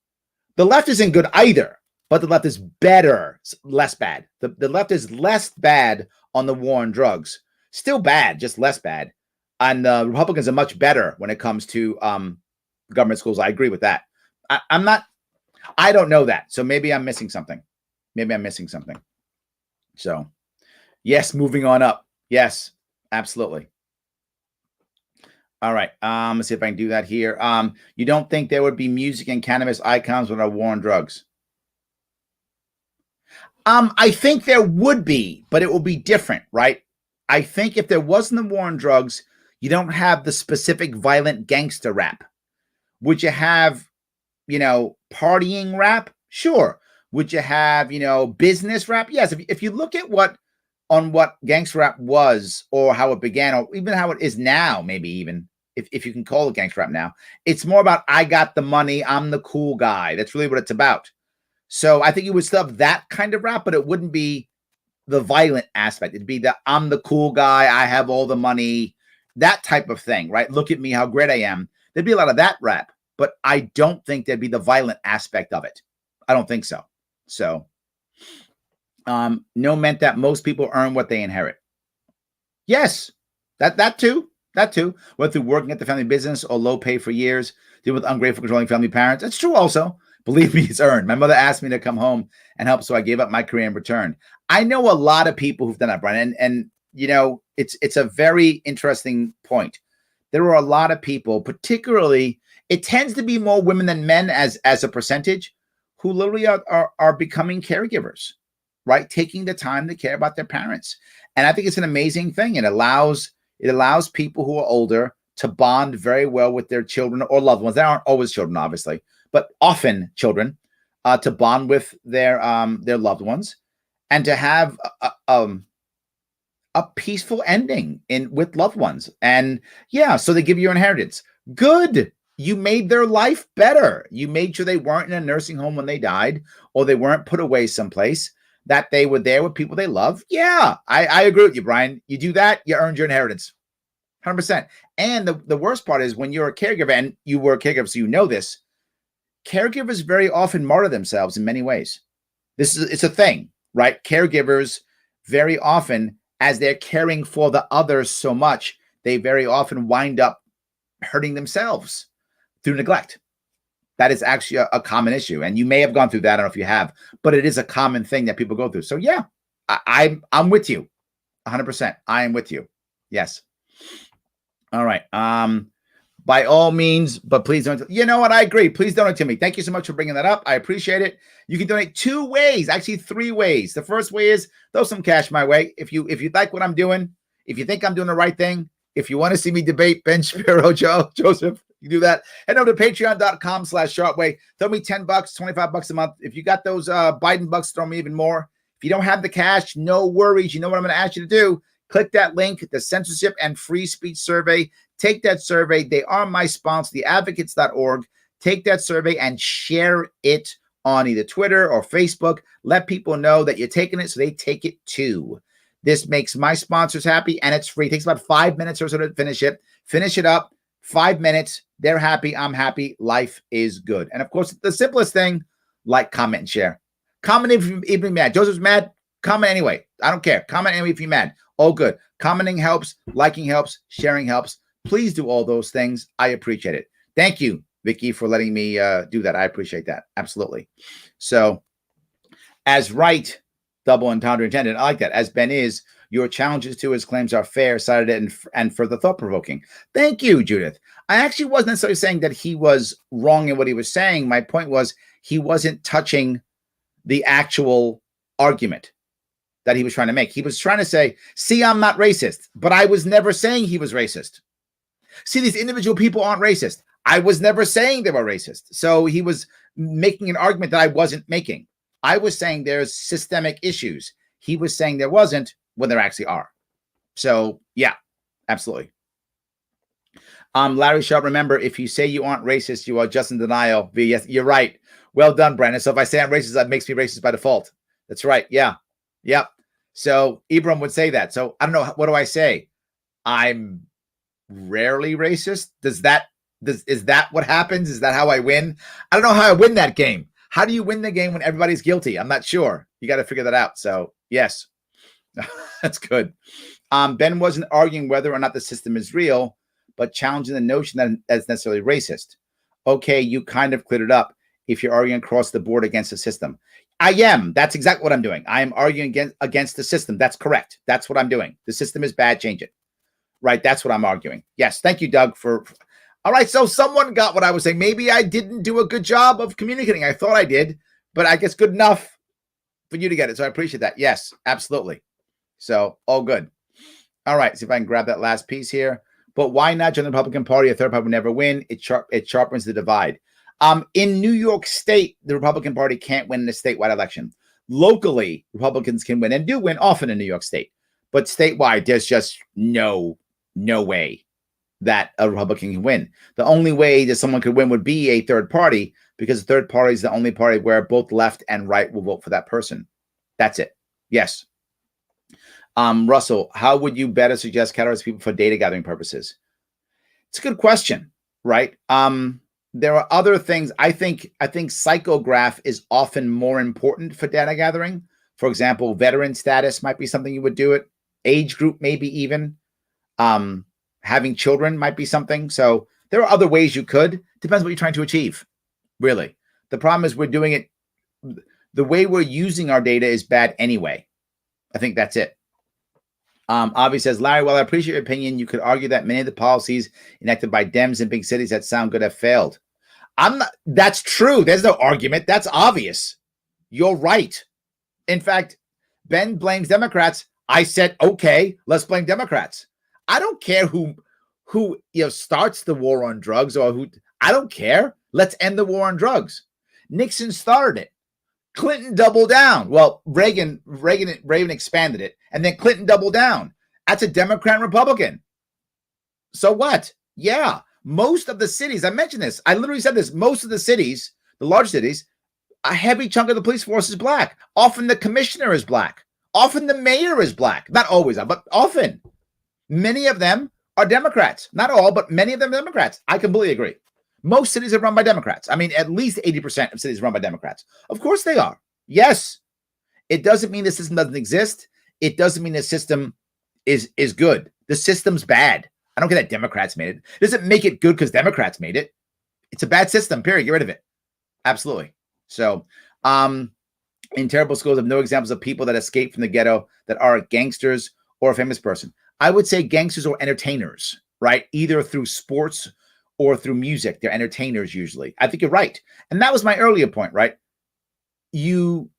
The left isn't good either, but the left is better, less bad. The left is less bad on the war on drugs. Still bad, just less bad. And Republicans are much better when it comes to government schools. I agree with that. I don't know that. So maybe I'm missing something. So, yes, moving on up. Yes, absolutely. All right. Let's see if I can do that here. You don't think there would be music and cannabis icons with a war on drugs? I think there would be, but it will be different, right? I think if there wasn't a war on drugs, you don't have the specific violent gangster rap. Would you have, partying rap? Sure. Would you have, business rap? Yes. If you look at what gangster rap was, or how it began, or even how it is now, maybe even if you can call it gangster rap now, it's more about, I got the money, I'm the cool guy. That's really what it's about. So I think you would still have that kind of rap, but it wouldn't be the violent aspect. It'd be the, I'm the cool guy, I have all the money, that type of thing, right? Look at me, how great I am. There'd be a lot of that rap, but I don't think there'd be the violent aspect of it. I don't think so. So, no meant that most people earn what they inherit. Yes, that too. Whether through working at the family business or low pay for years, deal with ungrateful, controlling family parents. That's true also. Believe me, it's earned. My mother asked me to come home and help, so I gave up my career in return. I know a lot of people who've done that, Brian, and it's a very interesting point. There are a lot of people, particularly, it tends to be more women than men as a percentage, who literally are becoming caregivers, right? Taking the time to care about their parents. And I think it's an amazing thing. It allows people who are older to bond very well with their children or loved ones. They aren't always children, obviously, but often children, to bond with their loved ones, and to have a peaceful ending with loved ones. And so they give you your inheritance. Good. You made their life better. You made sure they weren't in a nursing home when they died, or they weren't put away someplace, that they were there with people they love. Yeah, I agree with you, Brian. You do that, you earned your inheritance. 100%. And the worst part is, when you're a caregiver, and you were a caregiver, so you know this, caregivers very often martyr themselves in many ways. It's a thing, right? Caregivers very often, as they're caring for the others so much, they very often wind up hurting themselves through neglect. That is actually a common issue. And you may have gone through that. I don't know if you have, but it is a common thing that people go through. So yeah, I'm with you 100%. I am with you. Yes. All right. By all means, but please don't. You know what? I agree. Please donate to me. Thank you so much for bringing that up. I appreciate it. You can donate 2 ways, actually 3 ways. The first way is throw some cash my way. If you like what I'm doing, if you think I'm doing the right thing, if you want to see me debate Ben Shapiro, Joseph, you do that. Head over to patreon.com/Sharpe Way. Throw me $10, $25 a month. If you got those Biden bucks, throw me even more. If you don't have the cash, no worries. You know what I'm going to ask you to do? Click that link, the Censorship and Free Speech Survey. Take that survey. They are my sponsor, theadvocates.org. Take that survey and share it on either Twitter or Facebook. Let people know that you're taking it, so they take it too. This makes my sponsors happy, and it's free. It takes about 5 minutes or so to finish it. Finish it up. 5 minutes. They're happy. I'm happy. Life is good. And of course, the simplest thing, like, comment, and share. Comment if you're mad. Joseph's mad. Comment anyway. I don't care. Comment anyway if you're mad. All good. Commenting helps. Liking helps. Sharing helps. Please do all those things. I appreciate it. Thank you, Vicky, for letting me do that. I appreciate that. Absolutely. So, as right, double entendre intended. I like that. As Ben is, your challenges to his claims are fair, sided, and further thought-provoking. Thank you, Judith. I actually wasn't necessarily saying that he was wrong in what he was saying. My point was, he wasn't touching the actual argument that he was trying to make. He was trying to say, see, I'm not racist, but I was never saying he was racist. See, these individual people aren't racist. I was never saying they were racist. So he was making an argument that I wasn't making. I was saying there's systemic issues. He was saying there wasn't, when there actually are. So yeah, absolutely. Larry Sharpe, remember, if you say you aren't racist, you are just in denial. Yes, you're right. Well done, Brandon. So if I say I'm racist, that makes me racist by default. That's right. Yeah. Yep. So Ibram would say that. So I don't know. What do I say? I'm rarely racist. Is that what happens? Is that how I win? I don't know how I win that game. How do you win the game when everybody's guilty? I'm not sure. You got to figure that out. So yes, that's good. Ben wasn't arguing whether or not the system is real, but challenging the notion that it's necessarily racist. Okay, you kind of cleared it up if you're arguing across the board against the system. I am. That's exactly what I'm doing. I am arguing against the system. That's correct. That's what I'm doing. The system is bad. Change it. Right. That's what I'm arguing. Yes. Thank you, Doug, for. All right. So someone got what I was saying. Maybe I didn't do a good job of communicating. I thought I did, but I guess good enough. for you to get it. So I appreciate that. Yes, absolutely. So all good. All right. See if I can grab that last piece here. But why not join the Republican Party? A third party would never win. It sharpens the divide. In New York State, the Republican Party can't win in a statewide election. Locally, Republicans can win and do win often in New York State. But statewide, there's just no way that a Republican can win. The only way that someone could win would be a third party, because the third party is the only party where both left and right will vote for that person. That's it. Yes. Russell, how would you better suggest categorize people for data gathering purposes? It's a good question, right? There are other things. I think psychograph is often more important for data gathering. For example, veteran status might be something you would do it. Age group, maybe even. Having children might be something. So there are other ways you could. Depends what you're trying to achieve, really. The problem is we're doing it. The way we're using our data is bad anyway. I think that's it. Avi says, Larry, while I appreciate your opinion, you could argue that many of the policies enacted by Dems in big cities that sound good have failed. That's true. There's no argument. That's obvious. You're right. In fact, Ben blames Democrats. I said, okay, let's blame Democrats. I don't care who starts the war on drugs or who. I don't care. Let's end the war on drugs. Nixon started it. Clinton doubled down. Well, Reagan expanded it, and then Clinton doubled down. That's a Democrat and Republican. So what? Yeah, most of the cities, I mentioned this. I literally said this. Most of the cities, the large cities, a heavy chunk of the police force is black. Often the commissioner is black. Often the mayor is black. Not always, but often. Many of them are Democrats. Not all, but many of them are Democrats. I completely agree. Most cities are run by Democrats. I mean, at least 80% of cities are run by Democrats. Of course they are. Yes. It doesn't mean the system doesn't exist. It doesn't mean the system is good. The system's bad. I don't care that Democrats made it. It doesn't make it good because Democrats made it. It's a bad system, period. Get rid of it. Absolutely. So, in terrible schools, I have no examples of people that escape from the ghetto that are gangsters or a famous person. I would say gangsters or entertainers, right? Either through sports or through music. They're entertainers usually. I think you're right. And that was my earlier point, right? You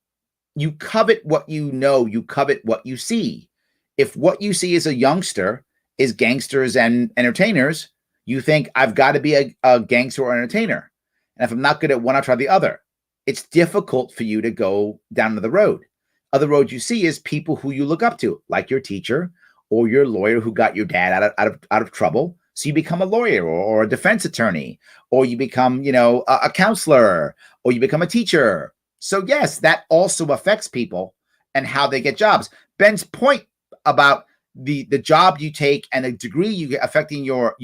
covet what you know, you covet what you see. If what you see as a youngster is gangsters and entertainers, you think I've got to be a gangster or entertainer. And if I'm not good at one, I'll try the other. It's difficult for you to go down to the road. Other road you see is people who you look up to, like your teacher or your lawyer who got your dad out of trouble. So you become a lawyer or a defense attorney, or you become, a counselor, or you become a teacher. So yes, that also affects people and how they get jobs. Ben's point about the job you take and the degree you get affecting your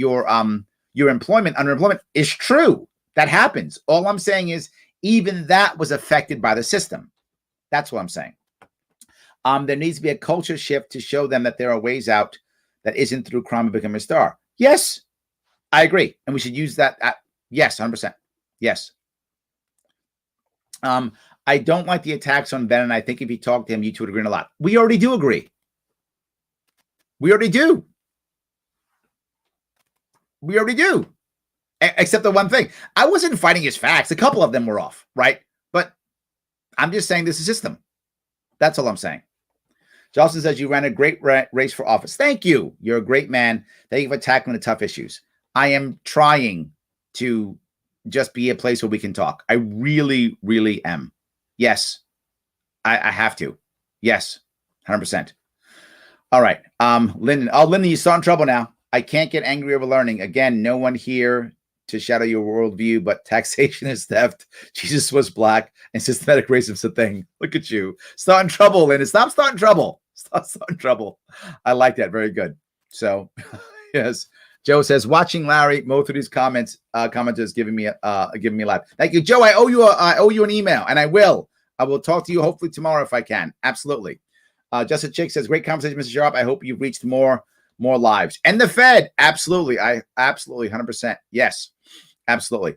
employment, underemployment is true. That happens. All I'm saying is even that was affected by the system. That's what I'm saying. There needs to be a culture shift to show them that there are ways out that isn't through crime and becoming a star. Yes, I agree. And we should use that. Yes, 100%. Yes. I don't like the attacks on Ben, and I think if you talk to him, you two would agree on a lot. We already do agree. We already do. We already do. Except the one thing. I wasn't fighting his facts. A couple of them were off, right? But I'm just saying this is a system. That's all I'm saying. Jocelyn says you ran a great race for office. Thank you. You're a great man. Thank you for tackling the tough issues. I am trying to just be a place where we can talk. I really, really am. Yes, I have to. Yes, 100%. All right. Lyndon. Oh, Lyndon, you saw in trouble now. I can't get angry over learning. Again, no one here to shadow your worldview, but taxation is theft. Jesus was black and systematic racism's a thing. Look at you. Start in trouble, Lyndon. Stop starting trouble. Stop starting trouble. I like that. Very good. So, yes. Joe says, watching Larry mow through these commenters giving me a laugh. Thank you, Joe. I owe you an email, and I will talk to you hopefully tomorrow if I can. Absolutely. Justin Chick says, great conversation, Mr. Sharpe. I hope you've reached more lives. And the Fed, absolutely. I absolutely 100%. Yes, absolutely.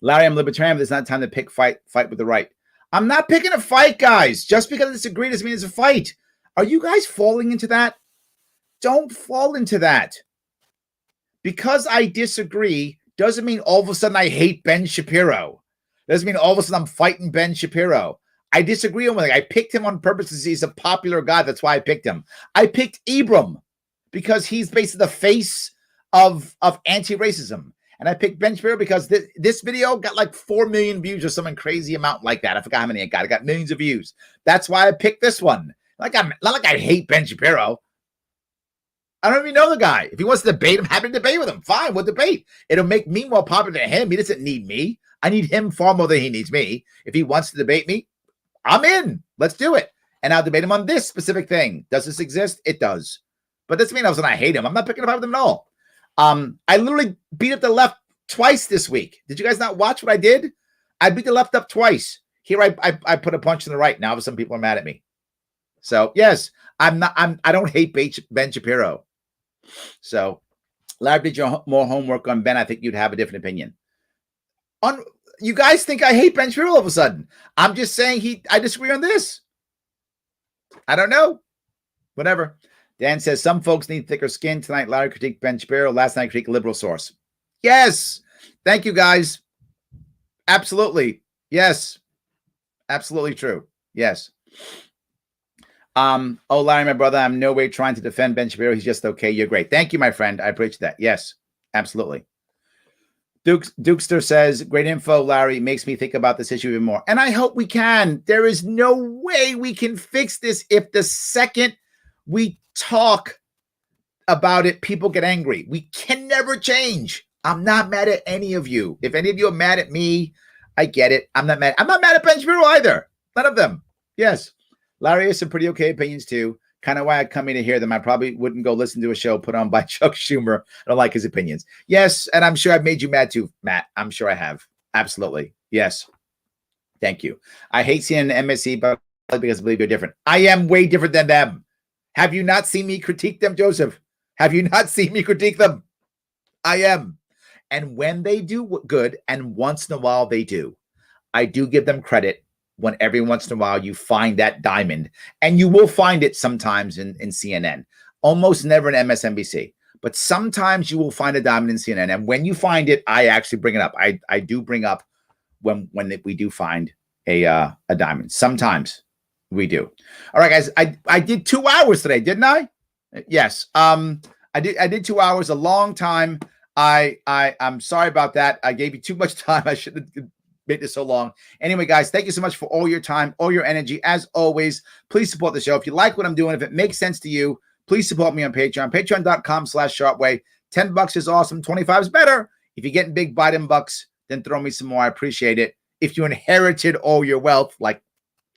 Larry, I'm libertarian, but it's not time to fight with the right. I'm not picking a fight, guys. Just because I disagree doesn't mean it's a fight. Are you guys falling into that? Don't fall into that. Because I disagree doesn't mean all of a sudden I hate Ben Shapiro. Doesn't mean all of a sudden I'm fighting Ben Shapiro. I disagree with him. I picked him on purpose because he's a popular guy. That's why I picked him. I picked Ibram because he's basically the face of anti-racism. And I picked Ben Shapiro because this video got like 4 million views or some crazy amount like that. I forgot how many it got. It got millions of views. That's why I picked this one. Not like I hate Ben Shapiro. I don't even know the guy. If he wants to debate, I'm happy to debate with him. Fine, we'll debate. It'll make me more popular than him. He doesn't need me. I need him far more than he needs me. If he wants to debate me, I'm in. Let's do it. And I'll debate him on this specific thing. Does this exist? It does. But this means I hate him. I'm not picking a fight with him at all. I literally beat up the left twice this week. Did you guys not watch what I did? I beat the left up twice. Here I put a punch in the right. Now some people are mad at me. So yes, I don't hate Ben Shapiro. So Larry, did your more homework on Ben? I think you'd have a different opinion. You guys think I hate Ben Shapiro all of a sudden? I'm just saying I disagree on this. I don't know. Whatever. Dan says some folks need thicker skin. Tonight, Larry critiqued Ben Shapiro. Last night, critiqued liberal source. Yes. Thank you, guys. Absolutely. Yes. Absolutely true. Yes. Oh, Larry, my brother, I'm no way trying to defend Ben Shapiro. He's just okay. You're great. Thank you, my friend. I appreciate that. Yes, absolutely. Dukester says, great info, Larry. Makes me think about this issue even more. And I hope we can. There is no way we can fix this if the second we talk about it, people get angry. We can never change. I'm not mad at any of you. If any of you are mad at me, I get it. I'm not mad. I'm not mad at Ben Shapiro either. None of them. Yes. Larry has some pretty okay opinions too. Kind of why I come in to hear them. I probably wouldn't go listen to a show put on by Chuck Schumer. I don't like his opinions. Yes, and I'm sure I've made you mad too, Matt. I'm sure I have. Absolutely. Yes. Thank you. I hate CNN and MSC, but because I believe you're different. I am way different than them. Have you not seen me critique them, Joseph? Have you not seen me critique them? I am. And when they do good, and once in a while they do, I do give them credit. When every once in a while you find that diamond, and you will find it sometimes in CNN, almost never in MSNBC, but sometimes you will find a diamond in CNN. And when you find it, I actually bring it up. I do bring up when we do find a diamond. Sometimes we do. All right, guys, I did 2 hours today, didn't I? Yes. I did 2 hours, a long time. I'm sorry about that. I gave you too much time. I shouldn't have made this so long. Anyway, guys, thank you so much for all your time, all your energy. As always, please support the show. If you like what I'm doing, if it makes sense to you, please support me on Patreon. Patreon.com/SharpeWay. $10 is awesome. 25 is better. If you're getting big Biden bucks, then throw me some more. I appreciate it. If you inherited all your wealth, like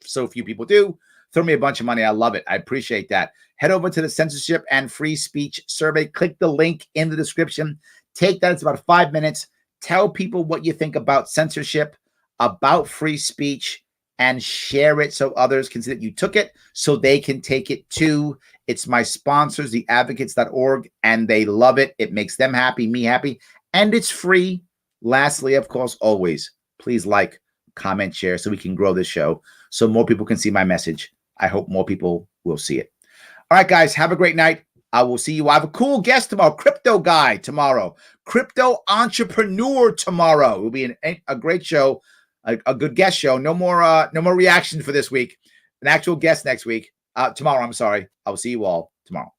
so few people do, throw me a bunch of money. I love it. I appreciate that. Head over to the Censorship and Free Speech Survey. Click the link in the description. Take that. It's about 5 minutes. Tell people what you think about censorship, about free speech, and share it so others can see that you took it so they can take it too. It's my sponsors, theadvocates.org, and they love it. It makes them happy, me happy, and it's free. Lastly, of course, always, please like, comment, share so we can grow this show so more people can see my message. I hope more people will see it. All right, guys, have a great night. I will see you. I have a cool guest tomorrow, crypto guy tomorrow, crypto entrepreneur tomorrow. It will be a great show, a good guest show. No more reaction for this week. An actual guest next week. Tomorrow, I'm sorry. I will see you all tomorrow.